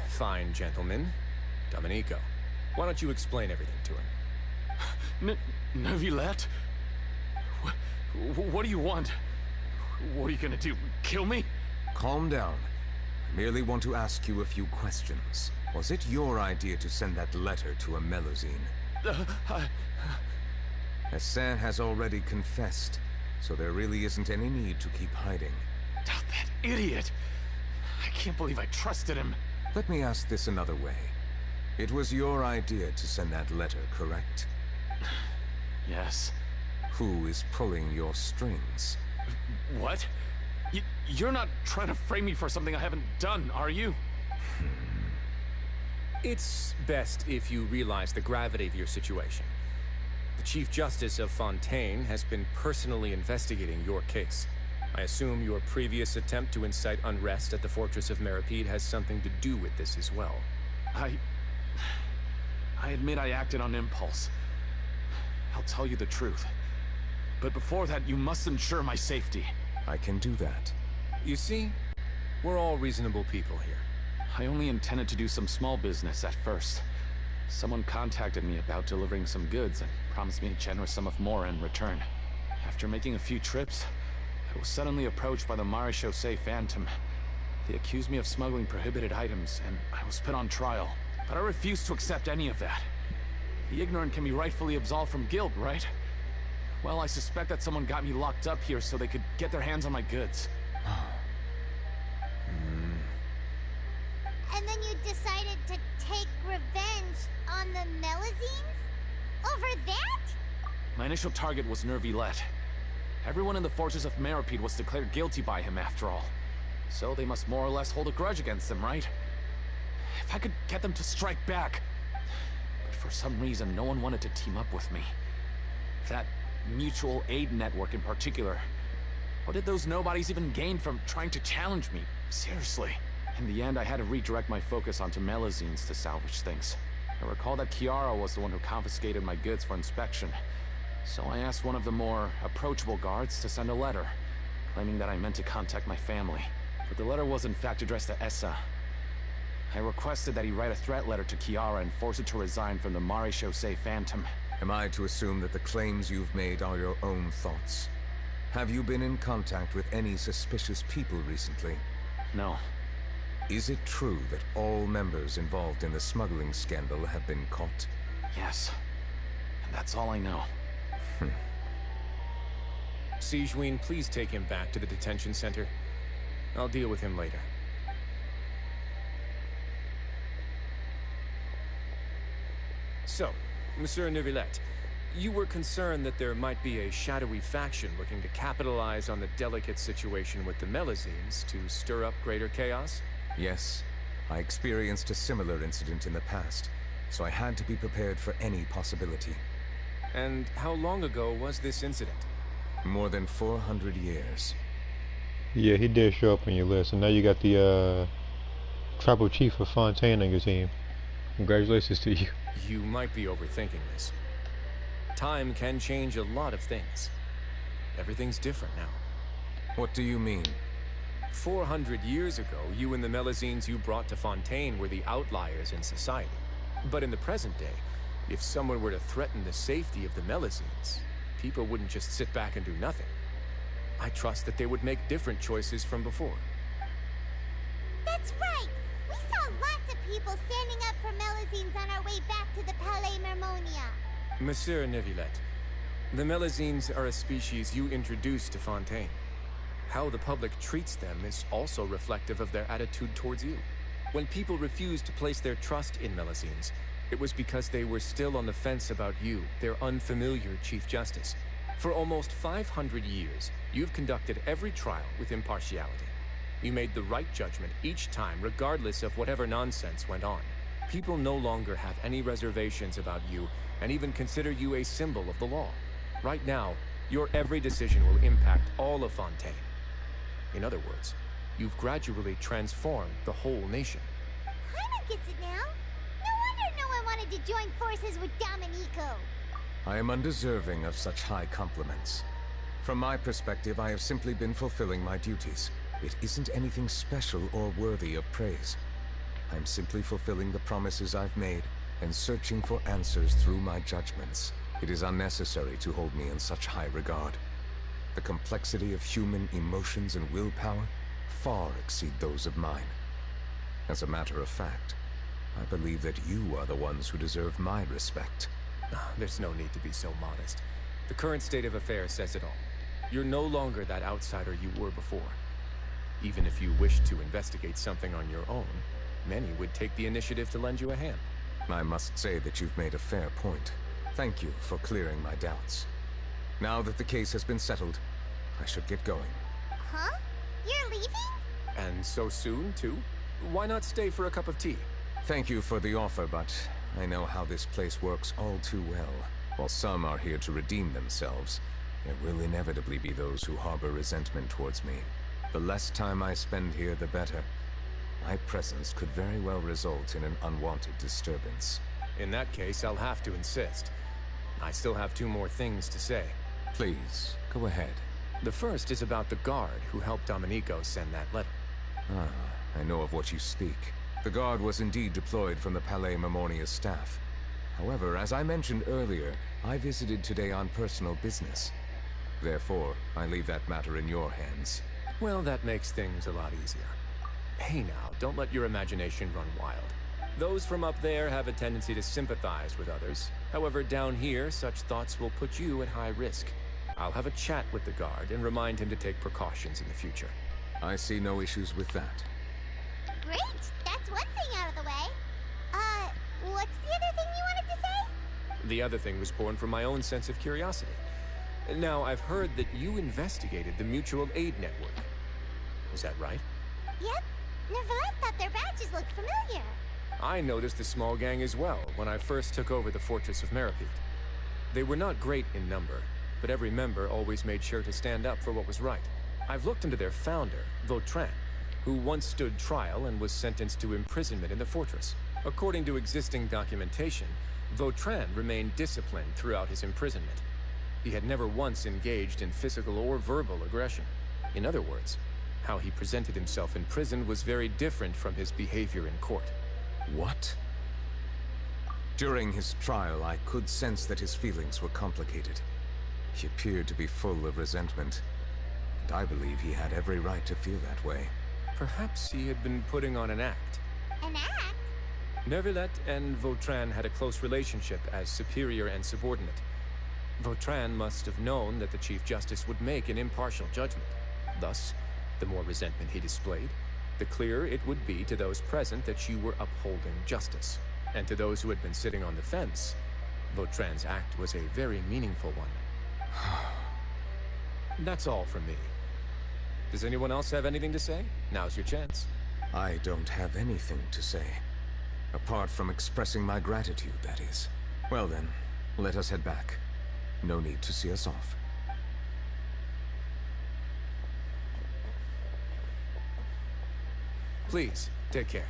fine gentleman, Domenico. Why don't you explain everything to him? Neuvillette? What do you want? What are you gonna do? Kill me? Calm down. I merely want to ask you a few questions. Was it your idea to send that letter to a Melusine? Hassan has already confessed, so there really isn't any need to keep hiding. That idiot! I can't believe I trusted him. Let me ask this another way. It was your idea to send that letter, correct? Yes. Who is pulling your strings? What? You're not trying to frame me for something I haven't done, are you? It's best if you realize the gravity of your situation. The Chief Justice of Fontaine has been personally investigating your case. I assume your previous attempt to incite unrest at the Fortress of Meripede has something to do with this as well. I admit I acted on impulse. I'll tell you the truth. But before that, you must ensure my safety. I can do that. You see, we're all reasonable people here. I only intended to do some small business at first. Someone contacted me about delivering some goods and promised me a generous sum of more in return. After making a few trips, I was suddenly approached by the Marechaussee Phantom. They accused me of smuggling prohibited items, and I was put on trial. But I refused to accept any of that. The ignorant can be rightfully absolved from guilt, right? Well, I suspect that someone got me locked up here so they could get their hands on my goods. And then you decided to take revenge on the Melusines? Over that? My initial target was Neuvillette. Everyone in the Fortress of Meripede was declared guilty by him after all. So they must more or less hold a grudge against him, right? If I could get them to strike back. But for some reason, no one wanted to team up with me. That mutual aid network in particular. What did those nobodies even gain from trying to challenge me? Seriously. In the end, I had to redirect my focus onto Melusines to salvage things. I recall that Chiara was the one who confiscated my goods for inspection. So I asked one of the more approachable guards to send a letter, claiming that I meant to contact my family. But the letter was in fact addressed to Essa. I requested that he write a threat letter to Chiara and force her to resign from the Marechaussee Phantom. Am I to assume that the claims you've made are your own thoughts? Have you been in contact with any suspicious people recently? No. Is it true that all members involved in the smuggling scandal have been caught? Yes. And that's all I know. Sigewinne, please take him back to the detention center. I'll deal with him later. So, Monsieur Neuvillette, you were concerned that there might be a shadowy faction looking to capitalize on the delicate situation with the Melusines to stir up greater chaos? Yes. I experienced a similar incident in the past, so I had to be prepared for any possibility. And how long ago was this incident? More than 400 years. Yeah, he did show up on your list, and now you got the tribal chief of Fontaine on your team. Congratulations to you. You might be overthinking this. Time can change a lot of things. Everything's different now. What do you mean? 400 years ago, you and the Melazines you brought to Fontaine were the outliers in society. But in the present day, if someone were to threaten the safety of the Melazines, people wouldn't just sit back and do nothing. I trust that they would make different choices from before. That's right! We saw lots of people standing up for Melazines on our way back to the Palais Mermonia. Monsieur Neuvillette, the Melazines are a species you introduced to Fontaine. How the public treats them is also reflective of their attitude towards you. When people refused to place their trust in Melazines, it was because they were still on the fence about you, their unfamiliar Chief Justice. For almost 500 years, you've conducted every trial with impartiality. You made the right judgment each time, regardless of whatever nonsense went on. People no longer have any reservations about you, and even consider you a symbol of the law. Right now, your every decision will impact all of Fontaine. In other words, you've gradually transformed the whole nation. Paimon gets it now. No wonder no one wanted to join forces with Domenico. I am undeserving of such high compliments. From my perspective, I have simply been fulfilling my duties. It isn't anything special or worthy of praise. I am simply fulfilling the promises I've made and searching for answers through my judgments. It is unnecessary to hold me in such high regard. The complexity of human emotions and willpower far exceed those of mine. As a matter of fact, I believe that you are the ones who deserve my respect. There's no need to be so modest. The current state of affairs says it all. You're no longer that outsider you were before. Even if you wished to investigate something on your own, many would take the initiative to lend you a hand. I must say that you've made a fair point. Thank you for clearing my doubts. Now that the case has been settled, I should get going. Huh? You're leaving? And so soon, too? Why not stay for a cup of tea? Thank you for the offer, but I know how this place works all too well. While some are here to redeem themselves, there will inevitably be those who harbor resentment towards me. The less time I spend here, the better. My presence could very well result in an unwanted disturbance. In that case, I'll have to insist. I still have 2 more things to say. Please, go ahead. The first is about the guard who helped Domenico send that letter. Ah, I know of what you speak. The guard was indeed deployed from the Palais Mermonia's staff. However, as I mentioned earlier, I visited today on personal business. Therefore, I leave that matter in your hands. Well, that makes things a lot easier. Hey now, don't let your imagination run wild. Those from up there have a tendency to sympathize with others. However, down here, such thoughts will put you at high risk. I'll have a chat with the guard and remind him to take precautions in the future. I see no issues with that. Great! That's one thing out of the way. What's the other thing you wanted to say? The other thing was born from my own sense of curiosity. Now, I've heard that you investigated the Mutual Aid Network. Was that right? Yep. Neuvillette thought their badges looked familiar. I noticed the small gang as well when I first took over the Fortress of Meripede. They were not great in number, but every member always made sure to stand up for what was right. I've looked into their founder, Vautrin, who once stood trial and was sentenced to imprisonment in the fortress. According to existing documentation, Vautrin remained disciplined throughout his imprisonment. He had never once engaged in physical or verbal aggression. In other words, how he presented himself in prison was very different from his behavior in court. What? During his trial, I could sense that his feelings were complicated. He appeared to be full of resentment, and I believe he had every right to feel that way. Perhaps he had been putting on an act. An act? Neuvillette and Vautrin had a close relationship as superior and subordinate. Vautrin must have known that the Chief Justice would make an impartial judgment. Thus, the more resentment he displayed, the clearer it would be to those present that you were upholding justice. And to those who had been sitting on the fence, Vautrin's act was a very meaningful one. That's all from me. Does anyone else have anything to say? Now's your chance. I don't have anything to say. Apart from expressing my gratitude, that is. Well then, let us head back. No need to see us off. Please, take care.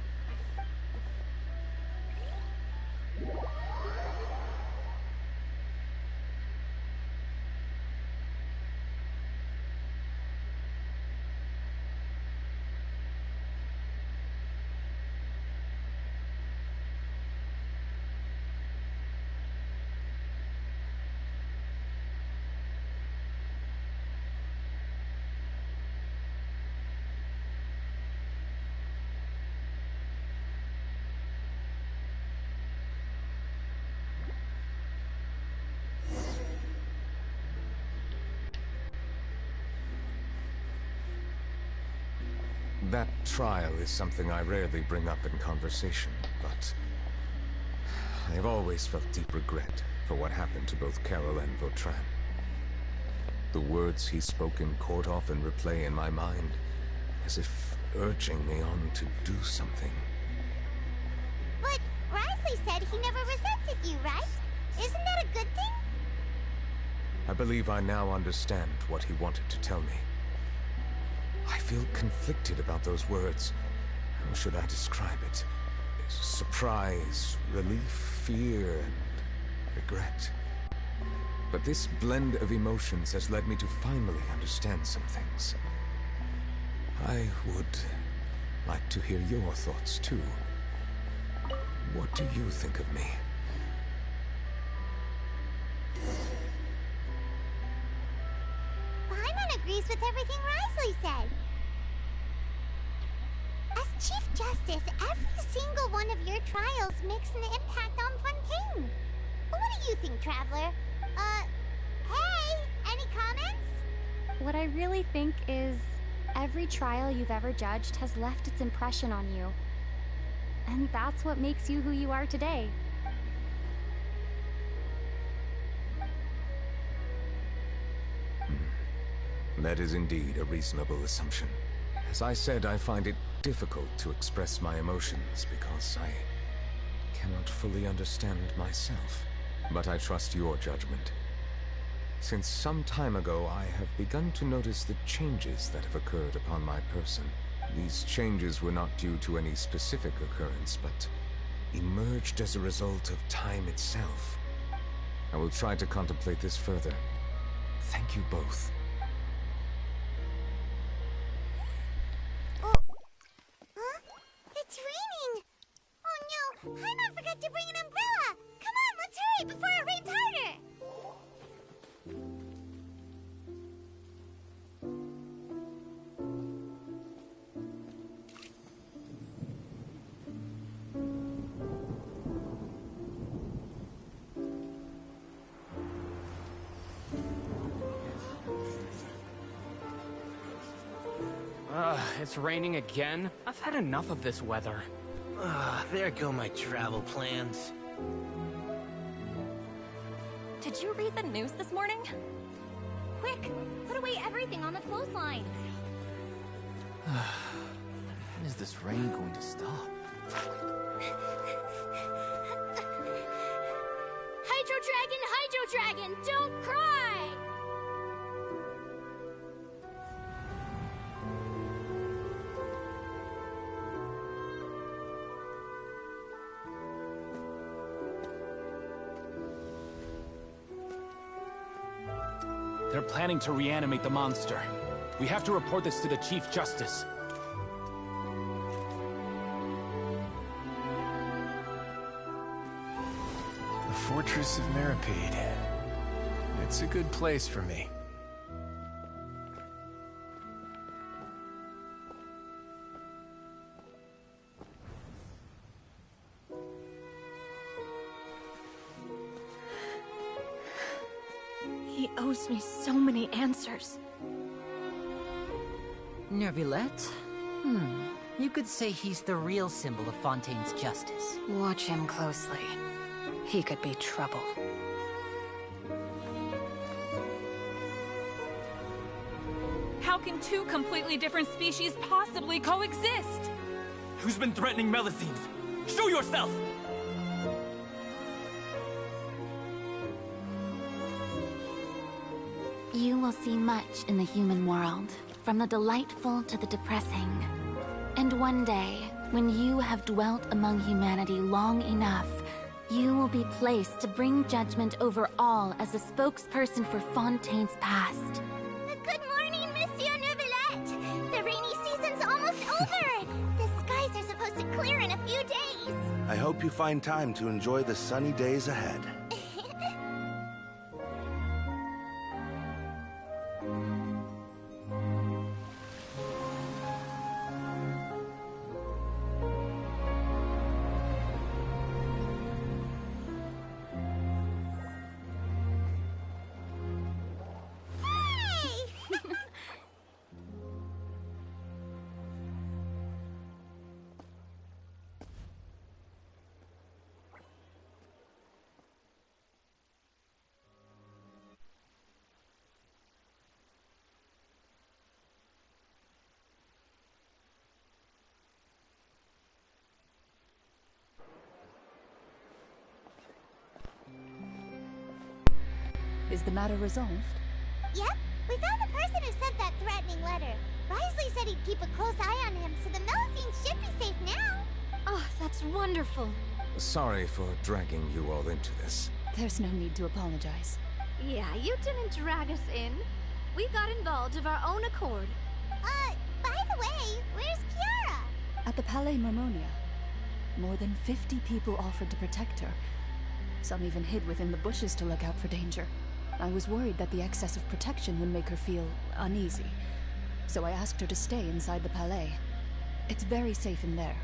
That trial is something I rarely bring up in conversation, but I have always felt deep regret for what happened to both Carol and Vautrin. The words he spoke in court often replay in my mind, as if urging me on to do something. But Risley said he never resented you, right? Isn't that a good thing? I believe I now understand what he wanted to tell me. I feel conflicted about those words. How should I describe it? Surprise, relief, fear, and regret. But this blend of emotions has led me to finally understand some things. I would like to hear your thoughts, too. What do you think of me? Paimon agrees with everything Risley said. As Chief Justice, every single one of your trials makes an impact on Fontaine. What do you think, Traveler? Hey, any comments? What I really think is, every trial you've ever judged has left its impression on you. And that's what makes you who you are today. That is indeed a reasonable assumption. As I said, I find it difficult to express my emotions because I cannot fully understand myself. But I trust your judgment. Since some time ago, I have begun to notice the changes that have occurred upon my person. These changes were not due to any specific occurrence, but emerged as a result of time itself. I will try to contemplate this further. Thank you both. Huh? It's raining! Oh no, Paimon forgot to bring an umbrella! Come on, let's hurry before it rains harder! It's raining again? I've had enough of this weather. There go my travel plans. Did you read the news this morning? Quick, put away everything on the clothesline. When is this rain going to stop? Hydro Dragon, don't cry! They're planning to reanimate the monster. We have to report this to the Chief Justice. The Fortress of Meripede. It's a good place for me. He owes me so many answers. Neuvillette? You could say he's the real symbol of Fontaine's justice. Watch him closely. He could be trouble. How can two completely different species possibly coexist? Who's been threatening Melusines? Show yourself! You will see much in the human world, from the delightful to the depressing. And one day, when you have dwelt among humanity long enough, you will be placed to bring judgment over all as a spokesperson for Fontaine's past. Good morning, Monsieur Neuvillette! The rainy season's almost over! The skies are supposed to clear in a few days! I hope you find time to enjoy the sunny days ahead. Is the matter resolved? Yep, we found the person who sent that threatening letter. Risley said he'd keep a close eye on him, so the Melusine should be safe now. Oh, that's wonderful. Sorry for dragging you all into this. There's no need to apologize. Yeah, you didn't drag us in. We got involved of our own accord. By the way, where's Kiara? At the Palais Mermonia. More than 50 people offered to protect her. Some even hid within the bushes to look out for danger. I was worried that the excess of protection would make her feel uneasy. So I asked her to stay inside the Palais. It's very safe in there.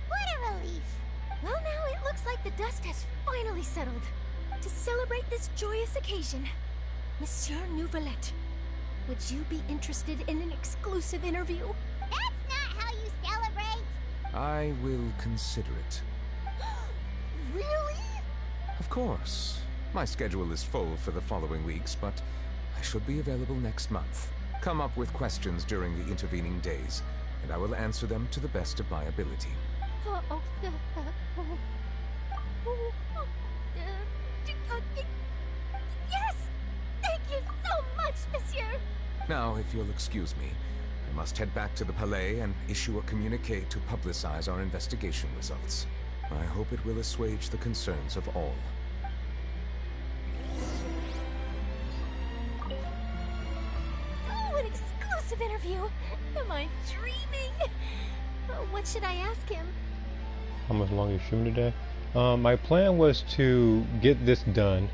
What a relief. Well, now it looks like the dust has finally settled. To celebrate this joyous occasion, Monsieur Neuvillette, would you be interested in an exclusive interview? That's not how you celebrate. I will consider it. Really? Of course. My schedule is full for the following weeks, but I should be available next month. Come up with questions during the intervening days, and I will answer them to the best of my ability. Yes! Thank you so much, monsieur! Now, if you'll excuse me, I must head back to the Palais and issue a communique to publicize our investigation results. I hope it will assuage the concerns of all. Oh, an exclusive interview! Am I dreaming? What should I ask him? How much longer you streaming today? My plan was to get this done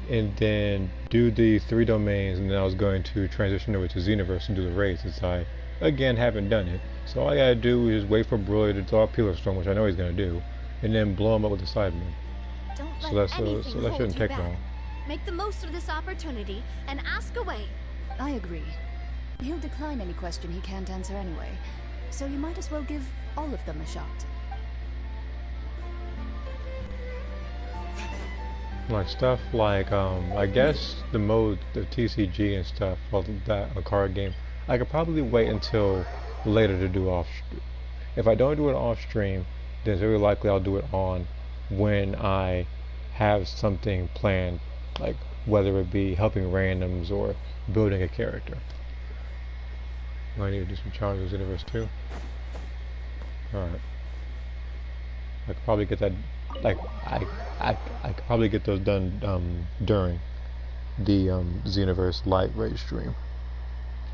and then do the 3 domains, and then I was going to transition over to Xenoverse and do the raids, since I, again, haven't done it. So all I gotta do is wait for Broly to draw a Pillar Storm, which I know he's gonna do, and then blow him up with the Sidemen. Don't let anything so that hold shouldn't you take back. long. Make the most of this opportunity and ask away. I agree. He'll decline any question he can't answer anyway, so you might as well give all of them a shot. Like stuff like, I guess the mode, the TCG and stuff, all that, a card game, I could probably wait until later to do off. If I don't do it off stream, then it's very likely I'll do it on when I have something planned, like whether it be helping randoms or building a character. I need to do some challenges in Universe 2. Alright. I could probably get that, like, I could probably get those done during the Xenoverse Light Raid stream,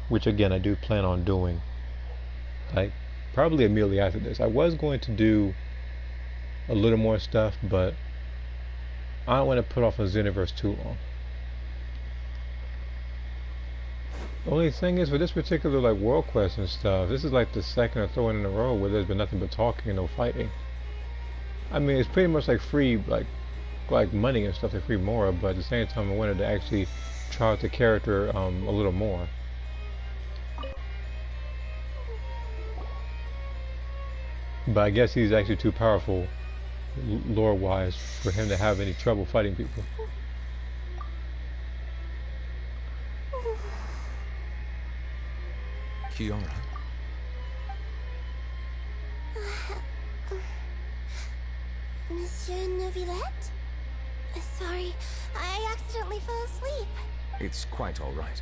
which again I do plan on doing, like, probably immediately after this. I was going to do a little more stuff, but I don't want to put off on Xenoverse too long. The only thing is, for this particular, like, World Quest and stuff, this is like the second or third one in a row where there's been nothing but talking and no fighting. I mean, it's pretty much like free, like money and stuff, like free Mora, but at the same time I wanted to actually try out the character a little more. But I guess he's actually too powerful, lore-wise, for him to have any trouble fighting people. Kiara? Monsieur Neuvillette? Sorry, I accidentally fell asleep. It's quite all right.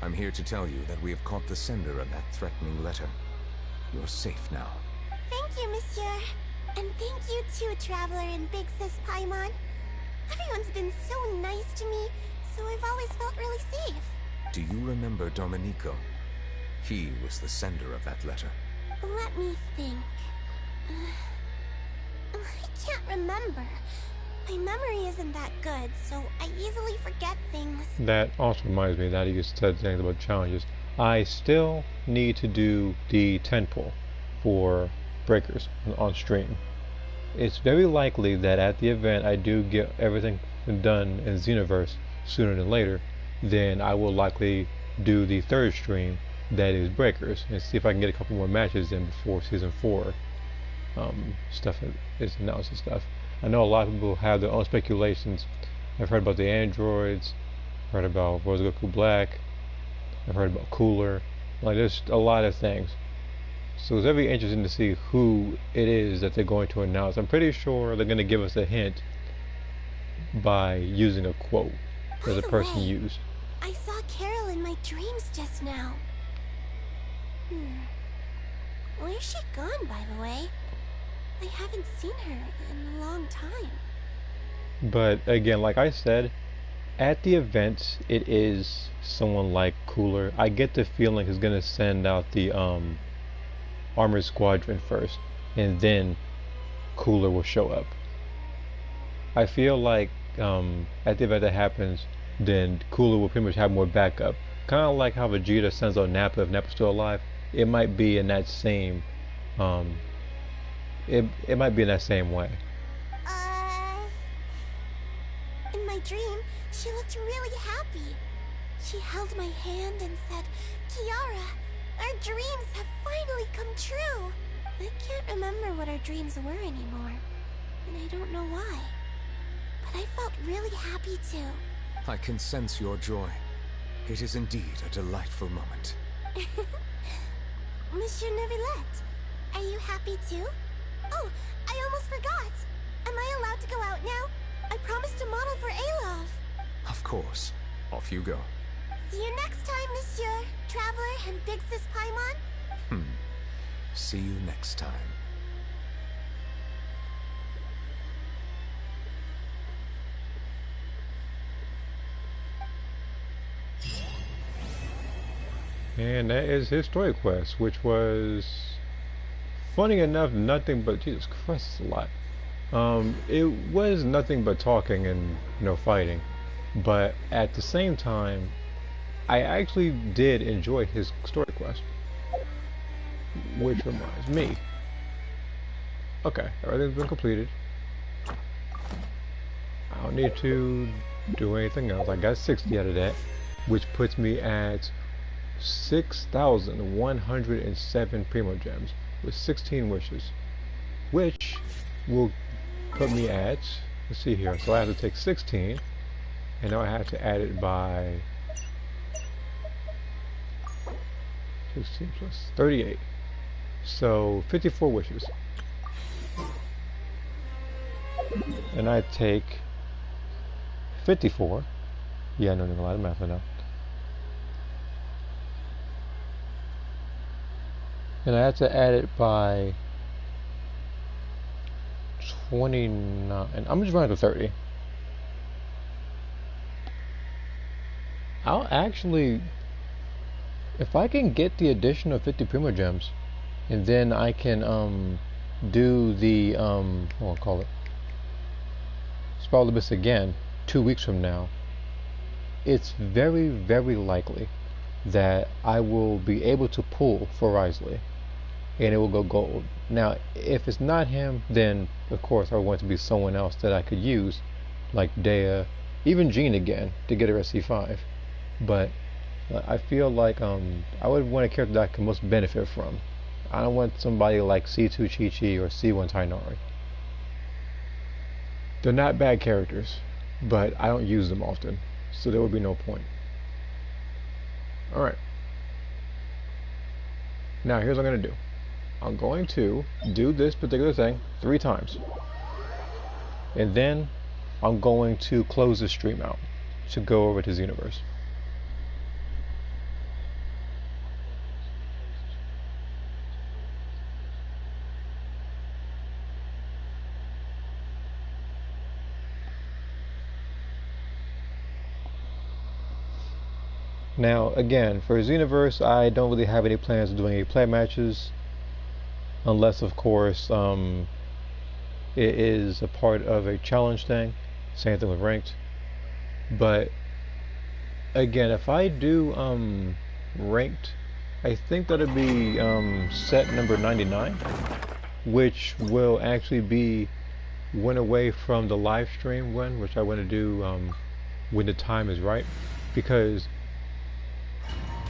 I'm here to tell you that we have caught the sender of that threatening letter. You're safe now. Thank you, Monsieur. And thank you too, Traveler and Big Sis Paimon. Everyone's been so nice to me, so I've always felt really safe. Do you remember Domenico? He was the sender of that letter. Let me think. I can't remember. My memory isn't that good, so I easily forget things. That also reminds me that you said things about challenges. I still need to do the 10 pull for breakers on stream. It's very likely that at the event I do get everything done in Xenoverse sooner than later. Then I will likely do the third stream, that is breakers, and see if I can get a couple more matches in before season 4 stuff is announced and stuff. I know a lot of people have their own speculations. I've heard about the androids, heard about Rose Goku Black, I've heard about Cooler. Like, there's a lot of things. So it's very interesting to see who it is that they're going to announce. I'm pretty sure they're going to give us a hint by using a quote. that the person used. I saw Carol in my dreams just now. Where's she gone, by the way? I haven't seen her in a long time. But again, like I said, at the events, it is someone like Cooler. I get the feeling he's gonna send out the Armored Squadron first, and then Cooler will show up. I feel like at the event that happens, then Cooler will pretty much have more backup. Kind of like how Vegeta sends out Nappa if Nappa's still alive. It might be in that same, it might be in that same way. In my dream, she looked really happy. She held my hand and said, "Kiara, our dreams have finally come true." I can't remember what our dreams were anymore, and I don't know why. But I felt really happy too. I can sense your joy. It is indeed a delightful moment. Monsieur Neuvillette, are you happy too? Oh, I almost forgot. Am I allowed to go out now? I promised to model for Alov. Of course. Off you go. See you next time, Monsieur Traveler and Big Sis Paimon. See you next time. And that is his story quest, which was, funny enough, nothing but, Jesus Christ, it's a lot. It was nothing but talking and, fighting. But at the same time, I actually did enjoy his story quest. Which reminds me. Okay, everything's been completed. I don't need to do anything else. I got 60 out of that, which puts me at 6,107 Primo Gems with 16 wishes, which will put me at, let's see here, so I have to take 16 and now I have to add it by 16 plus 38, so 54 wishes, and I take 54, yeah, I don't even know a lot of math right now. And I have to add it by 29. I'm just running to 30. I'll actually, if I can get the additional 50 Primo Gems, and then I can do the what I'll call it, Spiral Abyss again 2 weeks from now, it's very, very likely that I will be able to pull for Risley, and it will go gold. Now, if it's not him, then of course I want it to be someone else that I could use, like Dea, even Jean again, to get her at C5. But I feel like I would want a character that I can most benefit from. I don't want somebody like C2 Chi-Chi or C1 Tainari. They're not bad characters, but I don't use them often, so there would be no point. Alright. Now here's what I'm going to do. I'm going to do this particular thing 3 times. And then I'm going to close the stream out to go over to Xenoverse. Now, again, for Xenoverse, I don't really have any plans of doing any play matches, unless, of course, it is a part of a challenge thing. Same thing with ranked. But again, if I do ranked, I think that'll be set number 99, which will actually be one away from the live stream one, which I want to do when the time is right, because.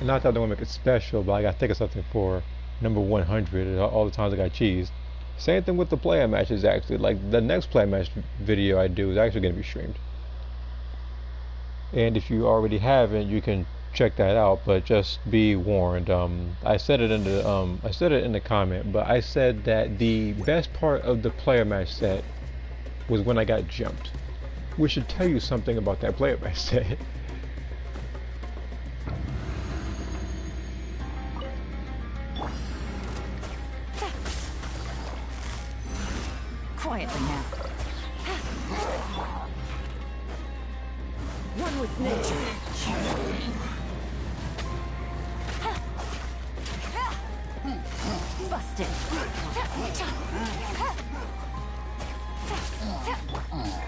Not that I don't want to make it special, but I gotta think of something for number 100. All the times I got cheesed. Same thing with the player matches, actually. Like, the next player match video I do is actually going to be streamed. And if you already haven't, you can check that out. But just be warned. I said it in the comment, but I said that the best part of the player match set was when I got jumped. which should tell you something about that player by said. Quietly now. One with nature. Busted.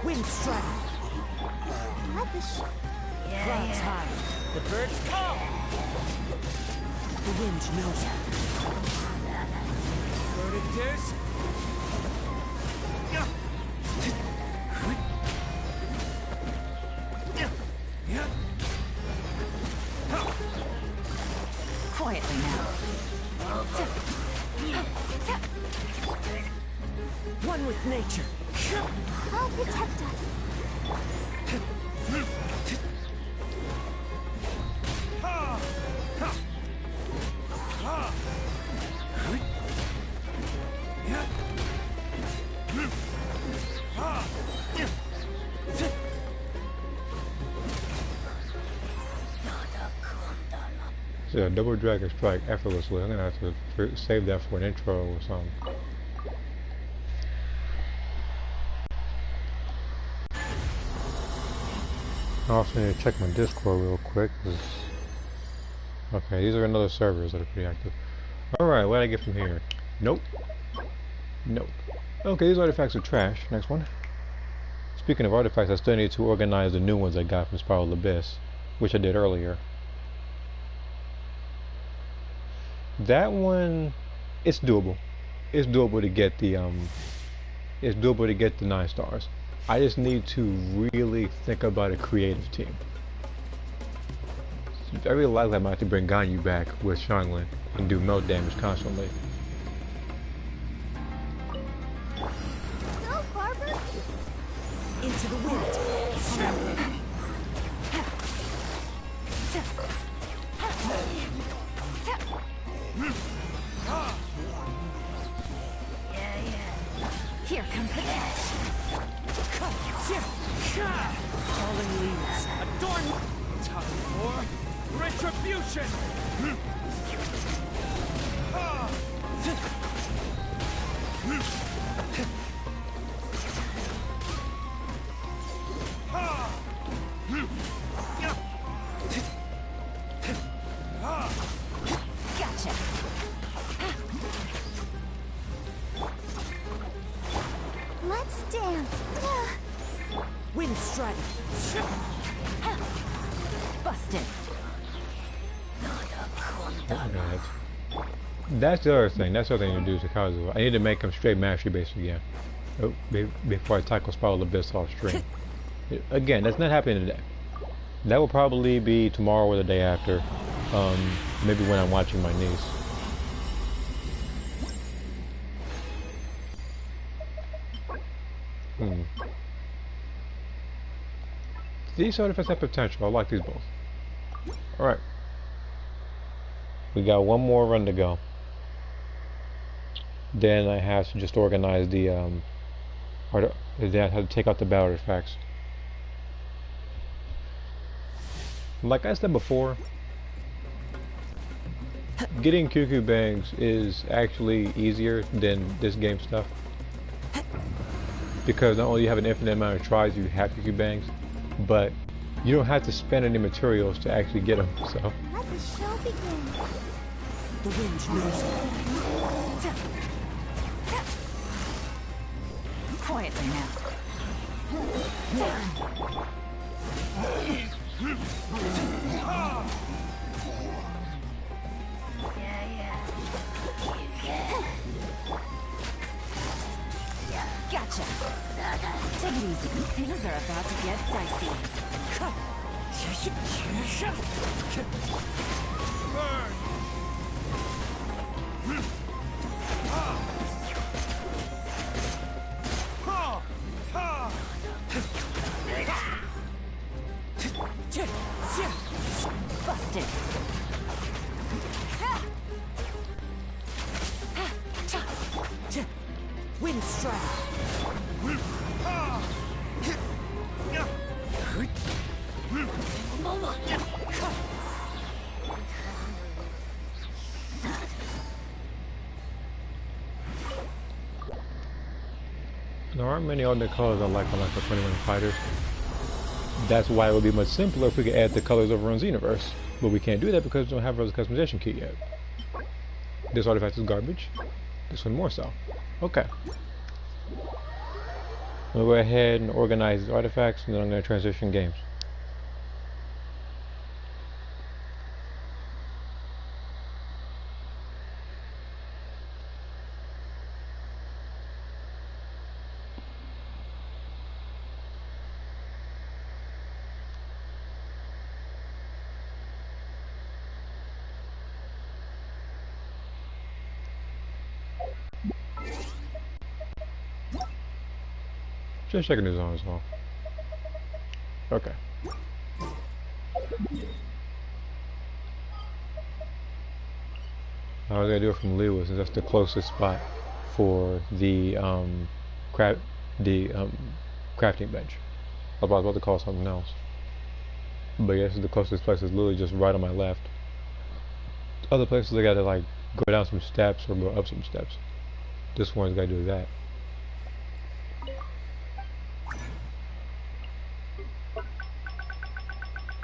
Wind strike. Clouds high. The birds call. The wind knows it. Verdict is... Quietly now. One with nature. I'll protect us. So double dragon strike effortlessly. I'm gonna have to save that for an intro or something. I also need to check my Discord real quick. Okay, these are another servers that are pretty active. Alright, what did I get from here? Nope. Nope. Okay, these artifacts are trash. Next one. Speaking of artifacts, I still need to organize the new ones I got from Spiral Abyss, which I did earlier. That one, it's doable. It's doable to get the it's doable to get the 9 stars. I just need to really think about a creative team. It's very likely I might have to bring Ganyu back with Xianglin and do melt damage constantly. Go, Barber! Into the wind. Here comes the catch. Falling leaves. Adorn. Time for retribution. Gotcha. Let's dance. Wind strike. Busted. That's the other thing. That's the other thing to do is Kazuha. I need to make him straight mastery based again. Oh, before I tackle Spiral Abyss off stream. Again, that's not happening today. That will probably be tomorrow or the day after. Maybe when I'm watching my niece. These artifacts have potential. I like these both. Alright. We got one more run to go. Then I have to just organize the then I have to take out the battle artifacts. Like I said before, getting QQ bangs is actually easier than this game stuff. Because not only you have an infinite amount of tries, you have QQ bangs, but you don't have to spend any materials to actually get them. So Let the show begin. The wind knows it. Quietly now. Gotcha. Take it easy. Things are about to get dicey. Burn. Busted. Wind strike. aren't many alternate colors I like on like the 21 fighters. That's why it would be much simpler if we could add the colors over on Xenoverse. But we can't do that because we don't have a customization key yet. This artifact is garbage. This one more so. Okay. We'll go ahead and organize the artifacts, and then I'm going to transition games. Just checking his on as well. Okay. I was gonna do it from Lewis, since that's the closest spot for the crafting bench. I was about to call something else, but yeah, this is the closest place. It's literally just right on my left. Other places I gotta like go down some steps or go up some steps. This one's gotta do that.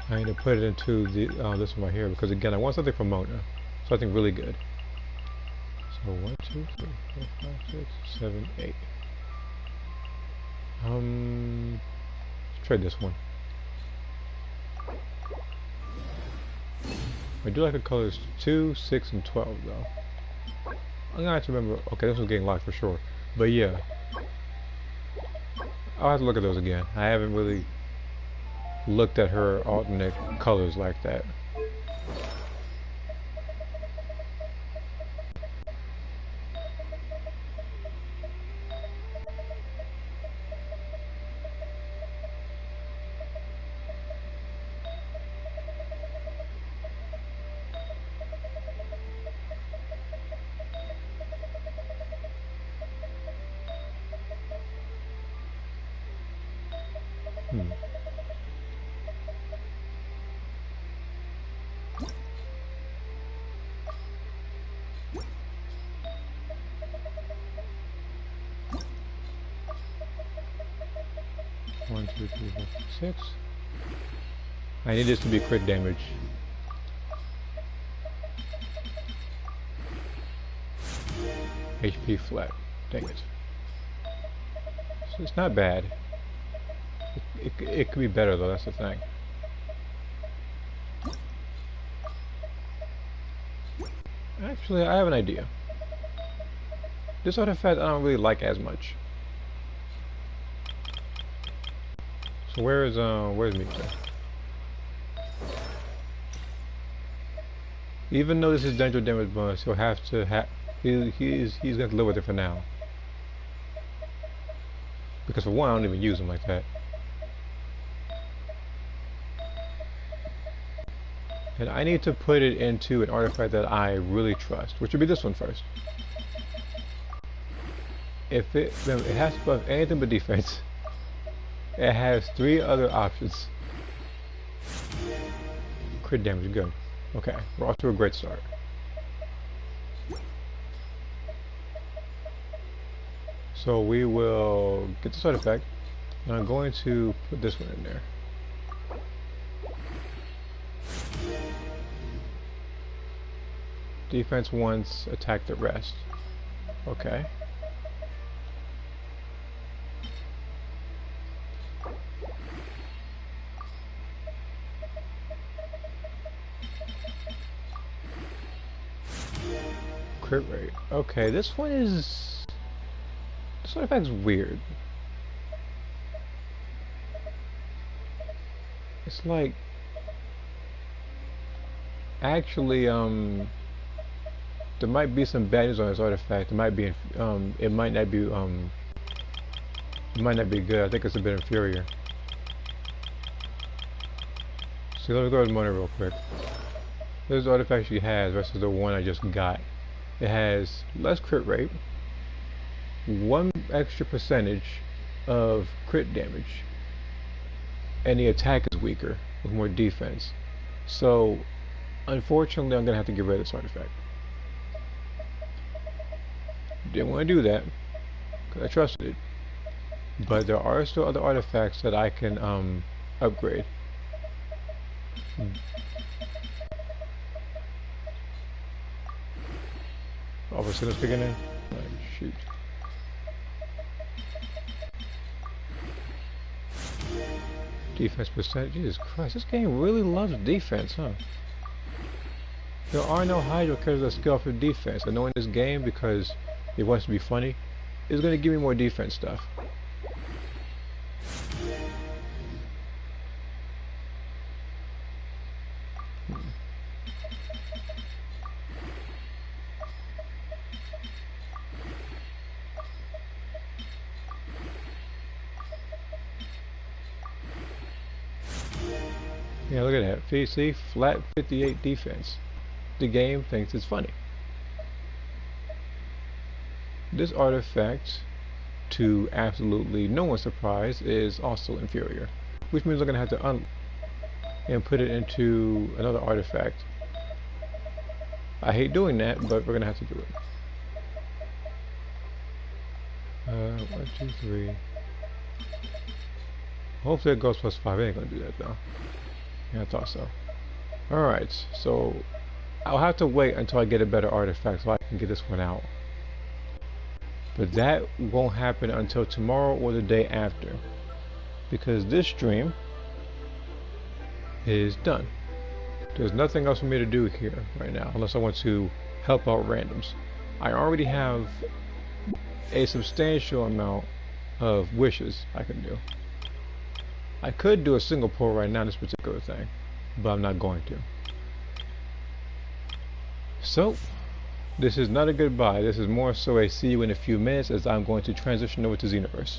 I need to put it into the this one right here because again I want something from Mona, something really good. So 1, 2, 3, 4, 5, 6, 7, 8. Let's trade this one. I do like the colors 2, 6, and 12 though. I'm gonna have to remember. Okay, this was getting locked for sure, but yeah, I'll have to look at those again. I haven't really looked at her alternate colors like that. One, 2, 3, 4, 5, 6. I need this to be crit damage. HP flat. Dang it. So it's not bad. It could be better though, that's the thing. Actually, I have an idea. This artifact I don't really like as much. So where's Mika? Even though this is danger damage bonus, he'll have to he's gonna live with it for now. Because for one, I don't even use him like that. And I need to put it into an artifact that I really trust, which would be this one first. If it has to buff anything but defense. It has 3 other options. Crit damage, good. Okay, we're off to a great start. So we will get this artifact, and I'm going to put this one in there. Defense once, attack the rest. Okay. Crit rate. Okay, this artifact's weird. It's like actually there might be some bad news on this artifact. It might be it might not be good. I think it's a bit inferior. So let me go to Mona real quick. This is the artifact she has versus the one I just got. It has less crit rate, 1 extra percentage of crit damage, and the attack is weaker with more defense. So unfortunately I'm gonna have to get rid of this artifact. Didn't want to do that because I trusted it. but there are still other artifacts that I can upgrade. All of a sudden it's kicking in? Like, shoot. Defense percent? Jesus Christ, this game really loves defense, huh? There are no Hydro characters that scale for defense. I know in this game, because it wants to be funny, it's going to give me more defense stuff. Yeah, look at that. See, flat 58 defense. The game thinks it's funny. This artifact, to absolutely no one's surprise, is also inferior, which means we're going to have to and put it into another artifact. I hate doing that, but we're going to have to do it. 1, 2, 3. Hopefully it goes +5. It ain't going to do that though. Yeah, I thought so. Alright, so I'll have to wait until I get a better artifact so I can get this one out. But that won't happen until tomorrow or the day after, because this stream is done. There's nothing else for me to do here right now unless I want to help out randoms. I already have a substantial amount of wishes I can do. I could do a single pull right now in this particular thing, but I'm not going to. So, this is not a goodbye. This is more so a see you in a few minutes, as I'm going to transition over to Xenoverse.